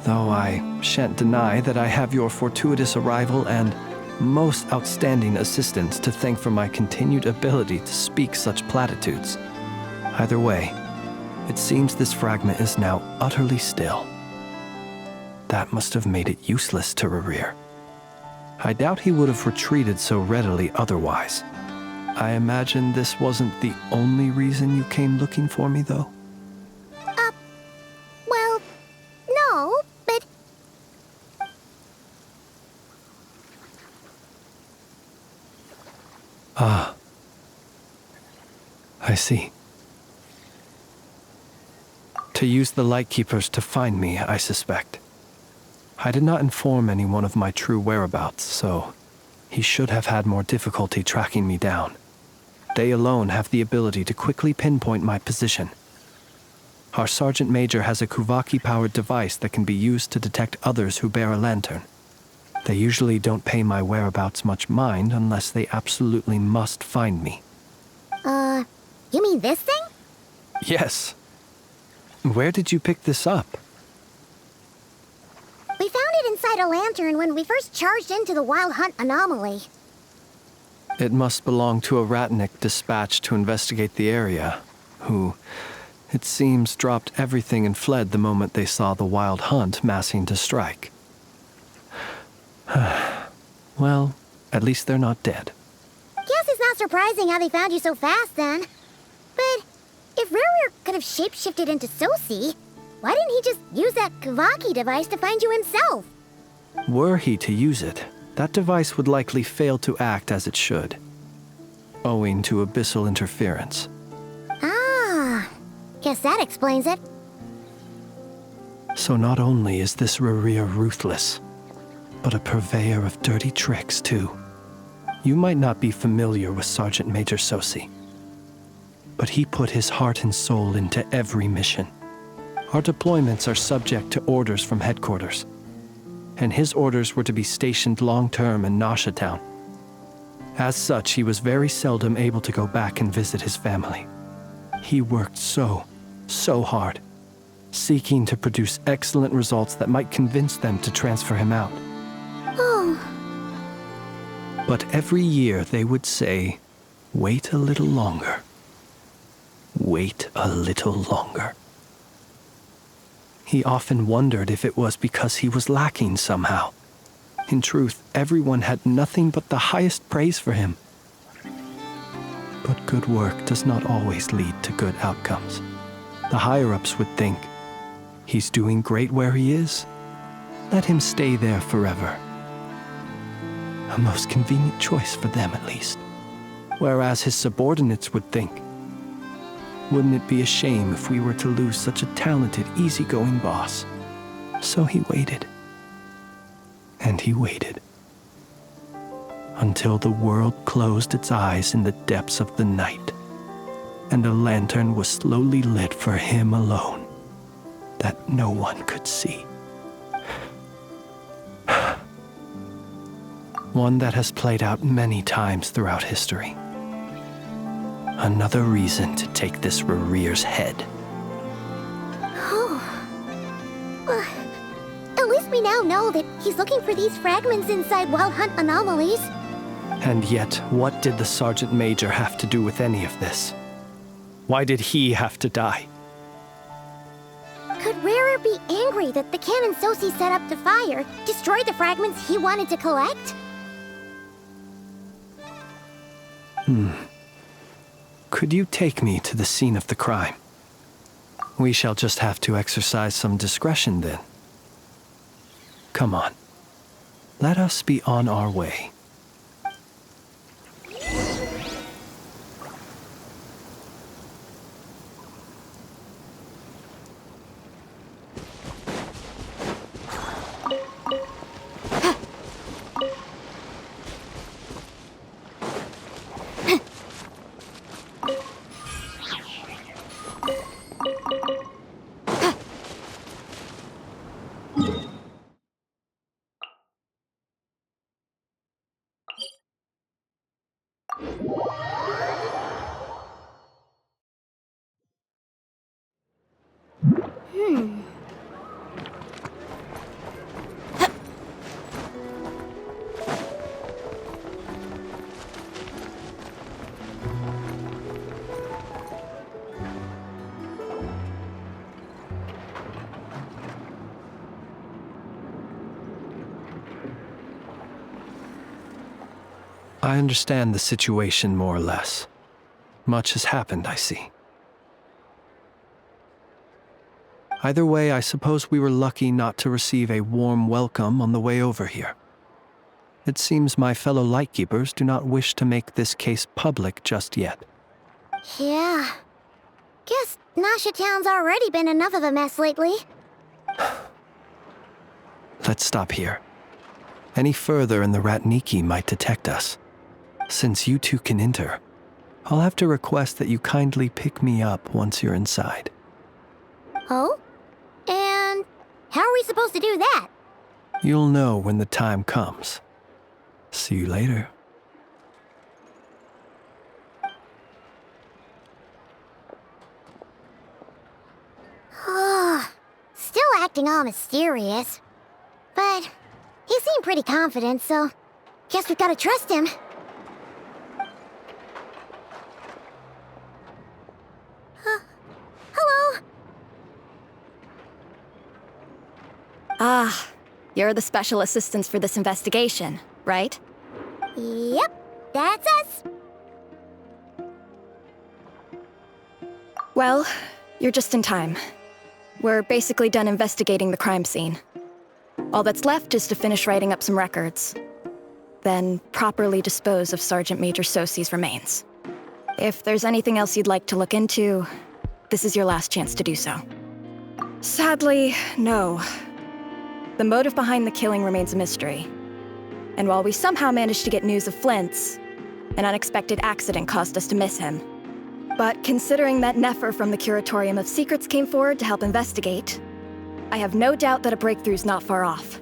Though I shan't deny that I have your fortuitous arrival and most outstanding assistance to thank for my continued ability to speak such platitudes. Either way, it seems this fragment is now utterly still. that must have made it useless to Rerir. I doubt he would have retreated so readily otherwise. I imagine this wasn't the only reason you came looking for me, though? Well, no, but... Ah. I see. To use the Lightkeepers to find me, I suspect. I did not inform anyone of my true whereabouts, so he should have had more difficulty tracking me down. They alone have the ability to quickly pinpoint my position. Our Sergeant Major has a Kuvaki-powered device that can be used to detect others who bear a lantern. They usually don't pay my whereabouts much mind unless they absolutely must find me. You mean this thing? Yes. Where did you pick this up? We found it inside a lantern when we first charged into the Wild Hunt anomaly. It must belong to a Ratnik dispatched to investigate the area, who, it seems, dropped everything and fled the moment they saw the Wild Hunt massing to strike. Well, at least they're not dead. Guess it's not surprising how they found you so fast, then. But if Rerir could have shapeshifted into Sosi, why didn't he just use that Kuvaki device to find you himself? Were he to use it, that device would likely fail to act as it should, owing to abyssal interference. Ah, guess that explains it. So not only is this Rerir ruthless, but a purveyor of dirty tricks, too. You might not be familiar with Sergeant Major Sosi, but he put his heart and soul into every mission. Our deployments are subject to orders from headquarters, and his orders were to be stationed long-term in Nasha Town. As such, he was very seldom able to go back and visit his family. He worked so hard, seeking to produce excellent results that might convince them to transfer him out. Oh. But every year they would say, "Wait a little longer. Wait a little longer." He often wondered if it was because he was lacking somehow. In truth, everyone had nothing but the highest praise for him. But good work does not always lead to good outcomes. The higher-ups would think, he's doing great where he is. Let him stay there forever. A most convenient choice for them, at least. Whereas his subordinates would think, wouldn't it be a shame if we were to lose such a talented, easygoing boss? So he waited. And he waited. Until the world closed its eyes in the depths of the night, and a lantern was slowly lit for him alone, that no one could see. One that has played out many times throughout history. Another reason to take this Rerir's head. Oh. At least we now know that he's looking for these fragments inside Wild Hunt anomalies. And yet, what did the Sergeant Major have to do with any of this? Why did he have to die? Could Rerir be angry that the cannon Sosi set up to fire destroyed the fragments he wanted to collect? Could you take me to the scene of the crime? We shall just have to exercise some discretion then. Come on. Let us be on our way. I understand the situation more or less. Much has happened, I see. Either way, I suppose we were lucky not to receive a warm welcome on the way over here. It seems my fellow Lightkeepers do not wish to make this case public just yet. Yeah. Guess Nasha Town's already been enough of a mess lately. Let's stop here. Any further and the Ratniki might detect us. Since you two can enter, I'll have to request that you kindly pick me up once you're inside. Oh? And how are we supposed to do that? You'll know when the time comes. See you later. Still acting all mysterious. But he seemed pretty confident, so guess we've gotta trust him. Hello? Ah, you're the special assistants for this investigation, right? Yep, that's us. Well, you're just in time. We're basically done investigating the crime scene. All that's left is to finish writing up some records. Then properly dispose of Sergeant Major Sosi's remains. If there's anything else you'd like to look into, this is your last chance to do so. Sadly, no. The motive behind the killing remains a mystery. And while we somehow managed to get news of Flint's, an unexpected accident caused us to miss him. But considering that Nefer from the Curatorium of Secrets came forward to help investigate, I have no doubt that a breakthrough's not far off.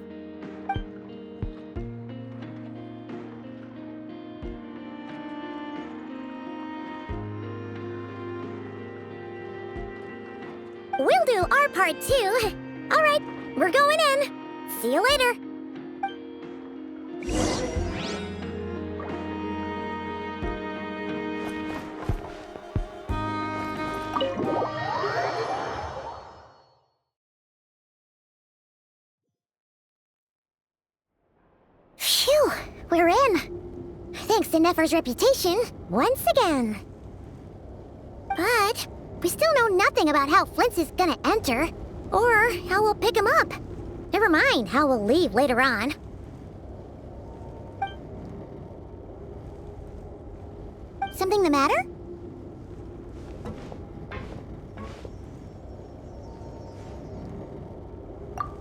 We'll do our part too. All right, we're going in. See you later. Phew, we're in. Thanks to Nefer's reputation, once again. But we still know nothing about how Flint's is gonna enter, or how we'll pick him up. Never mind how we'll leave later on. Something the matter?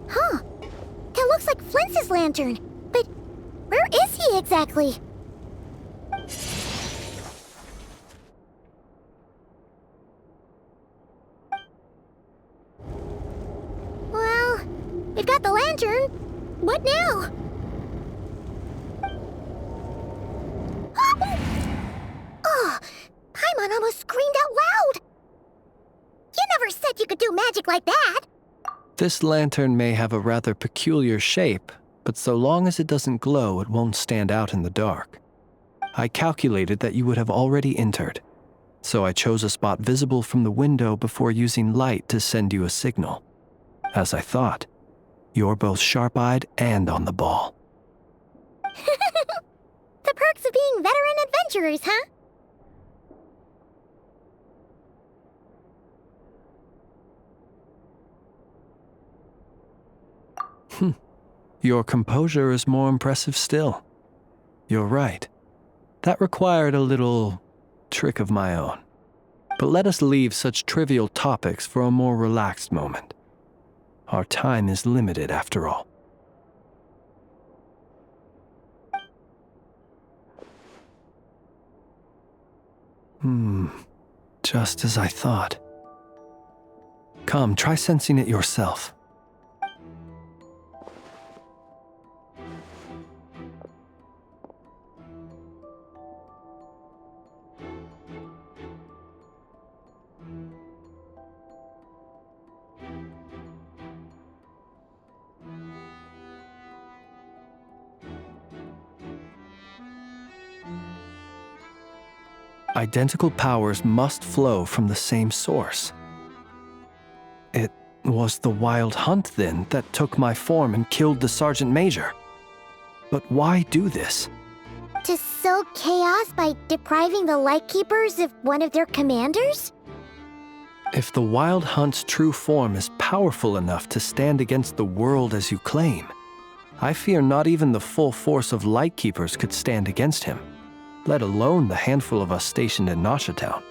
Huh. That looks like Flint's lantern. But where is he exactly? Well, we've got the lantern. What now? Oh, Paimon almost screamed out loud. You never said you could do magic like that. This lantern may have a rather peculiar shape, but so long as it doesn't glow, it won't stand out in the dark. I calculated that you would have already entered, so I chose a spot visible from the window before using light to send you a signal. As I thought, you're both sharp-eyed and on the ball. The perks of being veteran adventurers, huh? Your composure is more impressive still. You're right. That required a little trick of my own. But let us leave such trivial topics for a more relaxed moment. Our time is limited after all. Just as I thought. Come, try sensing it yourself. Identical powers must flow from the same source. It was the Wild Hunt, then, that took my form and killed the Sergeant Major. But why do this? To sow chaos by depriving the Lightkeepers of one of their commanders? If the Wild Hunt's true form is powerful enough to stand against the world as you claim, I fear not even the full force of Lightkeepers could stand against him, let alone the handful of us stationed in Nashitown.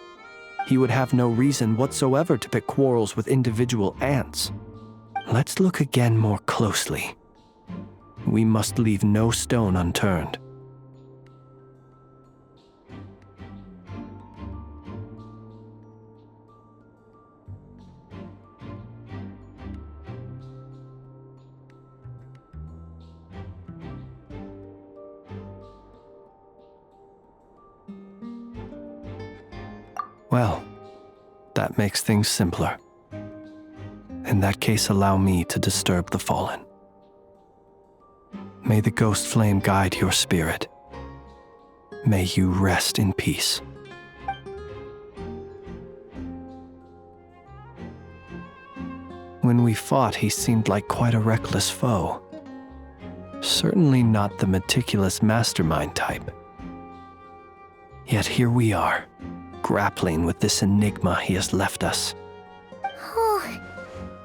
He would have no reason whatsoever to pick quarrels with individual ants. Let's look again more closely. We must leave no stone unturned. Well, that makes things simpler. In that case, allow me to disturb the fallen. May the ghost flame guide your spirit. May you rest in peace. When we fought, he seemed like quite a reckless foe. Certainly not the meticulous mastermind type. Yet here we are, grappling with this enigma he has left us. Oh,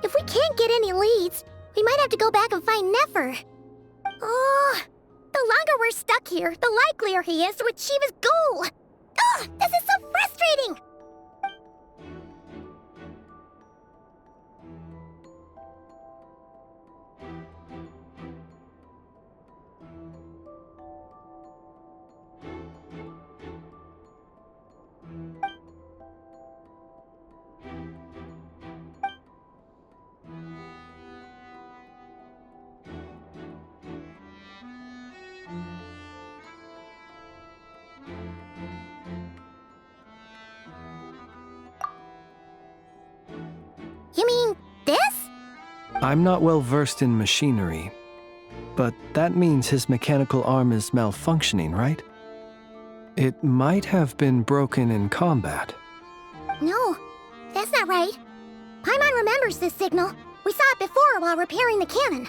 if we can't get any leads, we might have to go back and find Nefer. Oh, the longer we're stuck here, the likelier he is to achieve his goal. Oh, this is so frustrating! You mean this? I'm not well versed in machinery, but that means his mechanical arm is malfunctioning, right? It might have been broken in combat. No, that's not right. Paimon remembers this signal. We saw it before while repairing the cannon.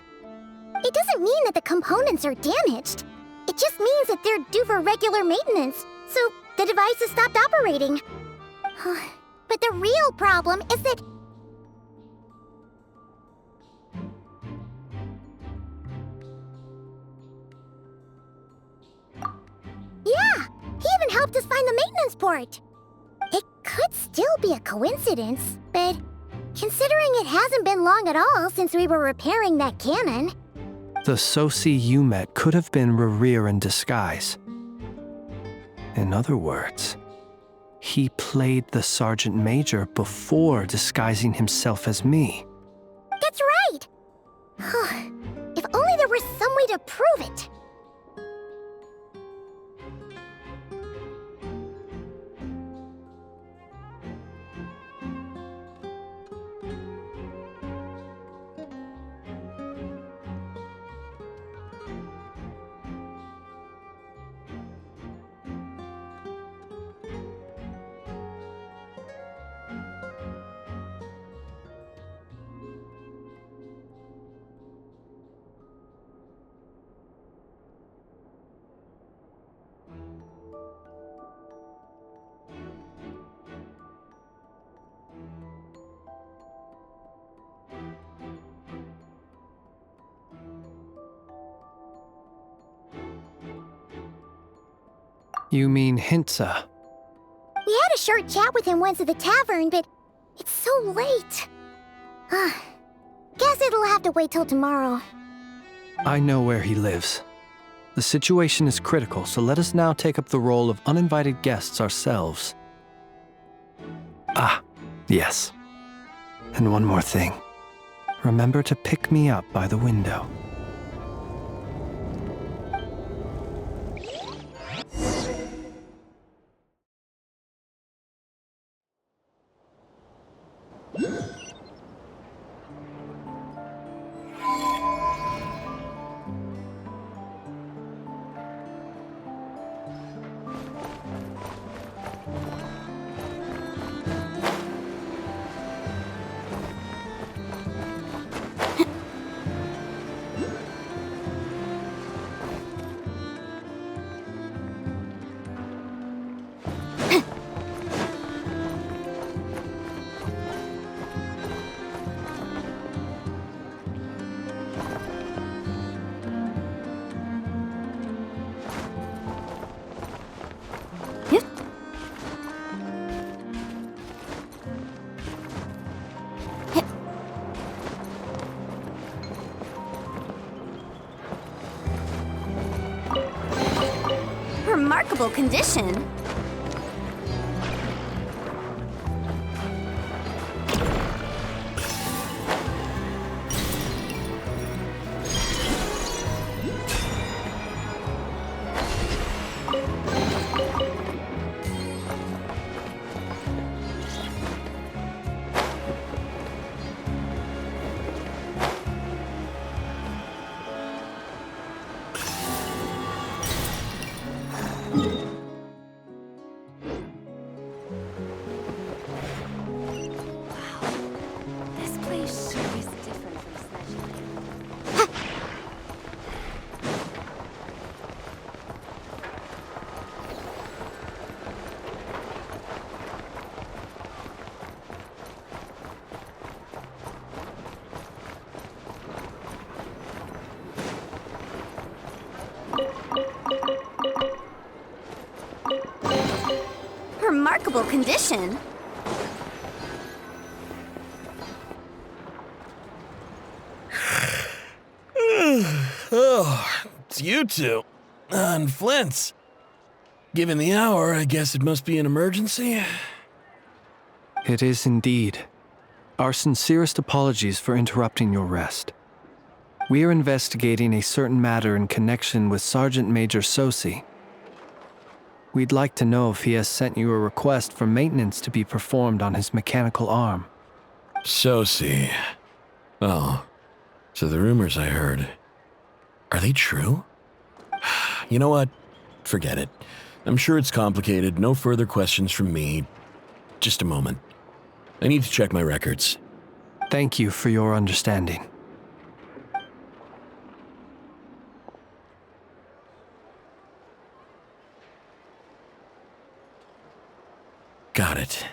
It doesn't mean that the components are damaged. It just means that they're due for regular maintenance, so the device has stopped operating. But the real problem is that... Yeah! He even helped us find the maintenance port! It could still be a coincidence, but considering it hasn't been long at all since we were repairing that cannon... The Sosi you met could have been Rerir in disguise. In other words, he played the Sergeant Major before disguising himself as me. That's right! If only there was some way to prove it! You mean Hintsa? We had a short chat with him once at the tavern, but it's so late. Guess it'll have to wait till tomorrow. I know where he lives. The situation is critical, so let us now take up the role of uninvited guests ourselves. Ah, yes. And one more thing. Remember to pick me up by the window. remarkable condition. Remarkable condition. Oh, it's you two. And Flins. Given the hour, I guess it must be an emergency. It is indeed. Our sincerest apologies for interrupting your rest. We are investigating a certain matter in connection with Sergeant Major Sosi. We'd like to know if he has sent you a request for maintenance to be performed on his mechanical arm. Sosi. Oh, so the rumors I heard, are they true? You know what? Forget it. I'm sure it's complicated. No further questions from me. Just a moment. I need to check my records. Thank you for your understanding. Got it.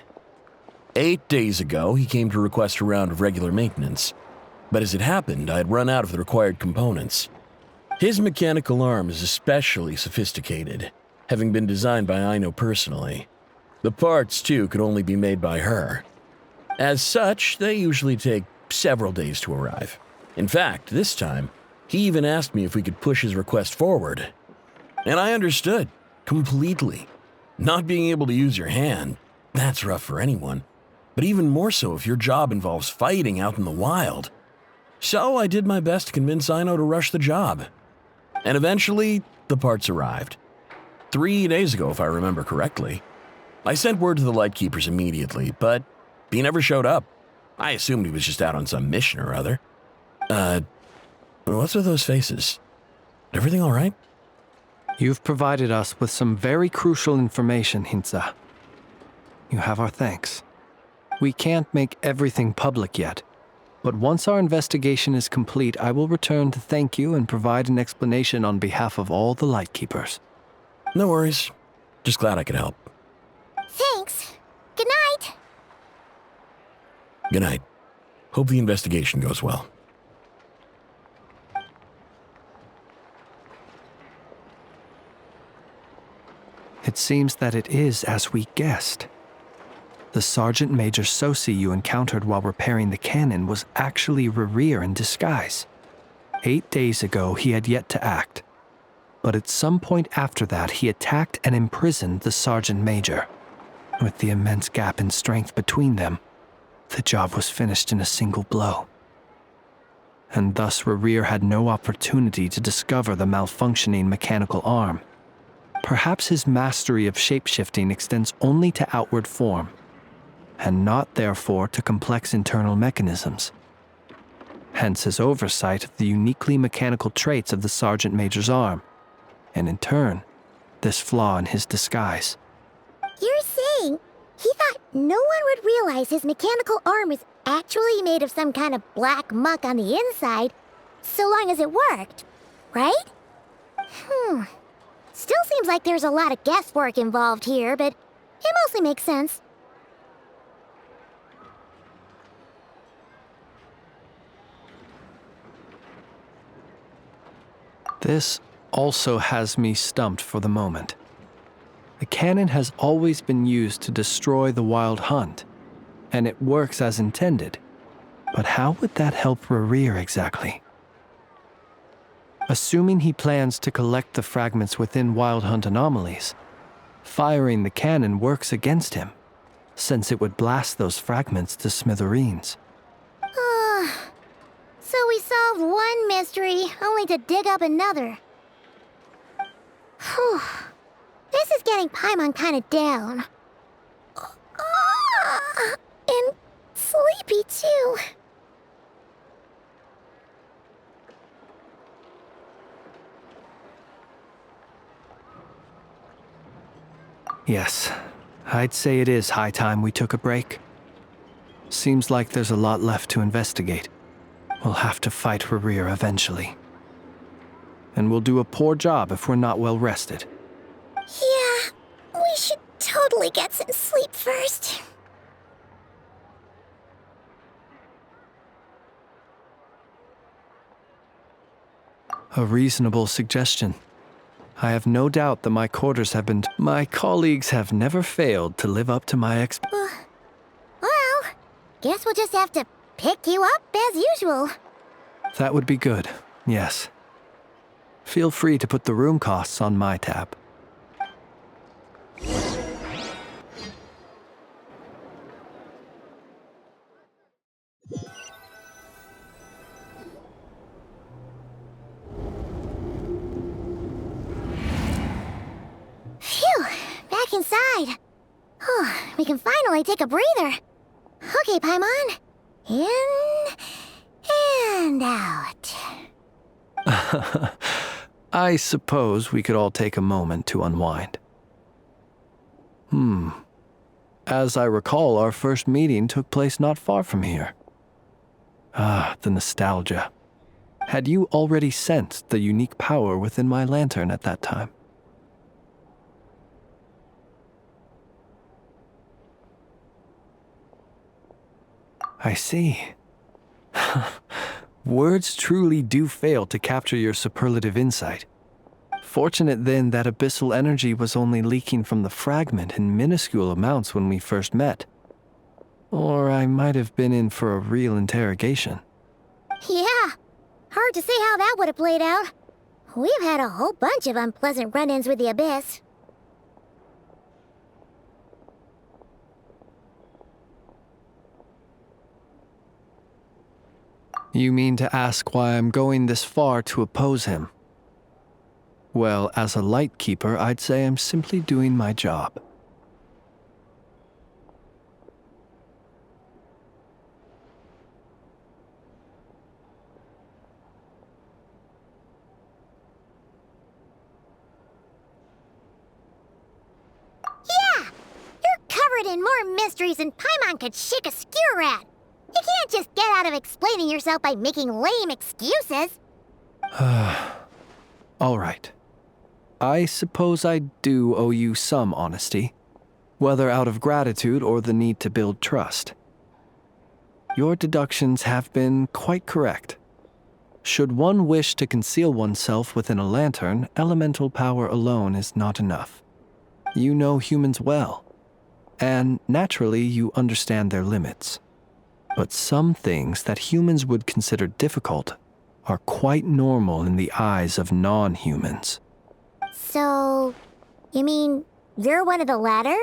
8 days ago, he came to request a round of regular maintenance. But as it happened, I had run out of the required components. His mechanical arm is especially sophisticated, having been designed by Aino personally. The parts, too, could only be made by her. As such, they usually take several days to arrive. In fact, this time, he even asked me if we could push his request forward. And I understood, completely. Not being able to use your hand, that's rough for anyone. But even more so if your job involves fighting out in the wild. So I did my best to convince Aino to rush the job. And eventually, the parts arrived. 3 days ago, if I remember correctly. I sent word to the Lightkeepers immediately, but he never showed up. I assumed he was just out on some mission or other. What's with those faces? Everything all right? You've provided us with some very crucial information, Hintsa. You have our thanks. We can't make everything public yet, but once our investigation is complete, I will return to thank you and provide an explanation on behalf of all the Lightkeepers. No worries. Just glad I could help. Thanks. Good night. Good night. Hope the investigation goes well. It seems that it is as we guessed. The Sergeant Major Sosi you encountered while repairing the cannon was actually Rerir in disguise. 8 days ago, he had yet to act. But at some point after that, he attacked and imprisoned the Sergeant Major. With the immense gap in strength between them, the job was finished in a single blow. And thus Rerir had no opportunity to discover the malfunctioning mechanical arm. Perhaps his mastery of shapeshifting extends only to outward form, and not therefore to complex internal mechanisms. Hence his oversight of the uniquely mechanical traits of the Sergeant Major's arm, and in turn, this flaw in his disguise. You're saying he thought no one would realize his mechanical arm is actually made of some kind of black muck on the inside, so long as it worked, right? Still seems like there's a lot of guesswork involved here, but it mostly makes sense. This also has me stumped for the moment. The cannon has always been used to destroy the wild hunt, and it works as intended. But how would that help Rerir exactly? Assuming he plans to collect the fragments within wild hunt anomalies, Firing the cannon works against him, since it would blast those fragments to smithereens. So we solved one mystery, only to dig up another. Whew. This is getting Paimon kinda down. And sleepy too. Yes, I'd say it is high time we took a break. Seems like there's a lot left to investigate. We'll have to fight Rerir eventually. And we'll do a poor job if we're not well rested. Yeah, we should totally get some sleep first. A reasonable suggestion. I have no doubt that my quarters have been... My colleagues have never failed to live up to my Well, guess we'll just have to pick you up as usual. That would be good, yes. Feel free to put the room costs on my tab. Phew, back inside. We can finally take a breather. Okay, Paimon. In and out. I suppose we could all take a moment to unwind. As I recall, our first meeting took place not far from here. Ah, the nostalgia. Had you already sensed the unique power within my lantern at that time? I see. Words truly do fail to capture your superlative insight. Fortunate then that abyssal energy was only leaking from the fragment in minuscule amounts when we first met. Or I might have been in for a real interrogation. Yeah, hard to say how that would have played out. We've had a whole bunch of unpleasant run-ins with the Abyss. You mean to ask why I'm going this far to oppose him? Well, as a light keeper, I'd say I'm simply doing my job. Yeah! You're covered in more mysteries than Paimon could shake a skewer at. You can't just get out of explaining yourself by making lame excuses. All right. I suppose I do owe you some honesty, whether out of gratitude or the need to build trust. Your deductions have been quite correct. Should one wish to conceal oneself within a lantern, elemental power alone is not enough. You know humans well, and naturally you understand their limits. But some things that humans would consider difficult are quite normal in the eyes of non-humans. So, you mean you're one of the latter?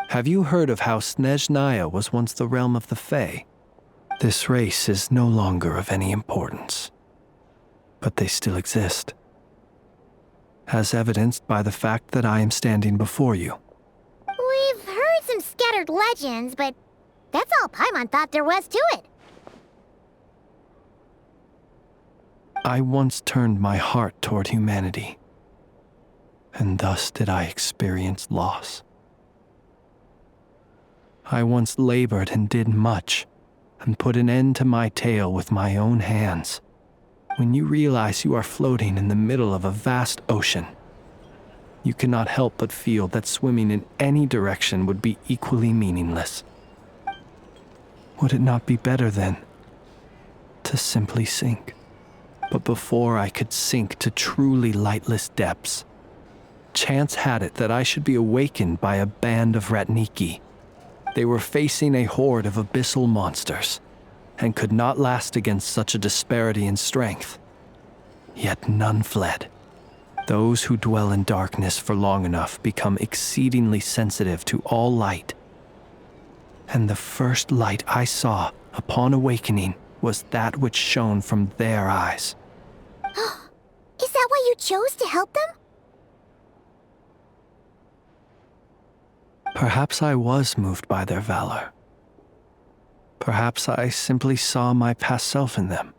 Have you heard of how Snezhnaya was once the realm of the Fae? This race is no longer of any importance, but they still exist, as evidenced by the fact that I am standing before you. We've heard some scattered legends, but that's all Paimon thought there was to it. I once turned my heart toward humanity, and thus did I experience loss. I once labored and did much, and put an end to my tale with my own hands. When you realize you are floating in the middle of a vast ocean, you cannot help but feel that swimming in any direction would be equally meaningless. Would it not be better, then, to simply sink? But before I could sink to truly lightless depths, chance had it that I should be awakened by a band of Ratniki. They were facing a horde of abyssal monsters, and could not last against such a disparity in strength. Yet none fled. Those who dwell in darkness for long enough become exceedingly sensitive to all light. And the first light I saw upon awakening was that which shone from their eyes. Is that why you chose to help them? Perhaps I was moved by their valor. Perhaps I simply saw my past self in them,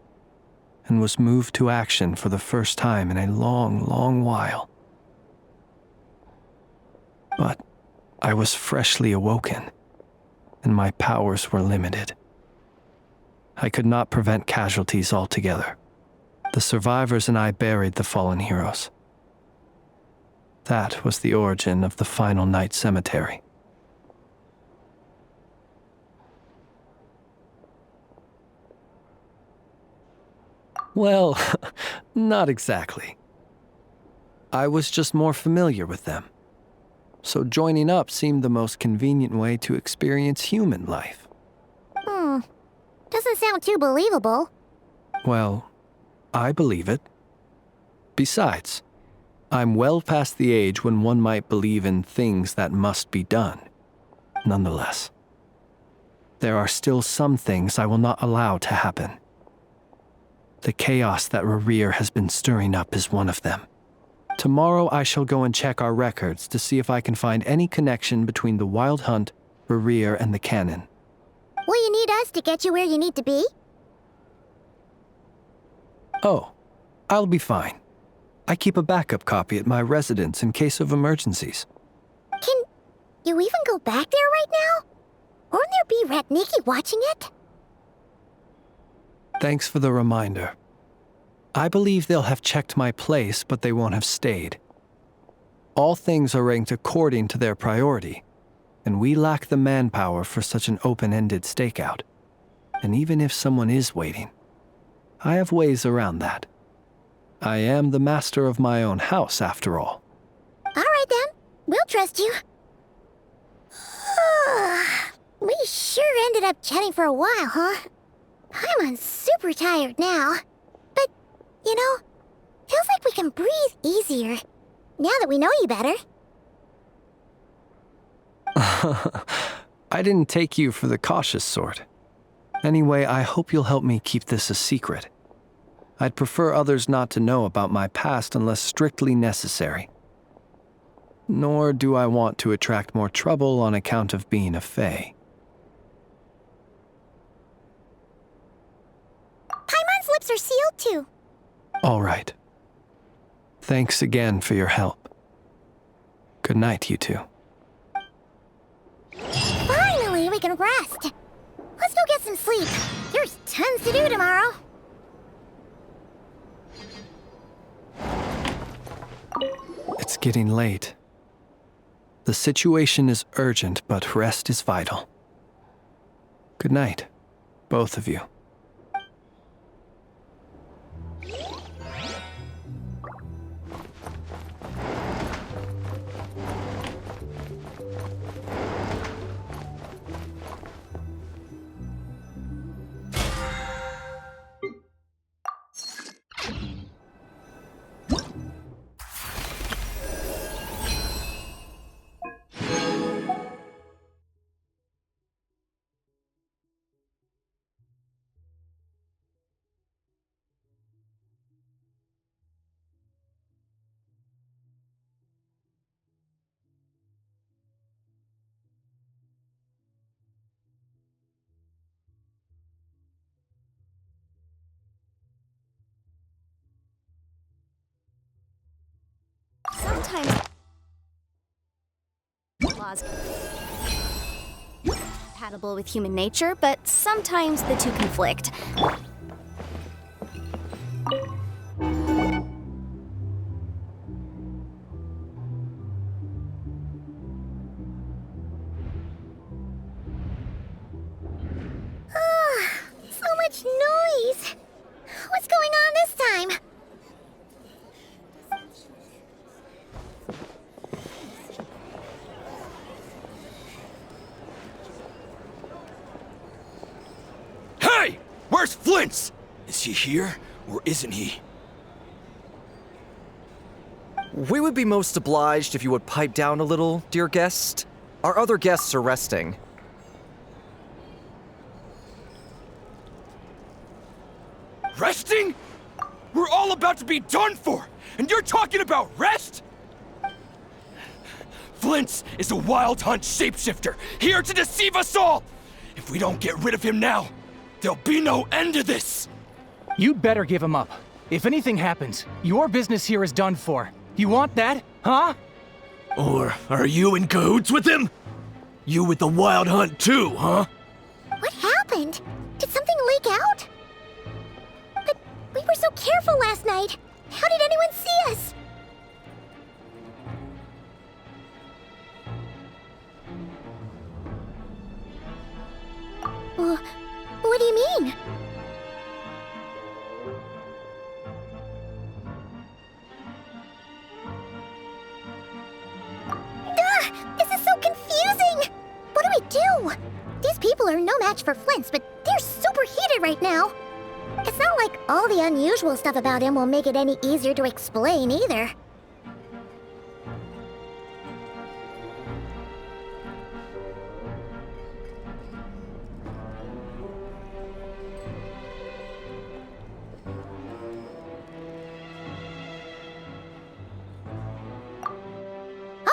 and was moved to action for the first time in a long, long while. But I was freshly awoken, and my powers were limited. I could not prevent casualties altogether. The survivors and I buried the fallen heroes. That was the origin of the final night cemetery. Well, not exactly. I was just more familiar with them. So joining up seemed the most convenient way to experience human life. Doesn't sound too believable. Well, I believe it. Besides, I'm well past the age when one might believe in things that must be done. Nonetheless, there are still some things I will not allow to happen. The chaos that Rerir has been stirring up is one of them. Tomorrow I shall go and check our records to see if I can find any connection between the Wild Hunt, Rerir, and the Canon. Will you need us to get you where you need to be? Oh, I'll be fine. I keep a backup copy at my residence in case of emergencies. Can you even go back there right now? Won't there be Ratniki watching it? Thanks for the reminder. I believe they'll have checked my place, but they won't have stayed. All things are ranked according to their priority, and we lack the manpower for such an open-ended stakeout. And even if someone is waiting, I have ways around that. I am the master of my own house, after all. All right then, we'll trust you. We sure ended up chatting for a while, huh? I'm super tired now. But, you know, feels like we can breathe easier, now that we know you better. I didn't take you for the cautious sort. Anyway, I hope you'll help me keep this a secret. I'd prefer others not to know about my past unless strictly necessary. Nor do I want to attract more trouble on account of being a fae. Paimon's lips are sealed too. All right. Thanks again for your help. Good night, you two. Finally, we can rest. Let's go get some sleep. There's tons to do tomorrow. It's getting late. The situation is urgent, but rest is vital. Good night, both of you. Sometimes laws compatible with human nature, but sometimes the two conflict. So much noise. What's going on this time? Hey! Where's Flins? Is he here, or isn't he? We would be most obliged if you would pipe down a little, dear guest. Our other guests are resting. Resting? We're all about to be done for, and you're talking about rest? Flins is a wild hunt shapeshifter, here to deceive us all! If we don't get rid of him now, there'll be no end to this! You'd better give him up. If anything happens, your business here is done for. You want that, huh? Or are you in cahoots with him? You with the wild hunt too, huh? What happened? Did something leak out? But we were so careful last night. How did anyone see us? What do you mean? This is so confusing! What do we do? These people are no match for Flint's, but they're super heated right now. It's not like all the unusual stuff about him will make it any easier to explain either.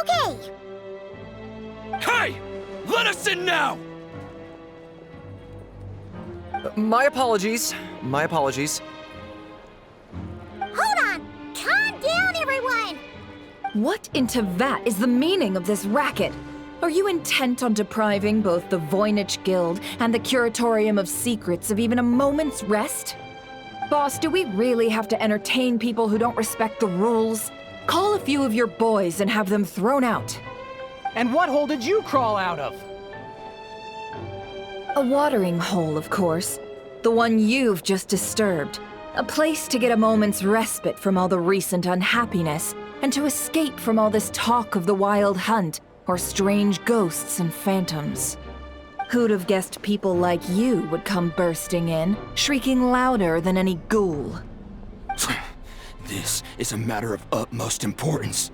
Okay! Hey! Let us in now! My apologies. My apologies. Hold on! Calm down, everyone! What in Tevat is the meaning of this racket? Are you intent on depriving both the Voynich Guild and the Curatorium of Secrets of even a moment's rest? Boss, do we really have to entertain people who don't respect the rules? Call a few of your boys and have them thrown out. And what hole did you crawl out of? A watering hole, of course. The one you've just disturbed. A place to get a moment's respite from all the recent unhappiness, and to escape from all this talk of the wild hunt, or strange ghosts and phantoms. Who'd have guessed people like you would come bursting in, shrieking louder than any ghoul? This is a matter of utmost importance.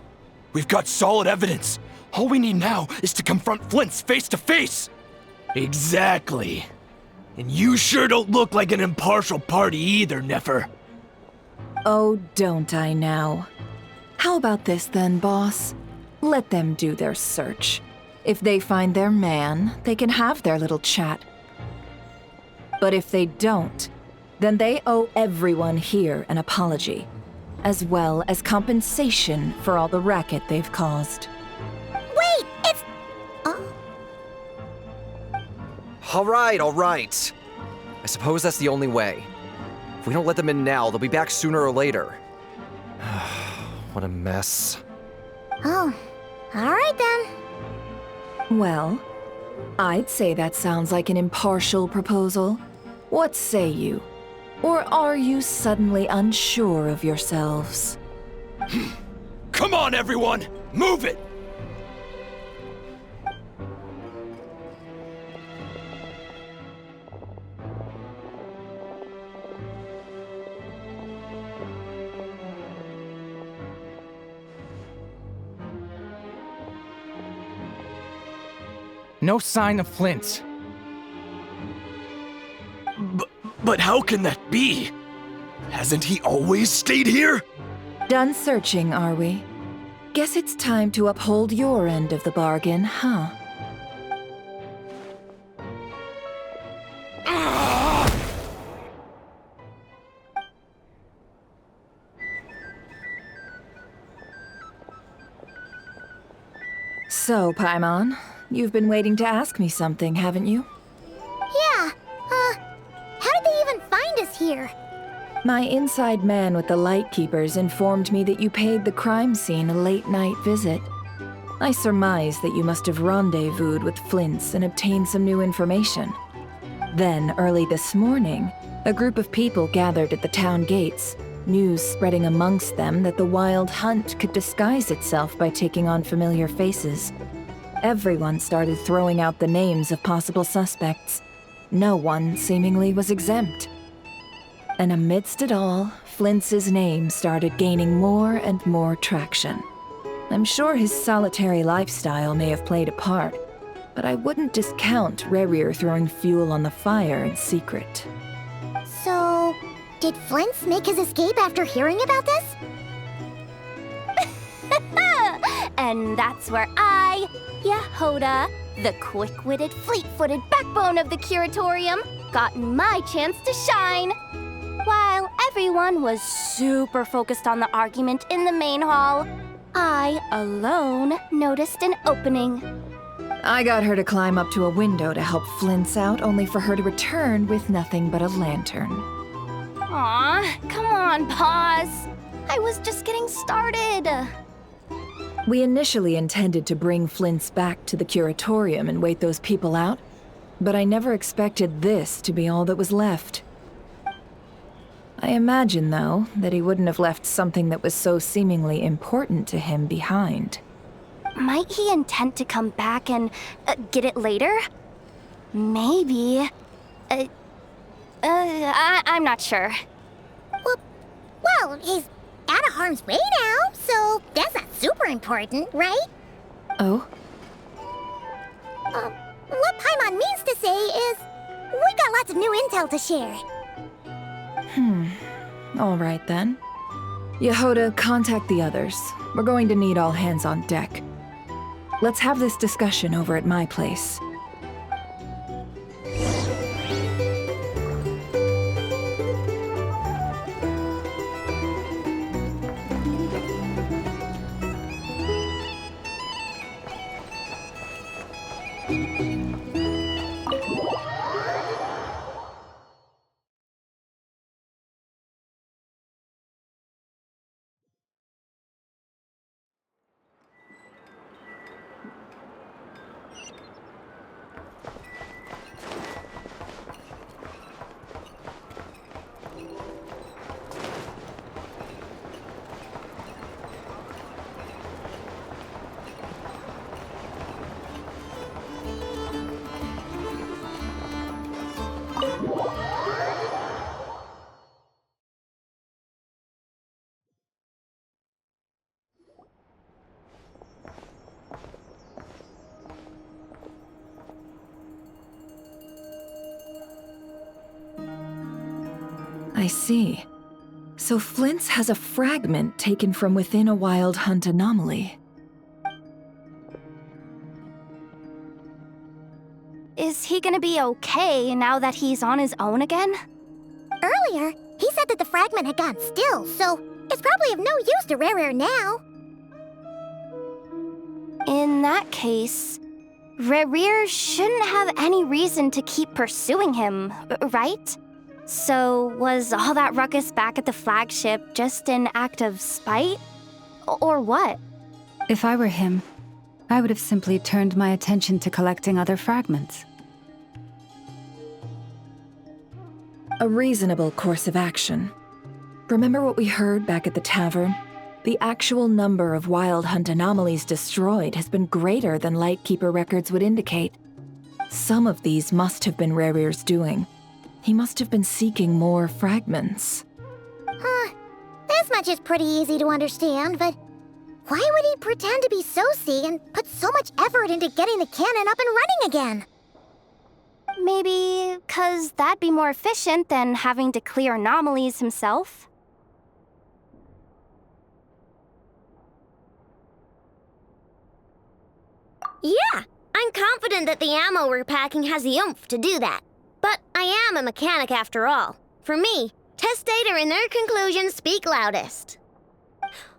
We've got solid evidence. All we need now is to confront Flint's face to face. Exactly. And you sure don't look like an impartial party either, Nefer. Oh, don't I now? How about this then, boss? Let them do their search. If they find their man, they can have their little chat. But if they don't, then they owe everyone here an apology, as well as compensation for all the racket they've caused. Wait, it's... All right. I suppose that's the only way. If we don't let them in now, they'll be back sooner or later. What a mess. Oh, all right then. Well, I'd say that sounds like an impartial proposal. What say you? Or are you suddenly unsure of yourselves? Come on, everyone! Move it! No sign of Flint. But how can that be? Hasn't he always stayed here? Done searching, are we? Guess it's time to uphold your end of the bargain, huh? So, Paimon, you've been waiting to ask me something, haven't you? Yeah, how did they even find us here? My inside man with the Lightkeepers informed me that you paid the crime scene a late-night visit. I surmise that you must have rendezvoused with Flint's and obtained some new information. Then, early this morning, a group of people gathered at the town gates, news spreading amongst them that the wild hunt could disguise itself by taking on familiar faces. Everyone started throwing out the names of possible suspects. No one, seemingly, was exempt. And amidst it all, Flints's name started gaining more and more traction. I'm sure his solitary lifestyle may have played a part, but I wouldn't discount Rerir throwing fuel on the fire in secret. So, did Flins make his escape after hearing about this? And that's where I, Yehoda, the quick-witted, fleet-footed backbone of the Curatorium, got my chance to shine. While everyone was super focused on the argument in the main hall, I alone noticed an opening. I got her to climb up to a window to help Flint's out, only for her to return with nothing but a lantern. Aw, come on, pause. I was just getting started. We initially intended to bring Flint's back to the Curatorium and wait those people out, but I never expected this to be all that was left. I imagine, though, that he wouldn't have left something that was so seemingly important to him behind. Might he intend to come back and get it later? Maybe. I'm not sure. Well, he's out of harm's way now, so that's not super important, right? Oh? What Paimon means to say is, we got lots of new intel to share. All right then. Yehoda, contact the others. We're going to need all hands on deck. Let's have this discussion over at my place. I see. So Flint's has a fragment taken from within a wild hunt anomaly. Is he gonna be okay now that he's on his own again? Earlier, he said that the fragment had gone still, so it's probably of no use to Rerir now. In that case, Rerir shouldn't have any reason to keep pursuing him, right? So was all that ruckus back at the flagship just an act of spite? Or what? If I were him, I would have simply turned my attention to collecting other fragments. A reasonable course of action. Remember what we heard back at the tavern? The actual number of wild hunt anomalies destroyed has been greater than Lightkeeper records would indicate. Some of these must have been Rerir's doing. He must have been seeking more fragments. This much is pretty easy to understand, but why would he pretend to be Soci and put so much effort into getting the cannon up and running again? Maybe 'cause that'd be more efficient than having to clear anomalies himself? Yeah, I'm confident that the ammo we're packing has the oomph to do that. But I am a mechanic after all. For me, test data and their conclusions speak loudest.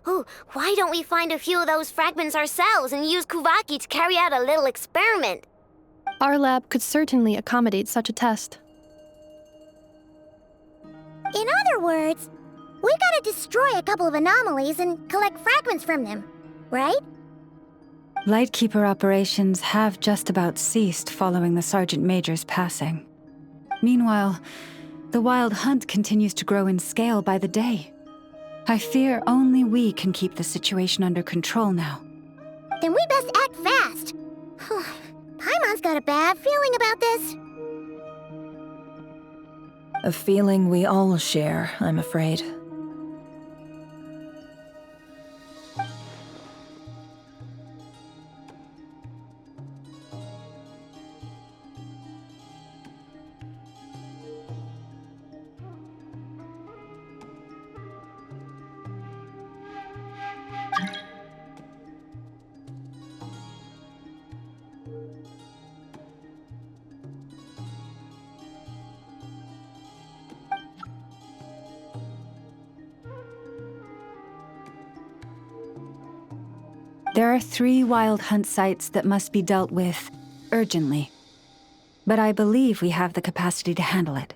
Oh, why don't we find a few of those fragments ourselves and use Kuvaki to carry out a little experiment? Our lab could certainly accommodate such a test. In other words, we gotta destroy a couple of anomalies and collect fragments from them, right? Lightkeeper operations have just about ceased following the Sergeant Major's passing. Meanwhile, the wild hunt continues to grow in scale by the day. I fear only we can keep the situation under control now. Then we best act fast. Paimon's got a bad feeling about this. A feeling we all share, I'm afraid. There are 3 wild hunt sites that must be dealt with urgently. But I believe we have the capacity to handle it.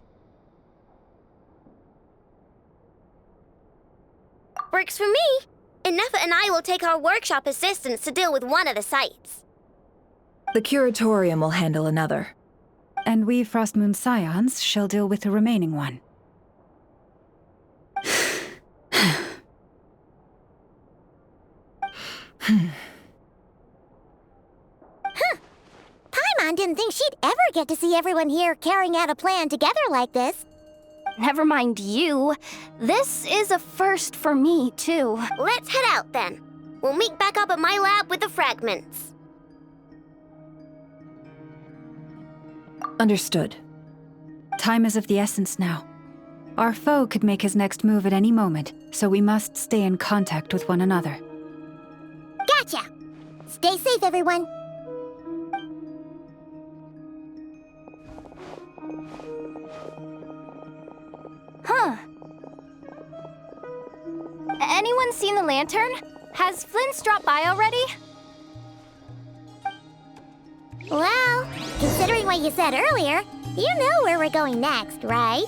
Works for me. Nefe and I will take our workshop assistants to deal with one of the sites. The Curatorium will handle another. And we Frostmoon Scions shall deal with the remaining one. Paimon didn't think she'd ever get to see everyone here carrying out a plan together like this. Never mind you. This is a first for me, too. Let's head out then. We'll meet back up at my lab with the fragments. Understood. Time is of the essence now. Our foe could make his next move at any moment, so we must stay in contact with one another. Gotcha! Stay safe, everyone. Huh. Anyone seen the lantern? Has Flins dropped by already? Well, considering what you said earlier, you know where we're going next, right?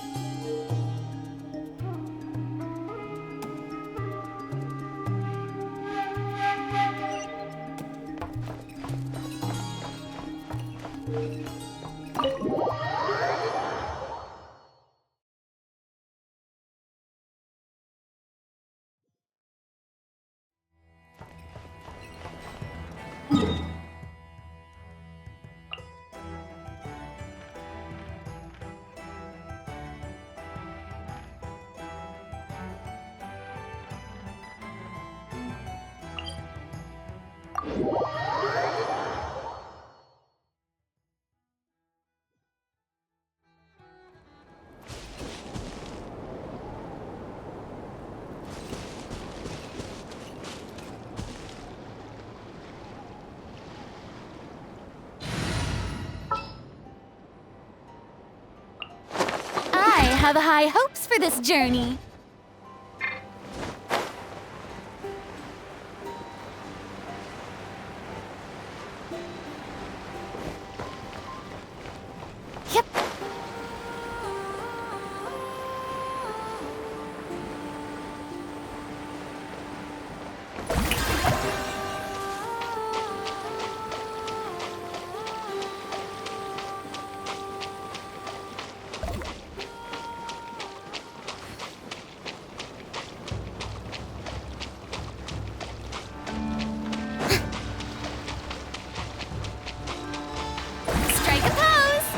I have high hopes for this journey. Yep. Strike a pose.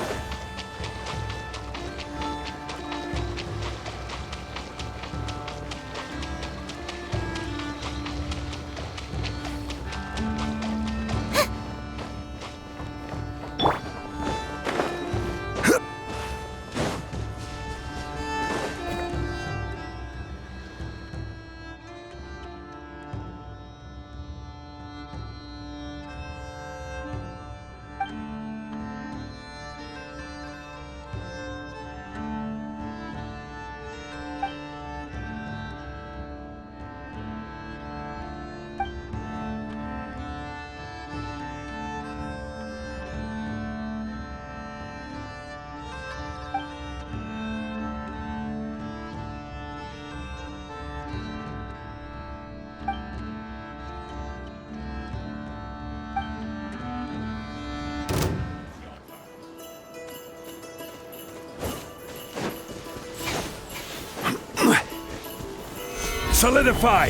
Solidify!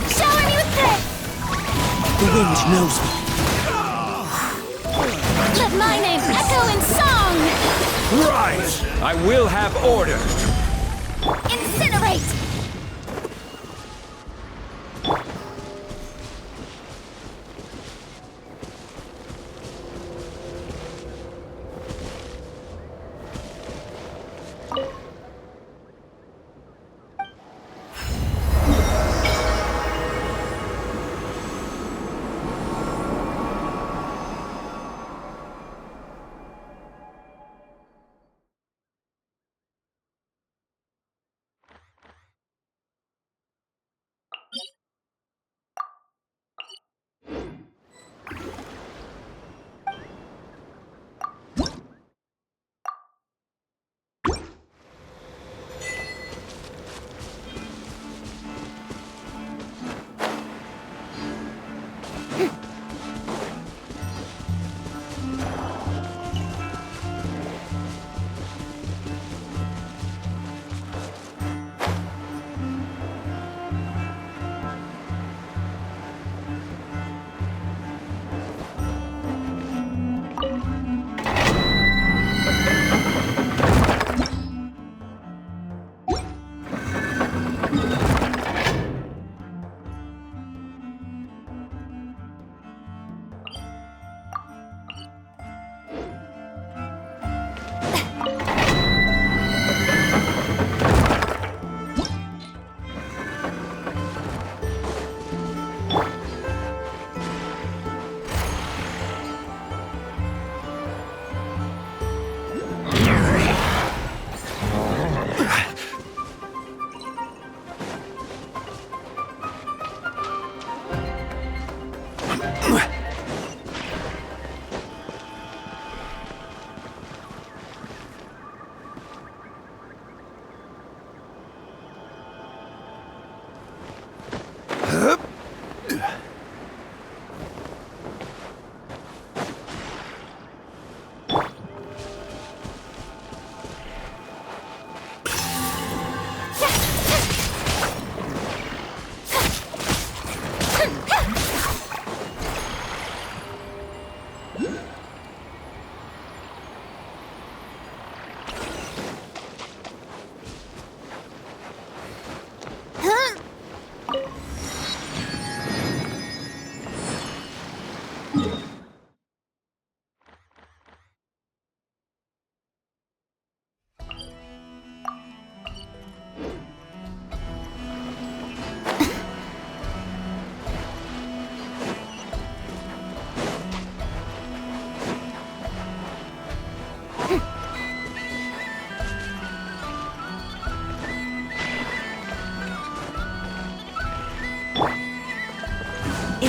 Shower me with this! The wind knows me. Let my name echo in song! Rise! I will have order! Incinerate!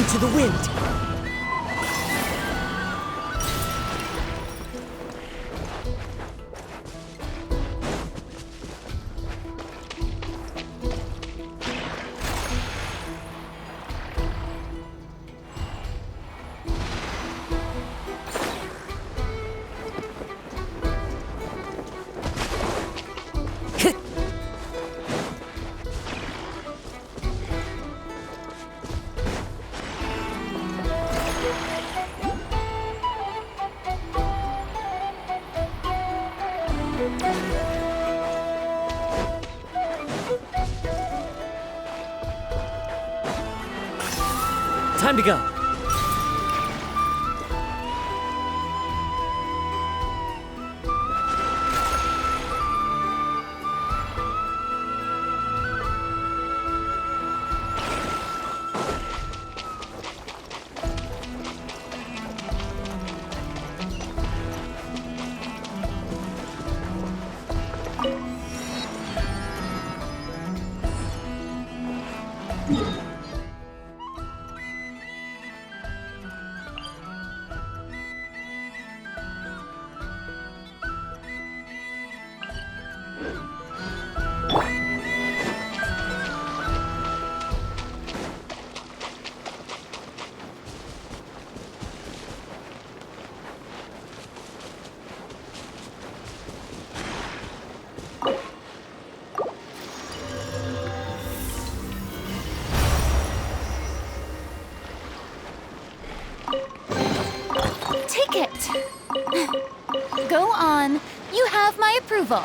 into the wind. Time to go. Go on. You have my approval.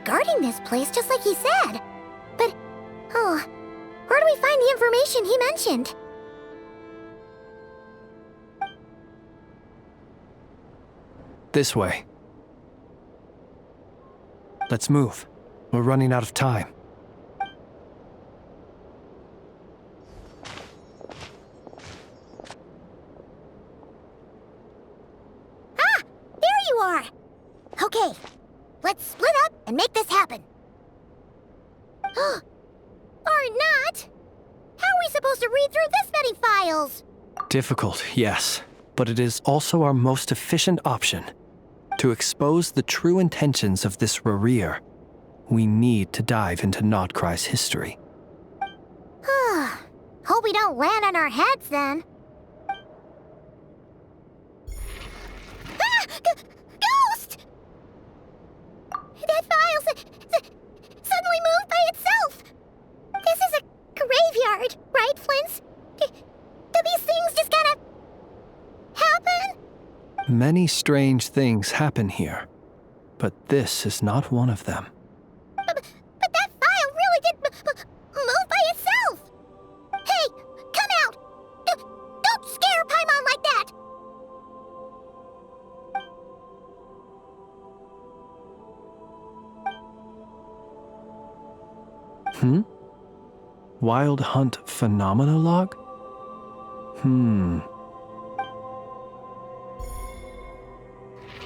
Guarding this place just like he said. But, where do we find the information he mentioned? This way. Let's move. We're running out of time. Ah! There you are! Okay. Let's split up and make this happen. Or not! How are we supposed to read through this many files? Difficult, yes. But it is also our most efficient option. To expose the true intentions of this Rarir, we need to dive into Nod-Krai's history. Hope we don't land on our heads then. Ghost! That file suddenly moved by itself! This is a graveyard, right, Flins? Do these things just gotta happen? Many strange things happen here, but this is not one of them. But that file really did move by itself! Hey, come out! Don't scare Paimon like that! Wild Hunt Phenomenologue?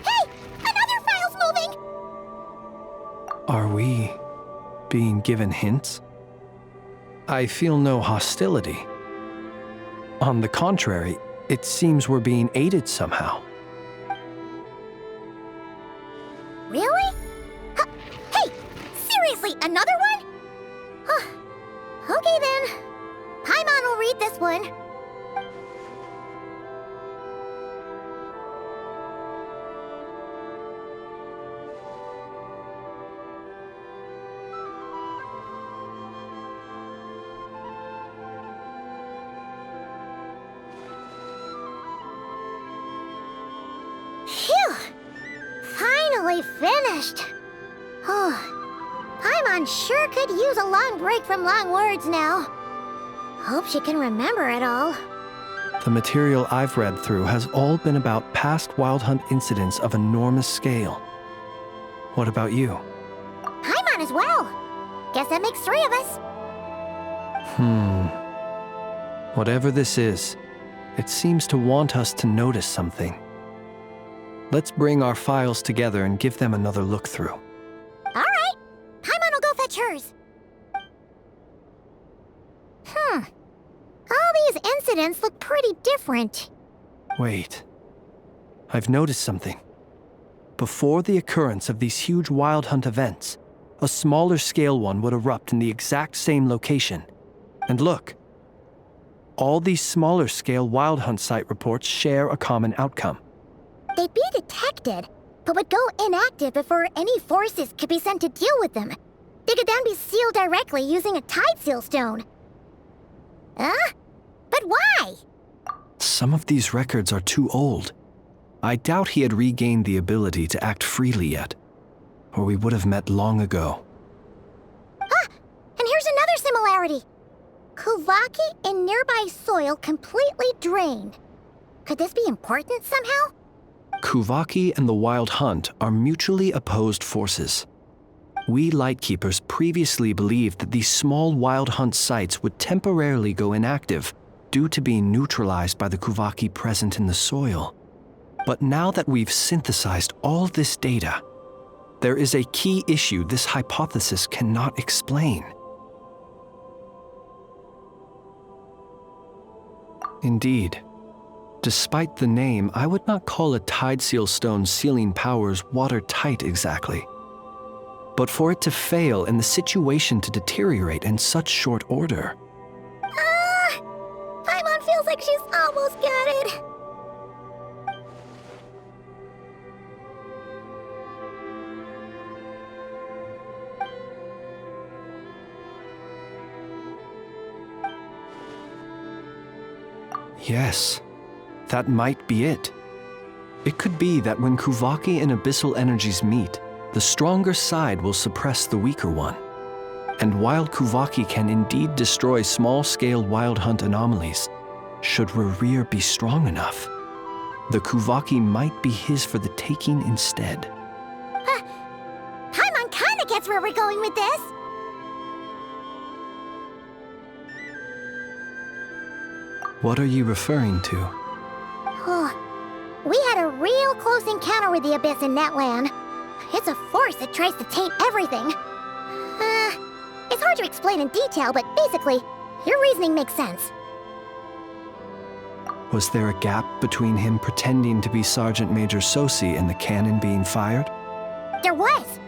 Hey! Another file's moving! Are we being given hints? I feel no hostility. On the contrary, it seems we're being aided somehow. Really? Hey! Seriously, another one? Okay then. Paimon will read this one. Phew! Finally finished. Oh. Paimon sure could use a long break from long words now. Hope she can remember it all. The material I've read through has all been about past Wild Hunt incidents of enormous scale. What about you? Paimon as well. Guess that makes 3 of us. Whatever this is, it seems to want us to notice something. Let's bring our files together and give them another look through. Alright. Paimon will go fetch hers. All these incidents look pretty different. Wait. I've noticed something. Before the occurrence of these huge Wild Hunt events, a smaller scale one would erupt in the exact same location. And look. All these smaller scale Wild Hunt site reports share a common outcome. They'd be detected, but would go inactive before any forces could be sent to deal with them. They could then be sealed directly using a tide seal stone. But why? Some of these records are too old. I doubt he had regained the ability to act freely yet, or we would have met long ago. And here's another similarity. Kuvaki in nearby soil completely drained. Could this be important somehow? Kuvaki and the Wild Hunt are mutually opposed forces. We Lightkeepers previously believed that these small Wild Hunt sites would temporarily go inactive due to being neutralized by the Kuvaki present in the soil. But now that we've synthesized all this data, there is a key issue this hypothesis cannot explain. Indeed. Despite the name, I would not call a tide seal stone's sealing powers watertight exactly. But for it to fail and the situation to deteriorate in such short order. Paimon feels like she's almost got it. Yes, that might be it. It could be that when Kuvaki and abyssal energies meet, the stronger side will suppress the weaker one. And while Kuvaki can indeed destroy small-scale Wild Hunt anomalies, should Rerir be strong enough, the Kuvaki might be his for the taking instead. Paimon kinda gets where we're going with this. What are you referring to? We had a real close encounter with the Abyss in Netland. It's a force that tries to taint everything. It's hard to explain in detail, but basically, your reasoning makes sense. Was there a gap between him pretending to be Sergeant Major Sosi and the cannon being fired? There was.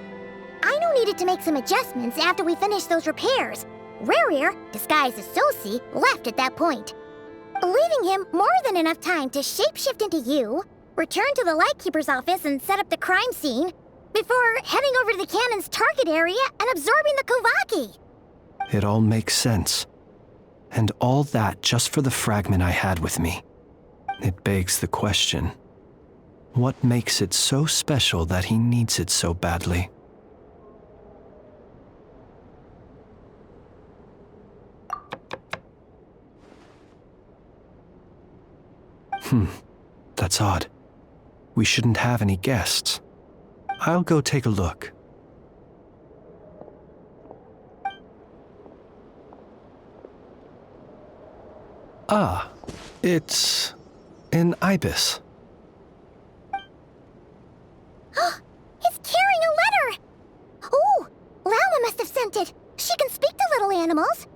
Aino needed to make some adjustments after we finished those repairs. Rerir, disguised as Sosi, left at that point, leaving him more than enough time to shapeshift into you, return to the Lightkeeper's office and set up the crime scene, before heading over to the cannon's target area and absorbing the Kuvaki. It all makes sense. And all that just for the fragment I had with me. It begs the question, What makes it so special that he needs it so badly? That's odd. We shouldn't have any guests. I'll go take a look. Ah, it's an ibis. It's carrying a letter! Ooh, Lauma must have sent it. She can speak to little animals.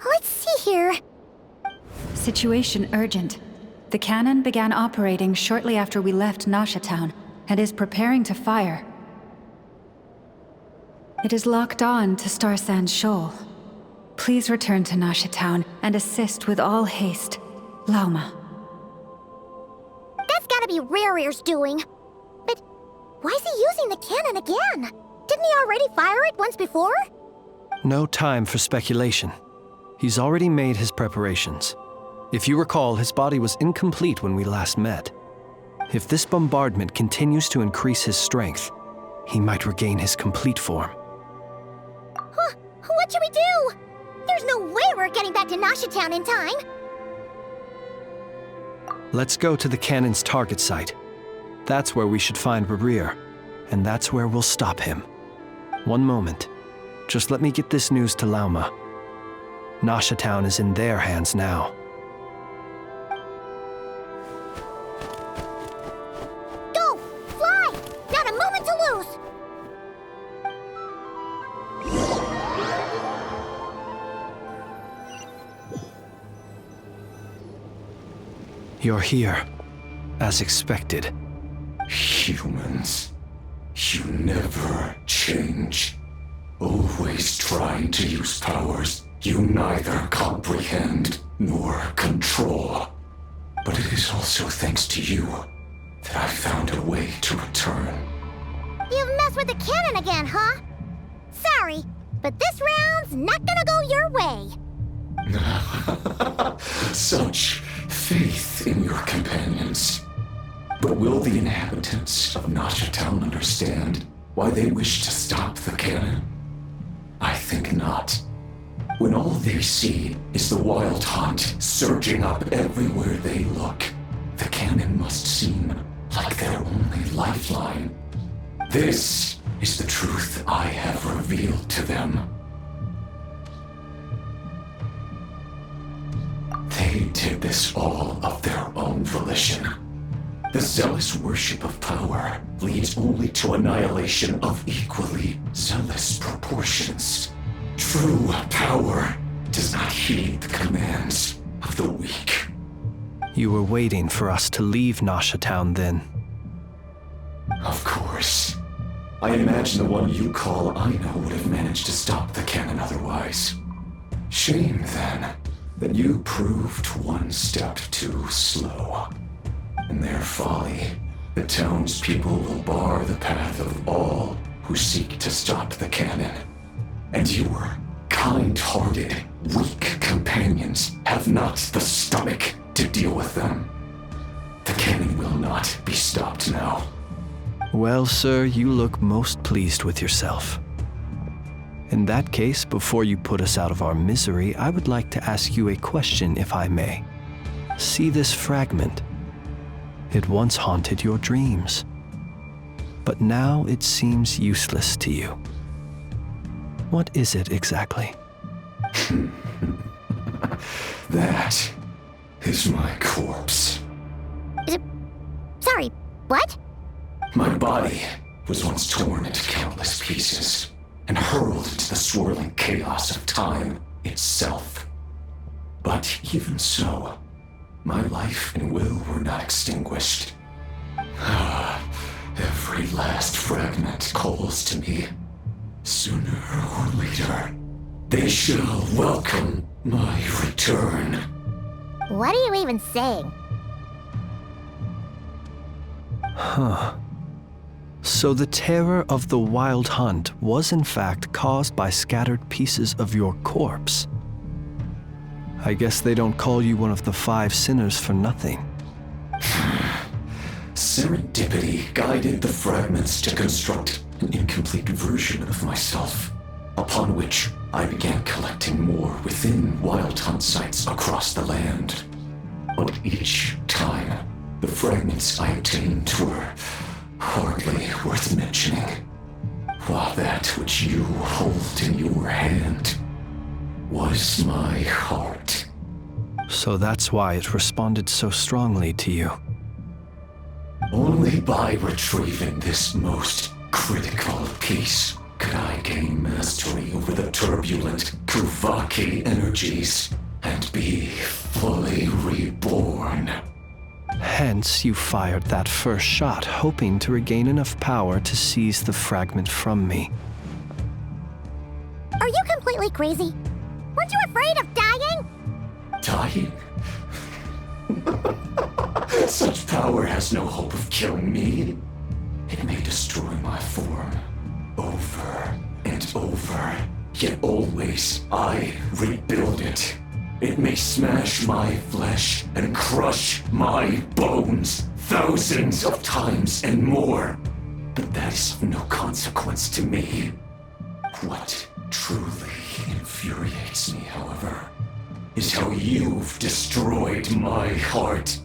Let's see here. Situation urgent. The cannon began operating shortly after we left Nasha Town and is preparing to fire. It is locked on to Star Sand Shoal. Please return to Nasha Town and assist with all haste. Lauma. That's gotta be Rerear's doing. But why is he using the cannon again? Didn't he already fire it once before? No time for speculation. He's already made his preparations. If you recall, his body was incomplete when we last met. If this bombardment continues to increase his strength, he might regain his complete form. What should we do? There's no way we're getting back to Nasha Town in time. Let's go to the cannon's target site. That's where we should find Rerear, and that's where we'll stop him. One moment. Just let me get this news to Lauma. Nasha Town is in their hands now. Go! Fly! Not a moment to lose! You're here, as expected. Humans, you never change. Always trying to use powers you neither comprehend nor control. But it is also thanks to you that I found a way to return. You've messed with the cannon again, huh? Sorry, but this round's not gonna go your way. Such faith in your companions. But will the inhabitants of Nasha Town understand why they wish to stop the cannon? I think not. When all they see is the wild hunt surging up everywhere they look, the cannon must seem like their only lifeline. This is the truth I have revealed to them. They did this all of their own volition. The zealous worship of power leads only to annihilation of equally zealous proportions. True power does not heed the commands of the weak. You were waiting for us to leave Nasha Town then? Of course. I imagine the one you call Aino would have managed to stop the cannon otherwise. Shame, then, that you proved one step too slow. In their folly, the townspeople will bar the path of all who seek to stop the cannon. And your kind-hearted, weak companions have not the stomach to deal with them. The cannon will not be stopped now. Well, sir, you look most pleased with yourself. In that case, before you put us out of our misery, I would like to ask you a question, if I may. See this fragment? It once haunted your dreams, but now it seems useless to you. What is it exactly? That is my corpse. Sorry, what? My body was once torn into countless pieces and hurled into the swirling chaos of time itself. But even so, my life and will were not extinguished. Every last fragment calls to me. Sooner or later, they shall welcome my return. What are you even saying? Huh. So the terror of the wild hunt was in fact caused by scattered pieces of your corpse. I guess they don't call you one of the 5 sinners for nothing. serendipity guided the fragments to construct an incomplete version of myself, upon which I began collecting more within wild hunt sites across the land. But each time, the fragments I obtained were hardly worth mentioning, while that which you hold in your hand was my heart. So that's why it responded so strongly to you. Only by retrieving this most critical piece could I gain mastery over the turbulent Kuvaki energies and be fully reborn. Hence, you fired that first shot, hoping to regain enough power to seize the fragment from me. Are you completely crazy? Weren't you afraid of dying? Dying? Such power has no hope of killing me. It may destroy my form over and over, yet always I rebuild it. It may smash my flesh and crush my bones thousands of times and more, but that is of no consequence to me. What truly infuriates me, however, is how you've destroyed my heart.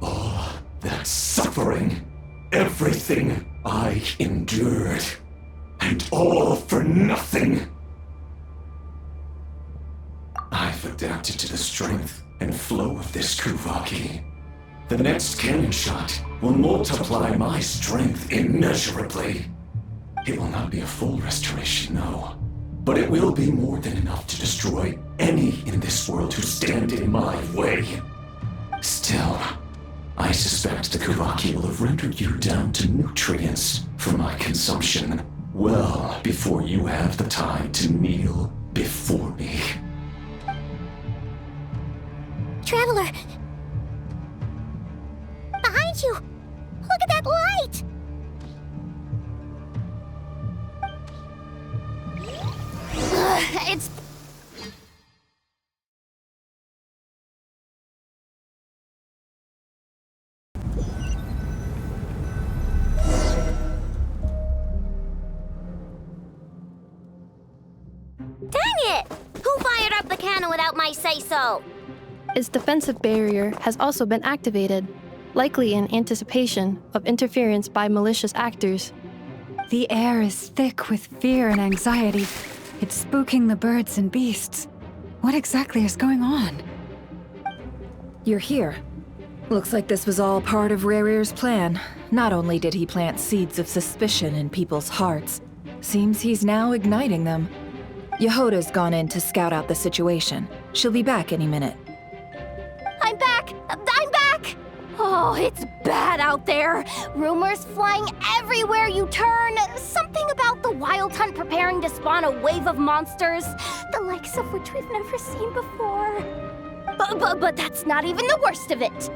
All that suffering, everything I endured, and all for nothing. I've adapted to the strength and flow of this Kuvaki. The next cannon shot will multiply my strength immeasurably. It will not be a full restoration, no, but it will be more than enough to destroy any in this world who stand in my way. Still, I suspect the Kuvaki will have rendered you down to nutrients for my consumption well before you have the time to kneel before me. Traveler! Behind you! Look at that light! It's... Dang it! Who fired up the cannon without my say-so? Its defensive barrier has also been activated, likely in anticipation of interference by malicious actors. The air is thick with fear and anxiety. It's spooking the birds and beasts. What exactly is going on? You're here. Looks like this was all part of Rerir's plan. Not only did he plant seeds of suspicion in people's hearts, seems he's now igniting them. Yehoda's gone in to scout out the situation. She'll be back any minute. I'm back! I'm back! Oh, it's bad out there. Rumors flying everywhere you turn. Something about the wild hunt preparing to spawn a wave of monsters, the likes of which we've never seen before. But that's not even the worst of it.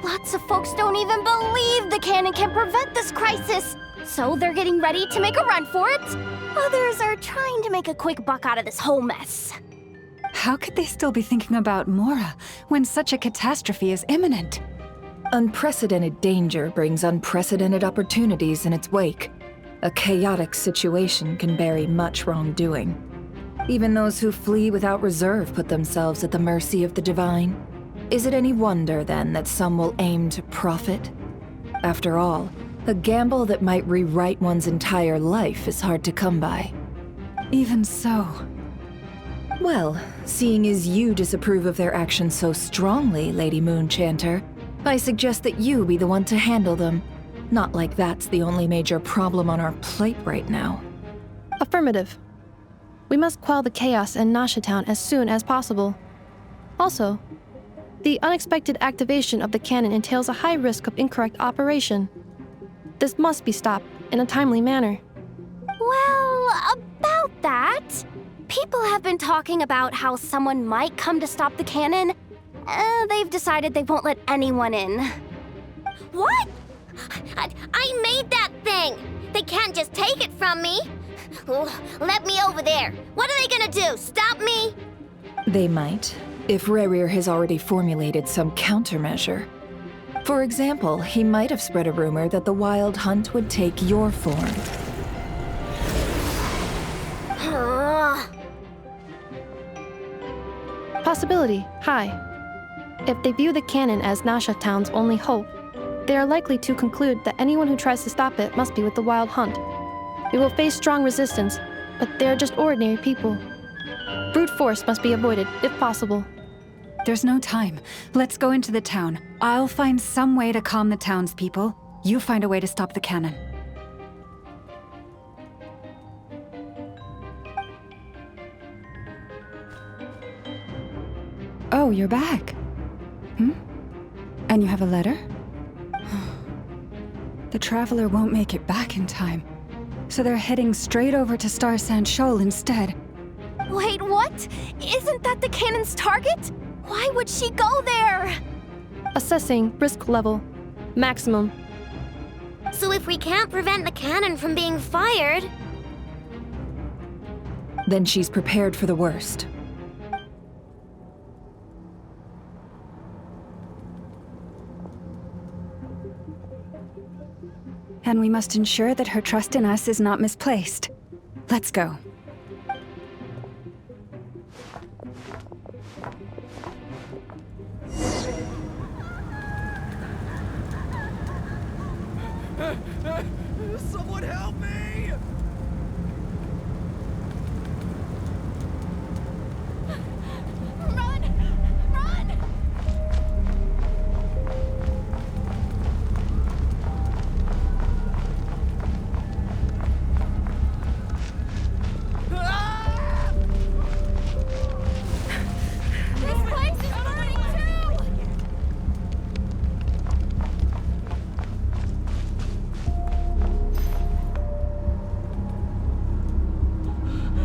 Lots of folks don't even believe the cannon can prevent this crisis, so they're getting ready to make a run for it. Others are trying to make a quick buck out of this whole mess. How could they still be thinking about Mora when such a catastrophe is imminent? Unprecedented danger brings unprecedented opportunities in its wake. A chaotic situation can bury much wrongdoing. Even those who flee without reserve put themselves at the mercy of the divine. Is it any wonder, then, that some will aim to profit? After all, a gamble that might rewrite one's entire life is hard to come by. Even so... Well, seeing as you disapprove of their actions so strongly, Lady Moonchanter, I suggest that you be the one to handle them. Not like that's the only major problem on our plate right now. Affirmative. We must quell the chaos in Nasha Town as soon as possible. Also, the unexpected activation of the cannon entails a high risk of incorrect operation. This must be stopped in a timely manner. Well, about that... People have been talking about how someone might come to stop the cannon. They've decided they won't let anyone in. What? I made that thing! They can't just take it from me! Let me over there! What are they gonna do, stop me? They might, if Rerir has already formulated some countermeasure. For example, he might have spread a rumor that the Wild Hunt would take your form. Possibility, high. If they view the cannon as Nasha Town's only hope, they are likely to conclude that anyone who tries to stop it must be with the Wild Hunt. It will face strong resistance, but they are just ordinary people. Brute force must be avoided, if possible. There's no time. Let's go into the town. I'll find some way to calm the townspeople. You find a way to stop the cannon. Oh, you're back. And you have a letter? The Traveler won't make it back in time. So they're heading straight over to Star Sand Shoal instead. Wait, what? Isn't that the cannon's target? Why would she go there? Assessing risk level. Maximum. So if we can't prevent the cannon from being fired... Then she's prepared for the worst. And we must ensure that her trust in us is not misplaced. Let's go. Someone help me! Run! Run! This place is burning too!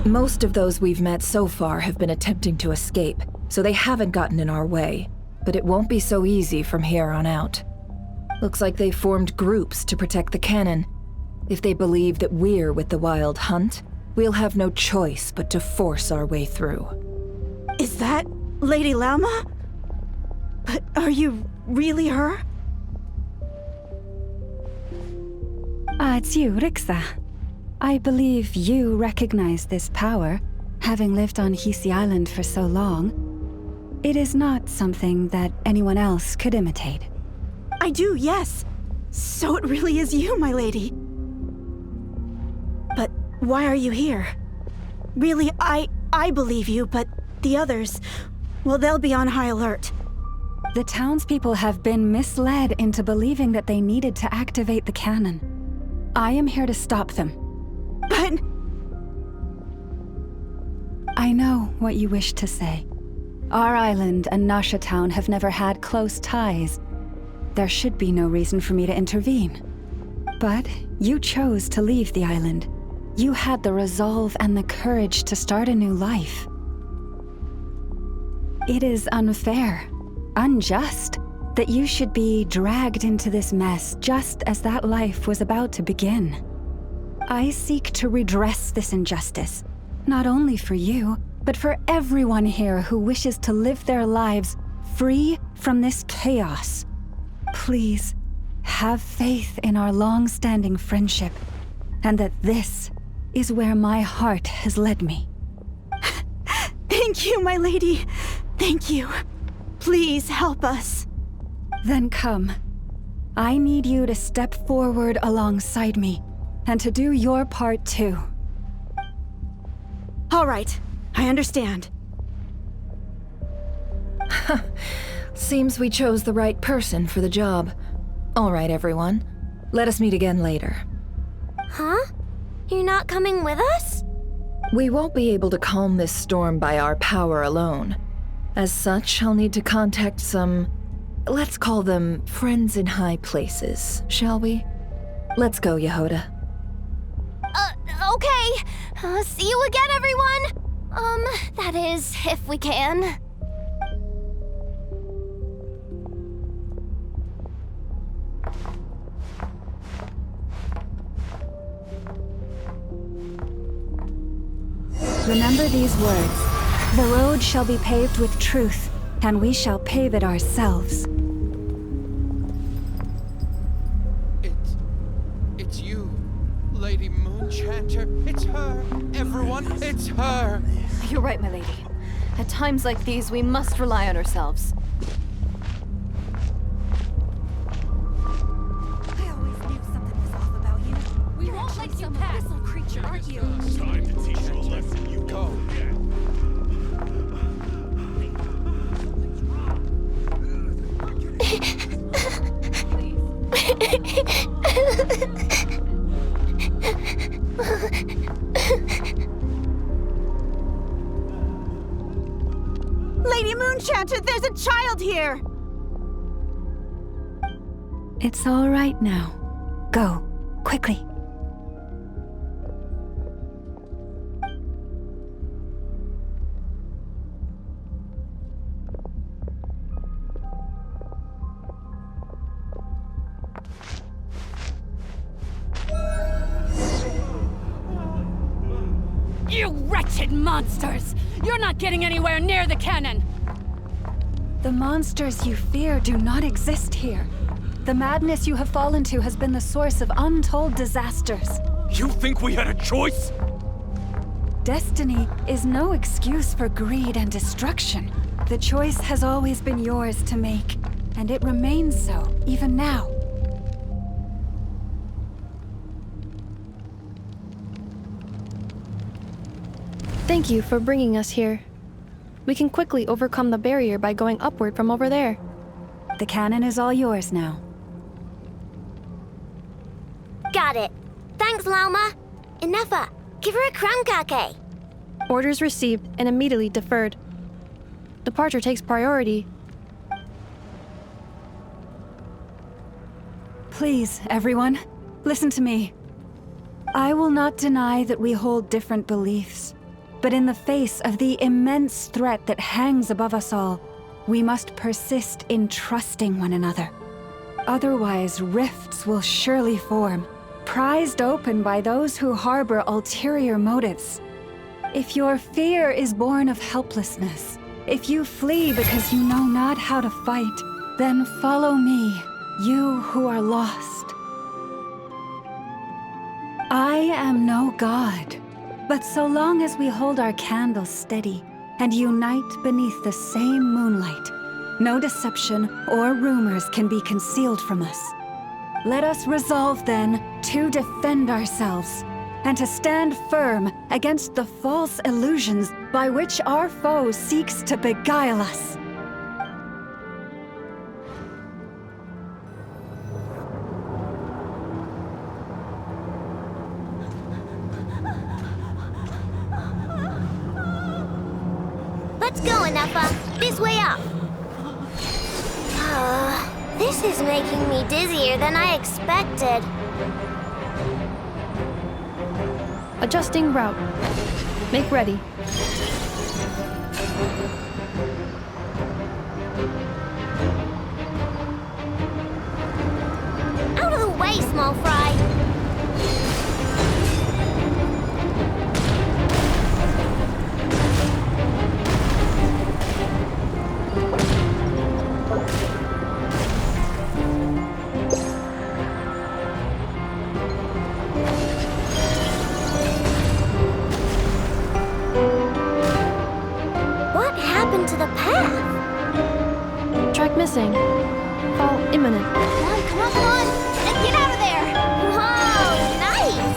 Most of those we've met so far have been attempting to escape, so they haven't gotten in our way. But it won't be so easy from here on out. Looks like they formed groups to protect the cannon. If they believe that we're with the Wild Hunt, we'll have no choice but to force our way through. Is that Lady Lauma? But are you really her? It's you, Rixa. I believe you recognize this power, having lived on Hisi Island for so long. It is not something that anyone else could imitate. I do, yes. So it really is you, my lady. But why are you here? Really, I believe you, but the others, well, they'll be on high alert. The townspeople have been misled into believing that they needed to activate the cannon. I am here to stop them. But... I know what you wish to say. Our island and Nasha Town have never had close ties. There should be no reason for me to intervene. But you chose to leave the island. You had the resolve and the courage to start a new life. It is unfair, unjust, that you should be dragged into this mess just as that life was about to begin. I seek to redress this injustice, not only for you, but for everyone here who wishes to live their lives free from this chaos. Please, have faith in our long-standing friendship, and that this is where my heart has led me. Thank you, my lady. Thank you. Please help us. Then come. I need you to step forward alongside me, and to do your part too. All right, I understand. Seems we chose the right person for the job. All right, everyone. Let us meet again later. Huh? You're not coming with us? We won't be able to calm this storm by our power alone. As such, I'll need to contact some... let's call them friends in high places, shall we? Let's go, Yehoda. Okay. See you again, everyone! That is, if we can. Remember these words. The road shall be paved with truth, and we shall pave it ourselves. everyone, it's her! You're right, my lady. At times like these, we must rely on ourselves. I always knew something was off about you. We won't let you pass, little creature, aren't you? Time to teach you a lesson you won't forget. Lady Moonchanter, there's a child here! It's all right now. Go, quickly. You wretched monsters! You're not getting anywhere near the cannon! The monsters you fear do not exist here. The madness you have fallen to has been the source of untold disasters. You think we had a choice? Destiny is no excuse for greed and destruction. The choice has always been yours to make, and it remains so, even now. Thank you for bringing us here. We can quickly overcome the barrier by going upward from over there. The cannon is all yours now. Got it. Thanks, Lauma. Enough. Give her a crown kake. Orders received and immediately deferred. Departure takes priority. Please, everyone, listen to me. I will not deny that we hold different beliefs. But in the face of the immense threat that hangs above us all, we must persist in trusting one another. Otherwise, rifts will surely form, prized open by those who harbor ulterior motives. If your fear is born of helplessness, if you flee because you know not how to fight, then follow me, you who are lost. I am no god. But so long as we hold our candles steady and unite beneath the same moonlight, no deception or rumors can be concealed from us. Let us resolve then to defend ourselves and to stand firm against the false illusions by which our foe seeks to beguile us. Let's go, Enough. This way up. This is making me dizzier than I expected. Adjusting route. Make ready. Out of the way, small fry. Missing. Fall imminent. Come on! And get out of there! Whoa, nice!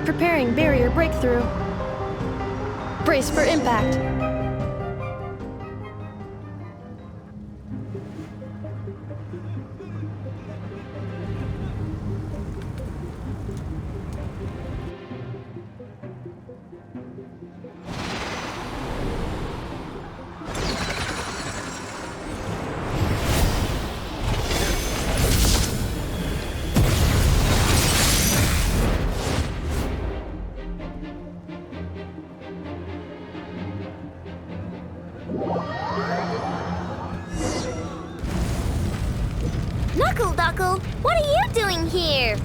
Preparing barrier breakthrough. Brace for impact. What are you doing here?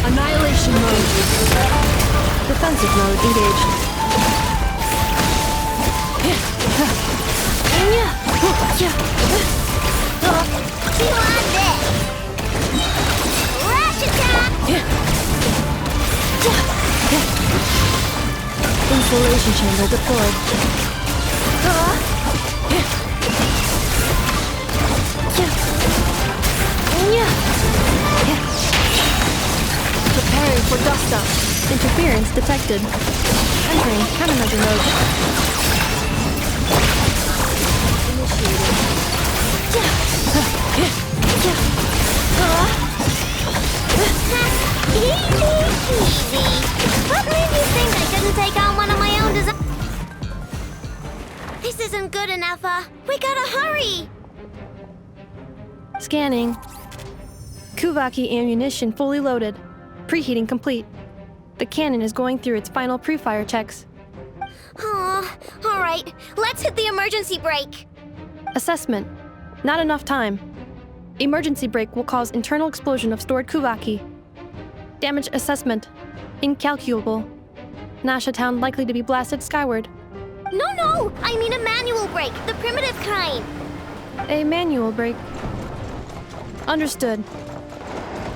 Annihilation mode. engaged. You on this! Rush attack! Insulation chamber deployed. Preparing for dust up. Interference detected. Entering countermeasure mode. Easy. What made you think I couldn't take on one of my own design? This isn't good enough, we gotta hurry! Scanning. Kuvaki ammunition fully loaded. Preheating complete. The cannon is going through its final pre-fire checks. Oh, alright. Let's hit the emergency brake. Assessment. Not enough time. Emergency brake will cause internal explosion of stored Kuvaki. Damage assessment. Incalculable. Nasha Town likely to be blasted skyward. No! I mean a manual brake, the primitive kind. A manual brake. Understood.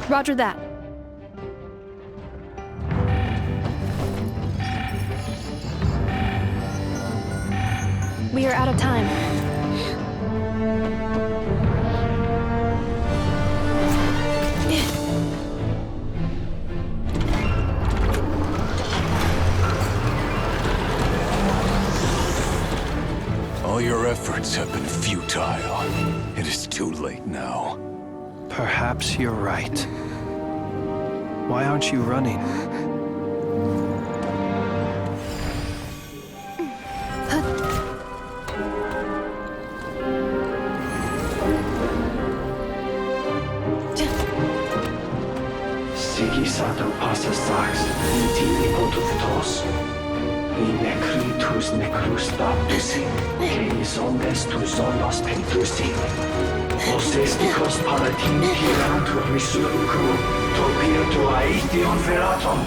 Roger that. We are out of time. All your efforts have been futile. It is too late now. Perhaps you're right. Why aren't you running? Sigisato passa sax, intimi potutos. Necritus necrus baptusi, que ondes tu zonos pentusi. Osesticos palatin piratur resurcu, topirtu aetion veratum.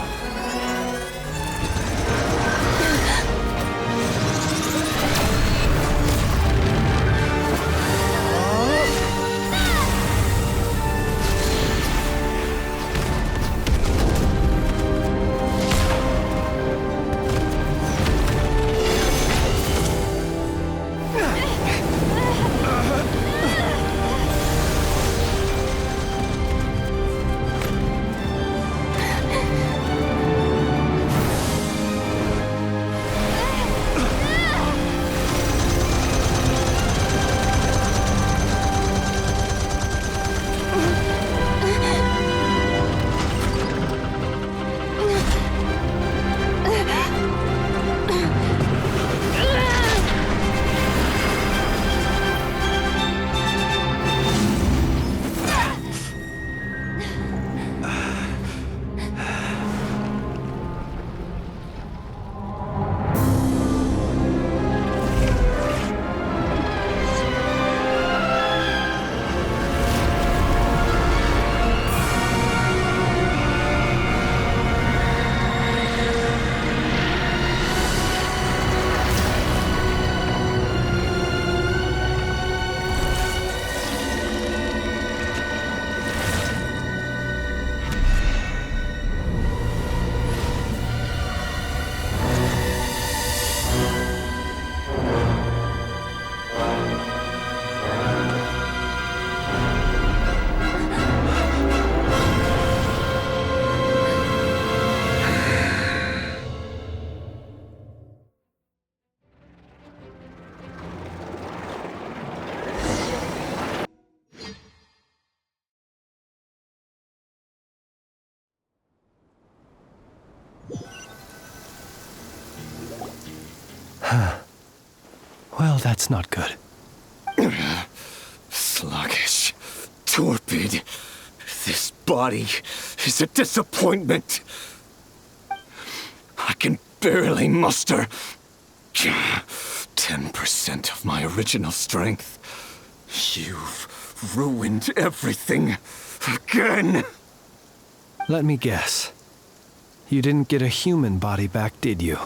Well, that's not good. Sluggish. Torpid. This body is a disappointment. I can barely muster 10% of my original strength. You've ruined everything again. Let me guess. You didn't get a human body back, did you?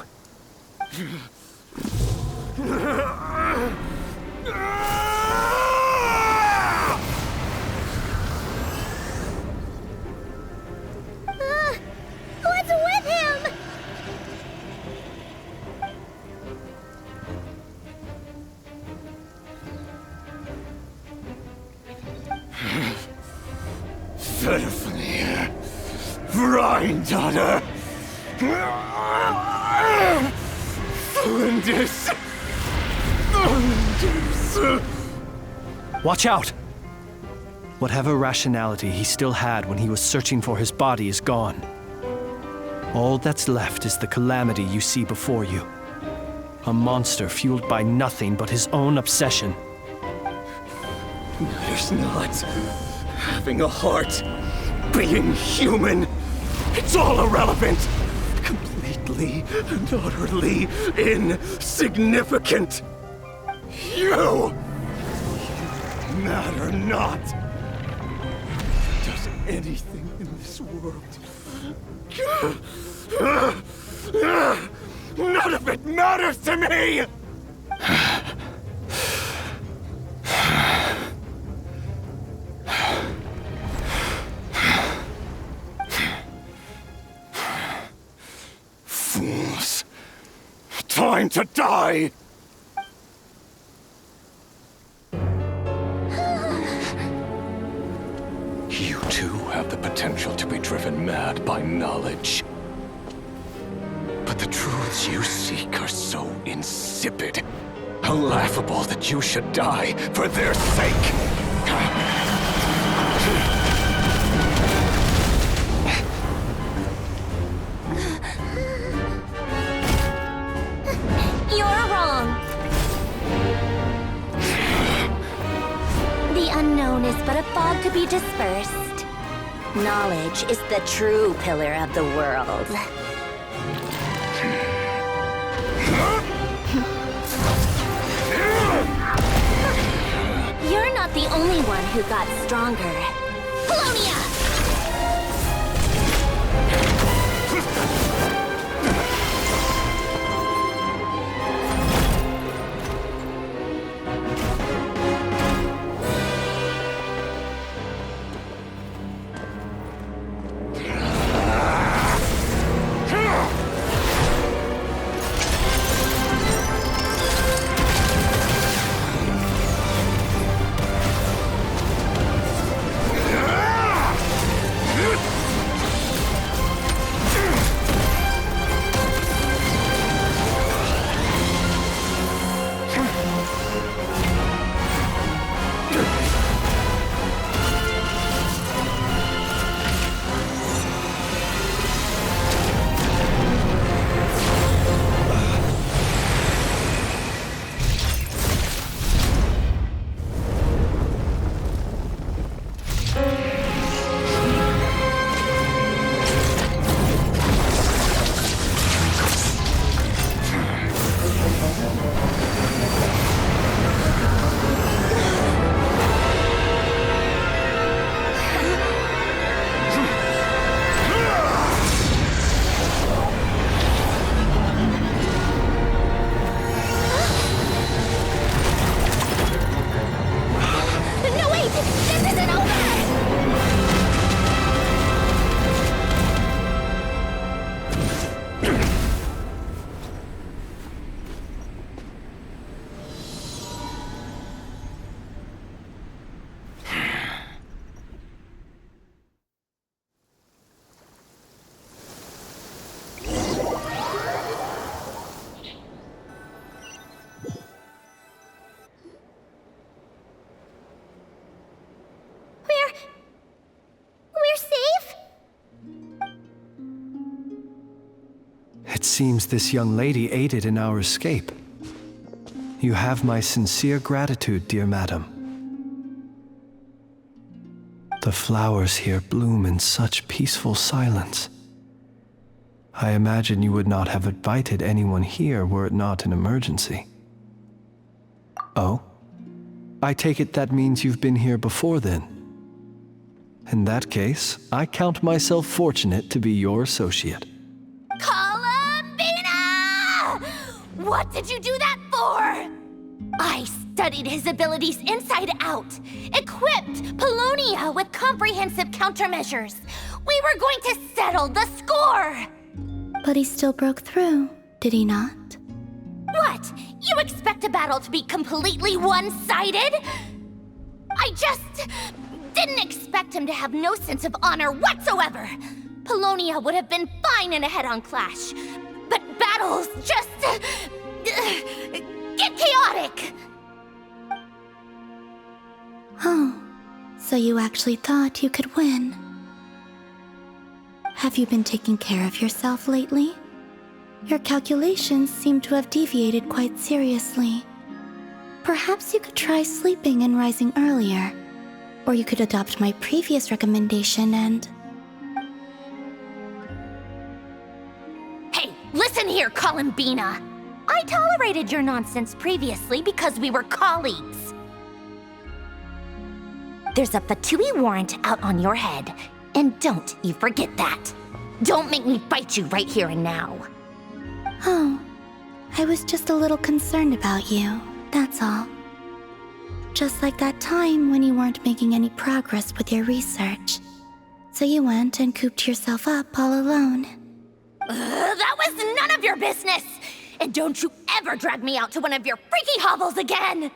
What's with him? Pitifully, Granddaughter. Flinders. Watch out! Whatever rationality he still had when he was searching for his body is gone. All that's left is the calamity you see before you. A monster fueled by nothing but his own obsession. Matters not. Having a heart, being human, it's all irrelevant. Completely and utterly insignificant. You matter not. Does anything in this world. None of it matters to me! Fools. Time to die! You too have the potential to be driven mad by knowledge. But the truths you seek are so insipid, laughable that you should die for their sake. You're wrong. The unknown is but a fog to be dispersed. Knowledge is the true pillar of the world. You're not the only one who got stronger. Polonia! It seems this young lady aided in our escape. You have my sincere gratitude, dear madam. The flowers here bloom in such peaceful silence. I imagine you would not have invited anyone here were it not an emergency. Oh? I take it that means you've been here before then. In that case, I count myself fortunate to be your associate. What did you do that for? I studied his abilities inside out, equipped Paulownia with comprehensive countermeasures. We were going to settle the score! But he still broke through, did he not? What? You expect a battle to be completely one-sided? I just didn't expect him to have no sense of honor whatsoever. Paulownia would have been fine in a head-on clash, but battles just get chaotic. Oh, so you actually thought you could win. Have you been taking care of yourself lately? Your calculations seem to have deviated quite seriously. Perhaps you could try sleeping and rising earlier. Or you could adopt my previous recommendation and... Hey, listen here, Columbina! I tolerated your nonsense previously because we were colleagues. There's a Fatui warrant out on your head, and don't you forget that. Don't make me fight you right here and now. Oh, I was just a little concerned about you, that's all. Just like that time when you weren't making any progress with your research. So you went and cooped yourself up all alone. That was none of your business! And don't you ever drag me out to one of your freaky hovels again!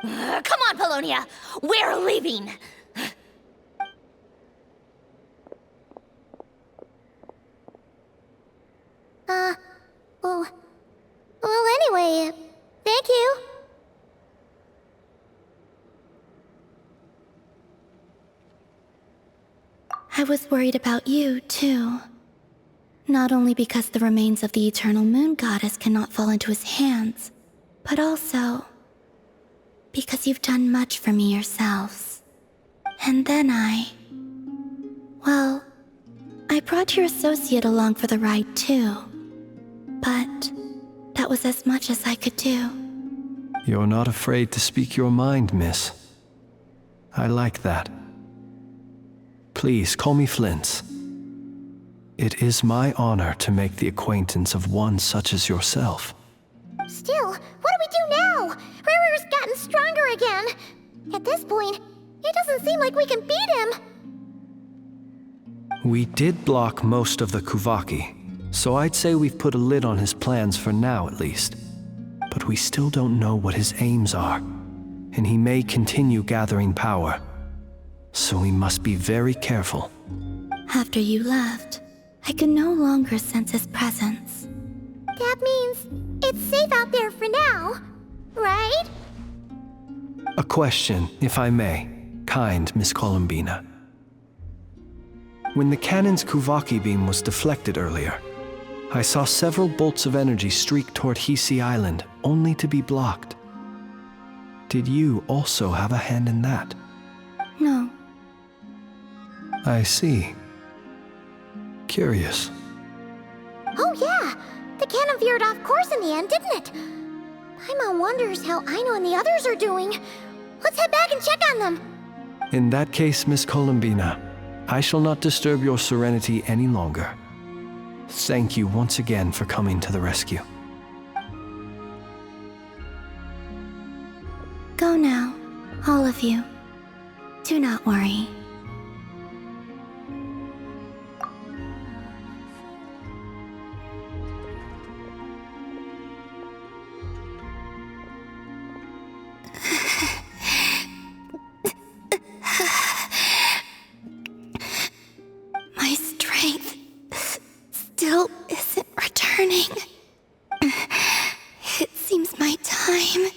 Come on, Paulownia! We're leaving! Well, anyway, thank you. I was worried about you, too. Not only because the remains of the Eternal Moon Goddess cannot fall into his hands, but also because you've done much for me yourselves. And then well, I brought your associate along for the ride, too. But that was as much as I could do. You're not afraid to speak your mind, miss. I like that. Please, call me Flins. It is my honor to make the acquaintance of one such as yourself. Still, what do we do now? Riri's gotten stronger again. At this point, it doesn't seem like we can beat him. We did block most of the Kuvaki, so I'd say we've put a lid on his plans for now at least. But we still don't know what his aims are, and he may continue gathering power. So we must be very careful. After you left, I could no longer sense his presence. That means it's safe out there for now, right? A question, if I may, kind Miss Columbina. When the cannon's Kuvaki beam was deflected earlier, I saw several bolts of energy streak toward Hisi Island, only to be blocked. Did you also have a hand in that? No. I see. Curious. Oh yeah! The cannon veered off course in the end, didn't it? Paimon wonders how Aino and the others are doing. Let's head back and check on them. In that case, Miss Columbina, I shall not disturb your serenity any longer. Thank you once again for coming to the rescue. Go now, all of you. Do not worry. My strength still isn't returning. It seems my time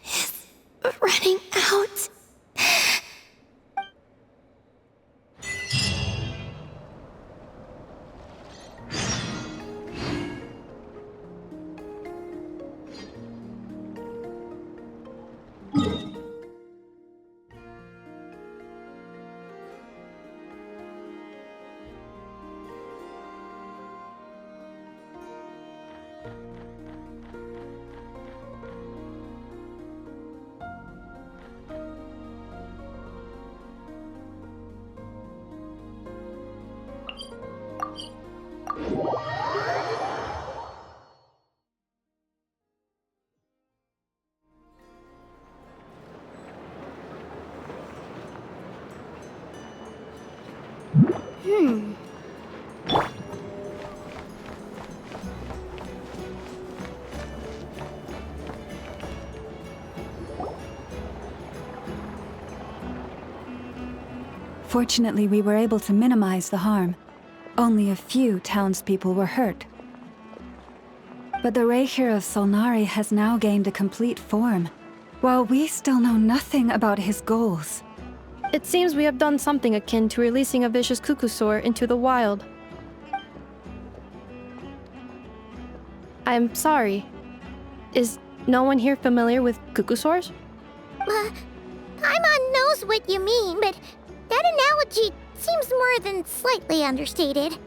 is running out. Fortunately, we were able to minimize the harm. Only a few townspeople were hurt. But the Regior of Solnari has now gained a complete form, while we still know nothing about his goals. It seems we have done something akin to releasing a vicious cuckoosaur into the wild. I'm sorry. Is no one here familiar with cuckoosaurs? Paimon knows what you mean, but that analogy seems more than slightly understated.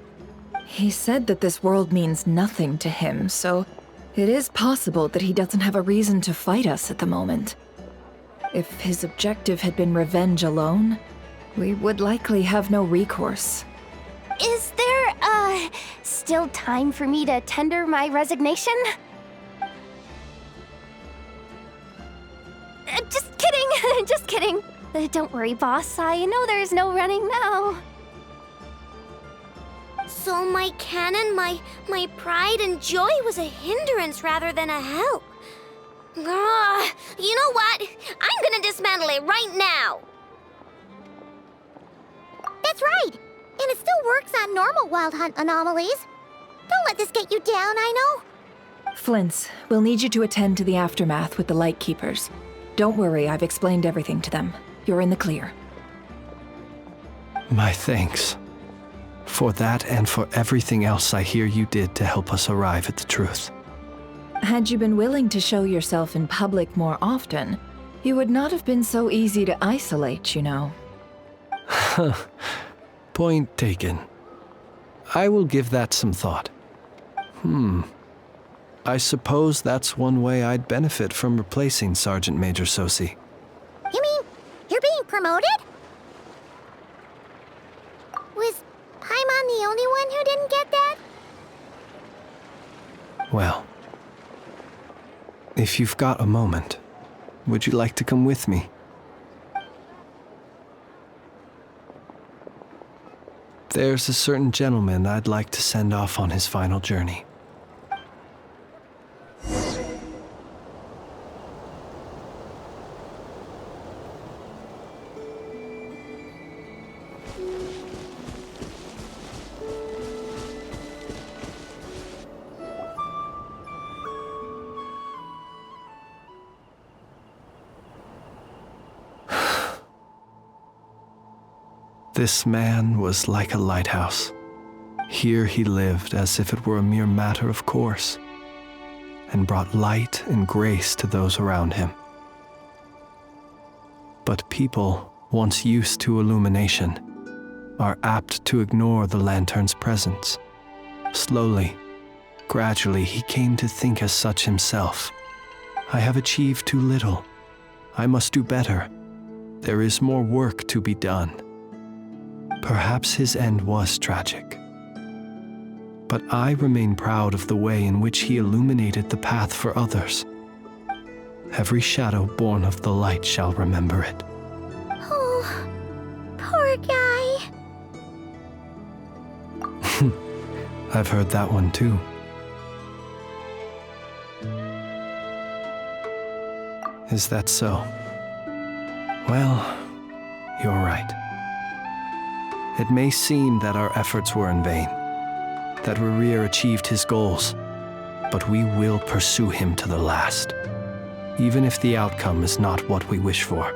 He said that this world means nothing to him, so it is possible that he doesn't have a reason to fight us at the moment. If his objective had been revenge alone, we would likely have no recourse. Is there, still time for me to tender my resignation? Just kidding, just kidding. Don't worry, boss. I know there's no running now. So my canon, my pride and joy was a hindrance rather than a help. You know what? I'm gonna dismantle it right now. That's right. And it still works on normal wild hunt anomalies. Don't let this get you down, Aino. Flins, we'll need you to attend to the aftermath with the Lightkeepers. Don't worry, I've explained everything to them. You're in the clear. My thanks. For that and for everything else I hear you did to help us arrive at the truth. Had you been willing to show yourself in public more often, you would not have been so easy to isolate, you know. Point taken. I will give that some thought. I suppose that's one way I'd benefit from replacing Sergeant Major Sosi. You mean you're being promoted? Was Paimon the only one who didn't get that? Well, if you've got a moment, would you like to come with me? There's a certain gentleman I'd like to send off on his final journey. This man was like a lighthouse. Here he lived as if it were a mere matter of course, and brought light and grace to those around him. But people, once used to illumination, are apt to ignore the lantern's presence. Slowly, gradually, he came to think as such himself. I have achieved too little. I must do better. There is more work to be done. Perhaps his end was tragic. But I remain proud of the way in which he illuminated the path for others. Every shadow born of the light shall remember it. Oh, poor guy. I've heard that one too. Is that so? Well, you're right. It may seem that our efforts were in vain, that Rerir achieved his goals, but we will pursue him to the last, even if the outcome is not what we wish for.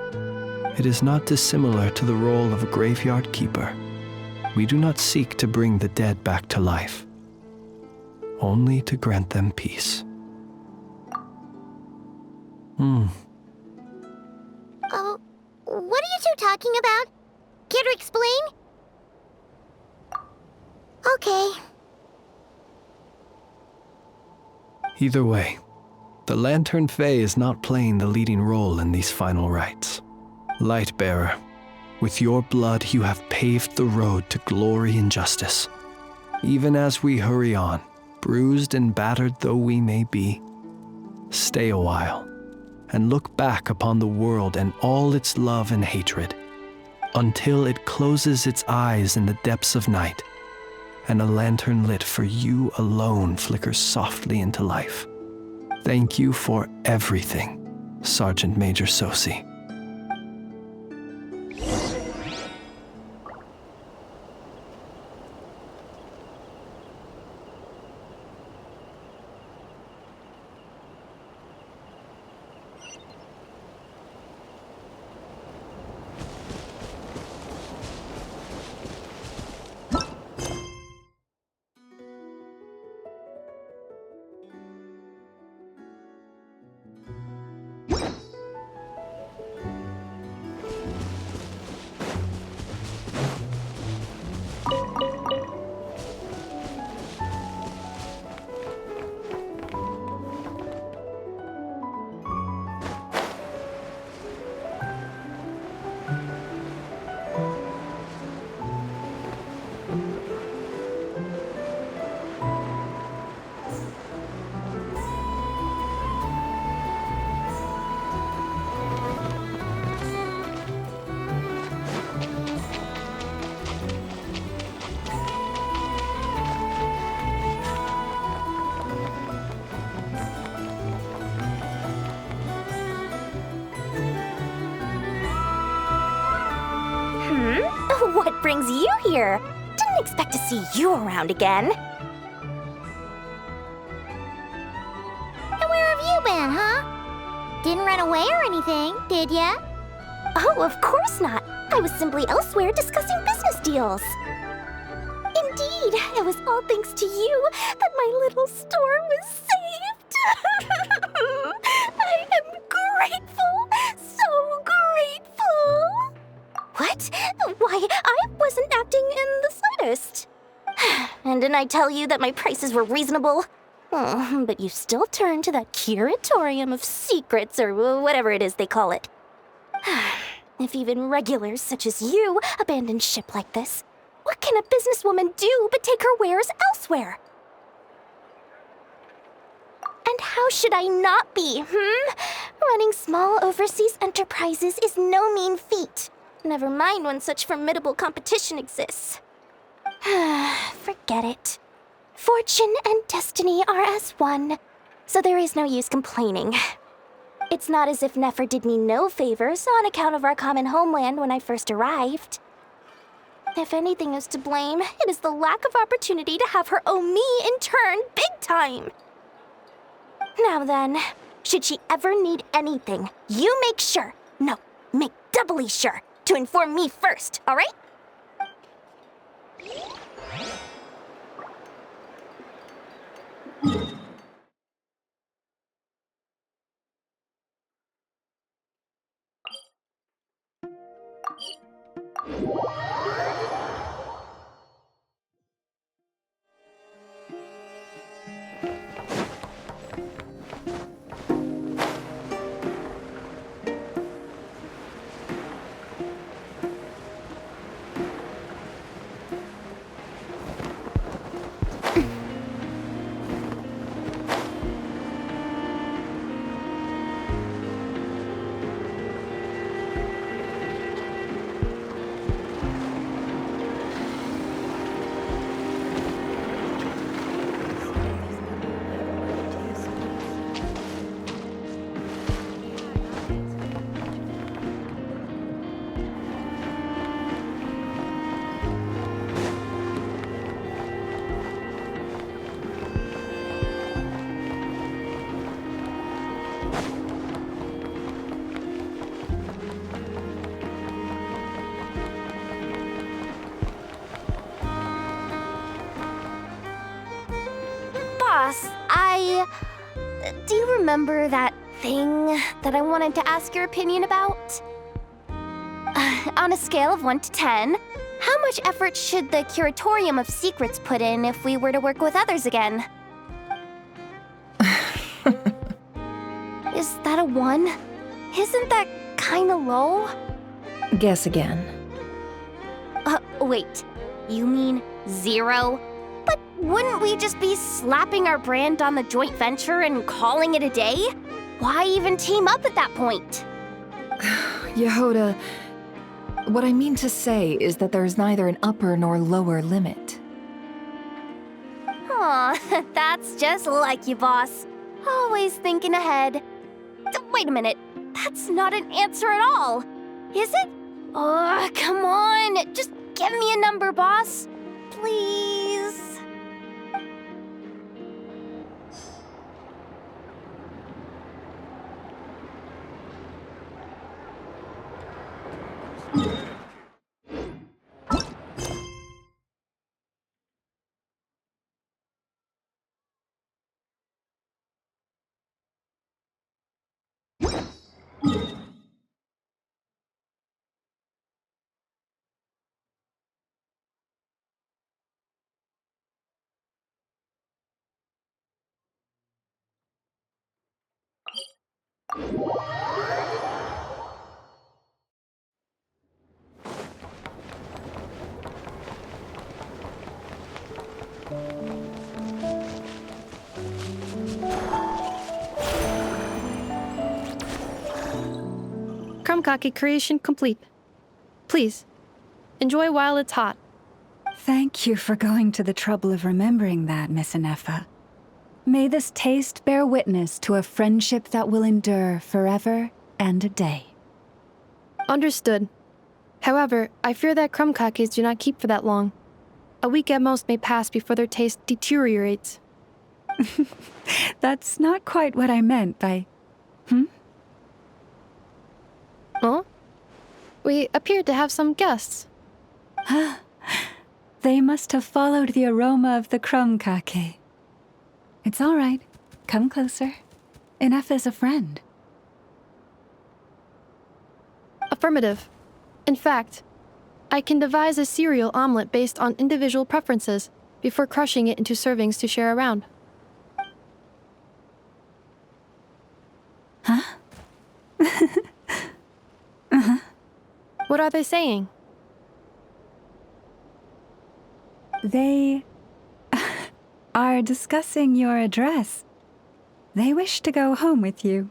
It is not dissimilar to the role of a graveyard keeper. We do not seek to bring the dead back to life, only to grant them peace. Oh, what are you two talking about? Care to explain? Okay. Either way, the Lantern Fae is not playing the leading role in these final rites. Lightbearer, with your blood you have paved the road to glory and justice. Even as we hurry on, bruised and battered though we may be, stay a while and look back upon the world and all its love and hatred. until it closes its eyes in the depths of night, and a lantern lit for you alone flickers softly into life. Thank you for everything, Sergeant Major Sosi. What brings you here? Didn't expect to see you around again. And where have you been, huh? Didn't run away or anything, did ya? Oh, of course not. I was simply elsewhere discussing business deals. Indeed, it was all thanks to you that my little store was saved. I am grateful, so grateful. What? Why, I wasn't acting in the slightest. And didn't I tell you that my prices were reasonable? Oh, but you still turn to that curatorium of secrets, or whatever it is they call it. If even regulars such as you abandon ship like this, what can a businesswoman do but take her wares elsewhere? And how should I not be, Running small overseas enterprises is no mean feat. Never mind when such formidable competition exists. Forget it. Fortune and destiny are as one, so there is no use complaining. It's not as if Nefer did me no favors on account of our common homeland when I first arrived. If anything is to blame, it is the lack of opportunity to have her owe me in turn big time. Now then, should she ever need anything, you make sure, no, make doubly sure, to inform me first, all right? Do you remember that thing that I wanted to ask your opinion about? On a scale of 1 to 10, how much effort should the Curatorium of Secrets put in if we were to work with others again? Is that a 1? Isn't that kinda low? Guess again. Wait, you mean 0? But wouldn't we just be slapping our brand on the joint venture and calling it a day? Why even team up at that point? Yehoda, What I mean to say is that there's neither an upper nor lower limit. Aw, that's just like you, boss. Always thinking ahead. Wait a minute. That's not an answer at all. Is it? Oh, come on. Just give me a number, boss. Please. Krumkake creation complete. Please, enjoy while it's hot. Thank you for going to the trouble of remembering that, Miss Inefa. May this taste bear witness to a friendship that will endure forever and a day. Understood. However, I fear that krumkakes do not keep for that long. A week at most may pass before their taste deteriorates. That's not quite what I meant by... Huh? We appeared to have some guests. They must have followed the aroma of the krumkake. It's all right. Come closer. Inefa's a friend. Affirmative. In fact, I can devise a cereal omelet based on individual preferences before crushing it into servings to share around. Huh? What are they saying? They are discussing your address. They wish to go home with you.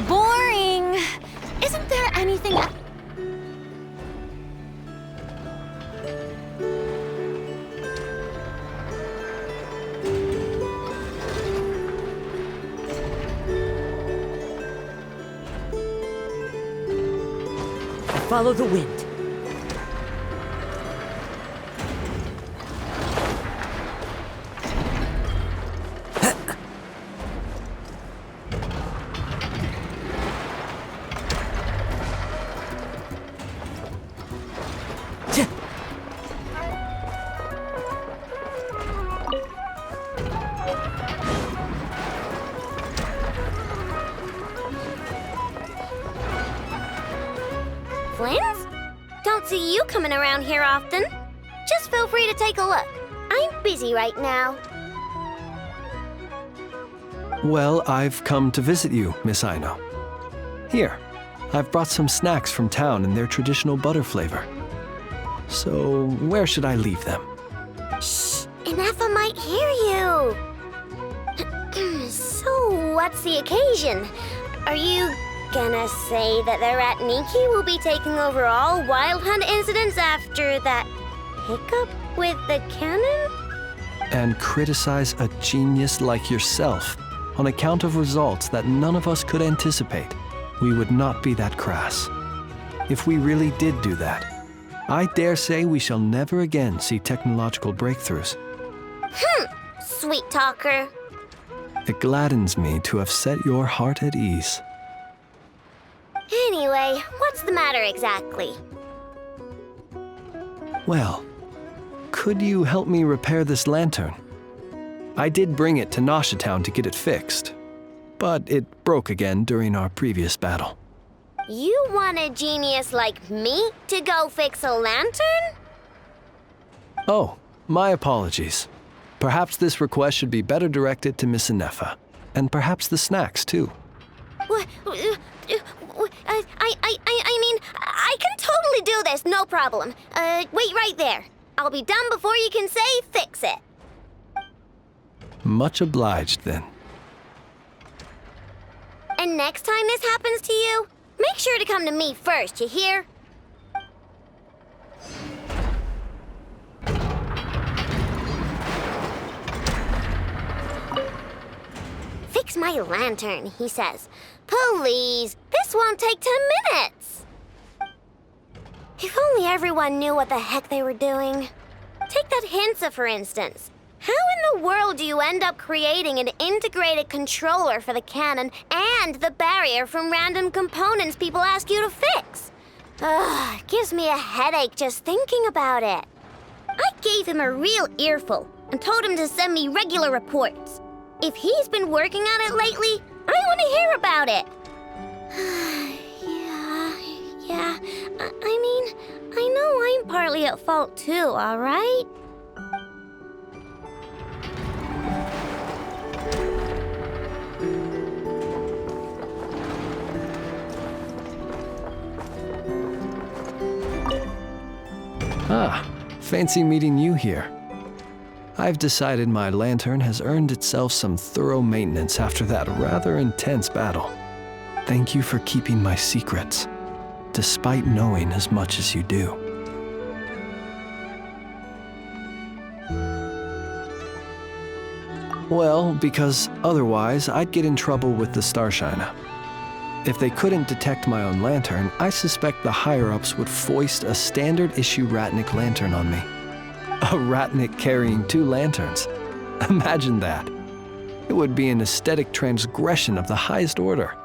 Boring! Isn't there anything... Follow the wind. Flins? Don't see you coming around here often. Just feel free to take a look. I'm busy right now. Well, I've come to visit you, Miss Aino. Here, I've brought some snacks from town in their traditional butter flavor. So, where should I leave them? Shh! Inefa might hear you! So, what's the occasion? Are you gonna say that the Rat Niki will be taking over all Wild Hunt incidents after that hiccup with the cannon? And criticize a genius like yourself on account of results that none of us could anticipate. We would not be that crass. If we really did do that, I dare say we shall never again see technological breakthroughs. Sweet talker. It gladdens me to have set your heart at ease. Anyway, what's the matter exactly? Well, could you help me repair this lantern? I did bring it to Nashitown to get it fixed, but it broke again during our previous battle. You want a genius like me to go fix a lantern? Oh, my apologies. Perhaps this request should be better directed to Miss Inefa. And perhaps the snacks, too. What? I mean, I can totally do this, no problem. Wait right there. I'll be done before you can say fix it. Much obliged, then. And next time this happens to you, make sure to come to me first, you hear? Fix my lantern, he says. Please, this won't take 10 minutes. If only everyone knew what the heck they were doing. Take that Hinsa, for instance. How in the world do you end up creating an integrated controller for the cannon and the barrier from random components people ask you to fix? Ugh, it gives me a headache just thinking about it. I gave him a real earful and told him to send me regular reports. If he's been working on it lately, I want to hear about it. Yeah. I mean, I know I'm partly at fault too, all right? Ah, fancy meeting you here. I've decided my lantern has earned itself some thorough maintenance after that rather intense battle. Thank you for keeping my secrets, despite knowing as much as you do. Well, because otherwise I'd get in trouble with the Starshiner. If they couldn't detect my own lantern, I suspect the higher-ups would foist a standard-issue Ratnik lantern on me. A Ratnik carrying 2 lanterns. Imagine that. It would be an aesthetic transgression of the highest order.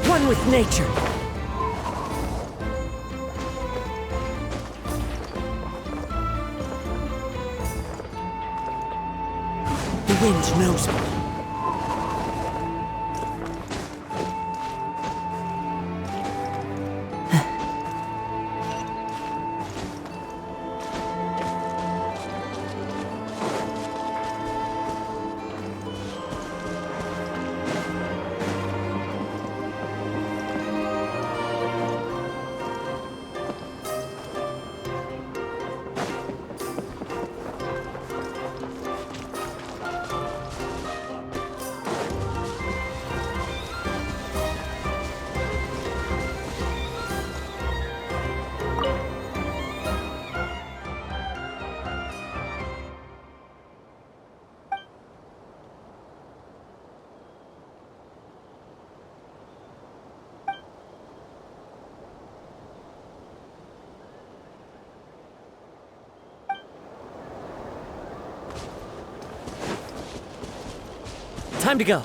One with nature. The wind knows me. Time to go.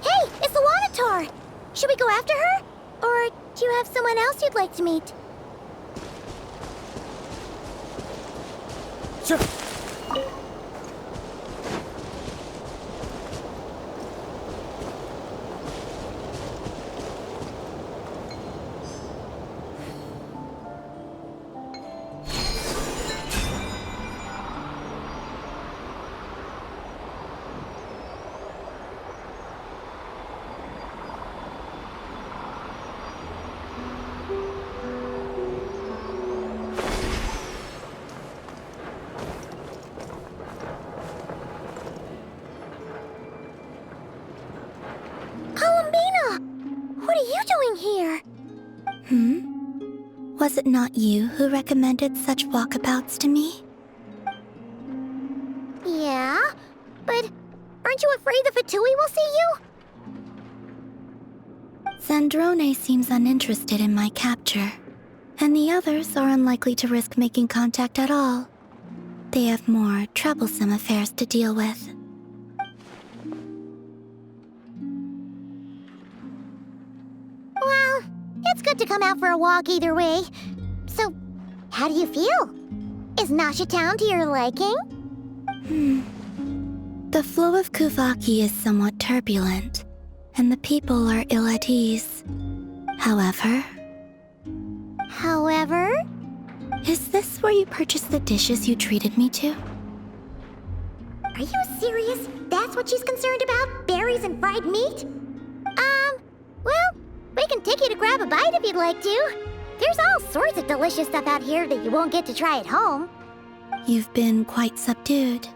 Hey, it's the Wanator! Should we go after her? Or do you have someone else you'd like to meet? What are you doing here? Was it not you who recommended such walkabouts to me? Yeah, but aren't you afraid the Fatui will see you? Zandrone seems uninterested in my capture, and the others are unlikely to risk making contact at all. They have more troublesome affairs to deal with. Well, it's good to come out for a walk either way. So, how do you feel? Is Nasha Town to your liking? The flow of Kuvaki is somewhat turbulent, and the people are ill at ease. However... Is this where you purchased the dishes you treated me to? Are you serious? That's what she's concerned about? Berries and fried meat? Well, we can take you to grab a bite if you'd like to. There's all sorts of delicious stuff out here that you won't get to try at home. You've been quite subdued.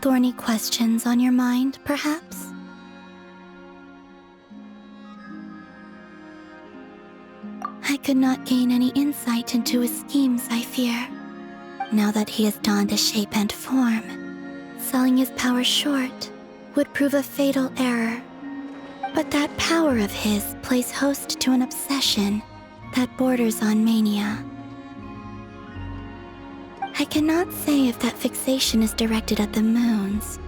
Thorny questions on your mind, perhaps? I could not gain any insight into his schemes, I fear. Now that he has donned a shape and form, selling his power short would prove a fatal error. But that power of his plays host to an obsession that borders on mania. I cannot say if that fixation is directed at the moons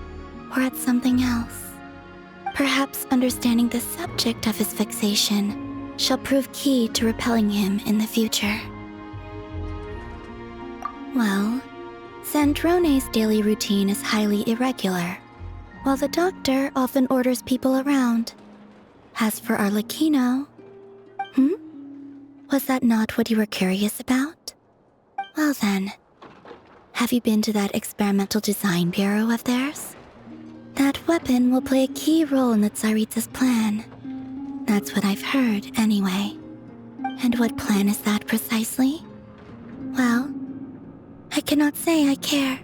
or at something else. Perhaps understanding the subject of his fixation shall prove key to repelling him in the future. Well, Zandrone's daily routine is highly irregular, while the doctor often orders people around. As for Arlecchino... Was that not what you were curious about? Well then, have you been to that experimental design bureau of theirs? That weapon will play a key role in the Tsaritsa's plan. That's what I've heard, anyway. And what plan is that precisely? Well, I cannot say I care.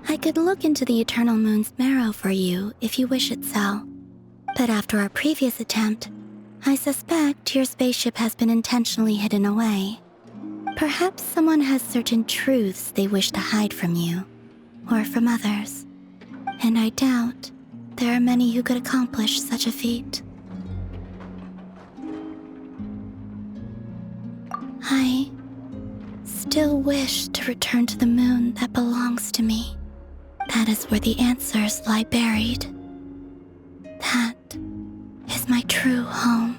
I could look into the Eternal Moon's marrow for you if you wish it so. But after our previous attempt, I suspect your spaceship has been intentionally hidden away. Perhaps someone has certain truths they wish to hide from you, or from others. And I doubt there are many who could accomplish such a feat. I still wish to return to the moon that belongs to me. That is where the answers lie buried. That is my true home.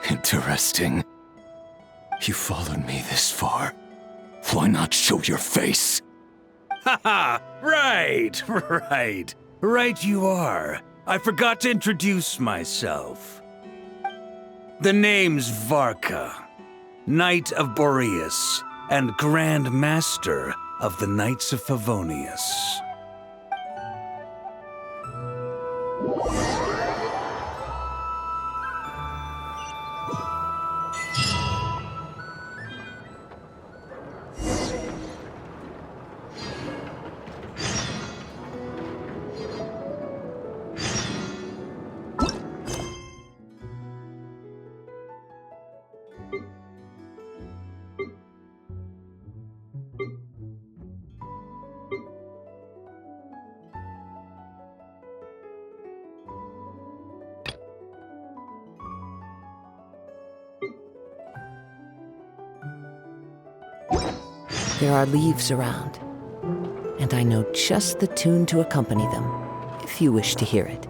Interesting. You followed me this far. Why not show your face? Haha! Right. Right you are. I forgot to introduce myself. The name's Varka, Knight of Boreas, and Grand Master of the Knights of Favonius. There are leaves around, and I know just the tune to accompany them, if you wish to hear it.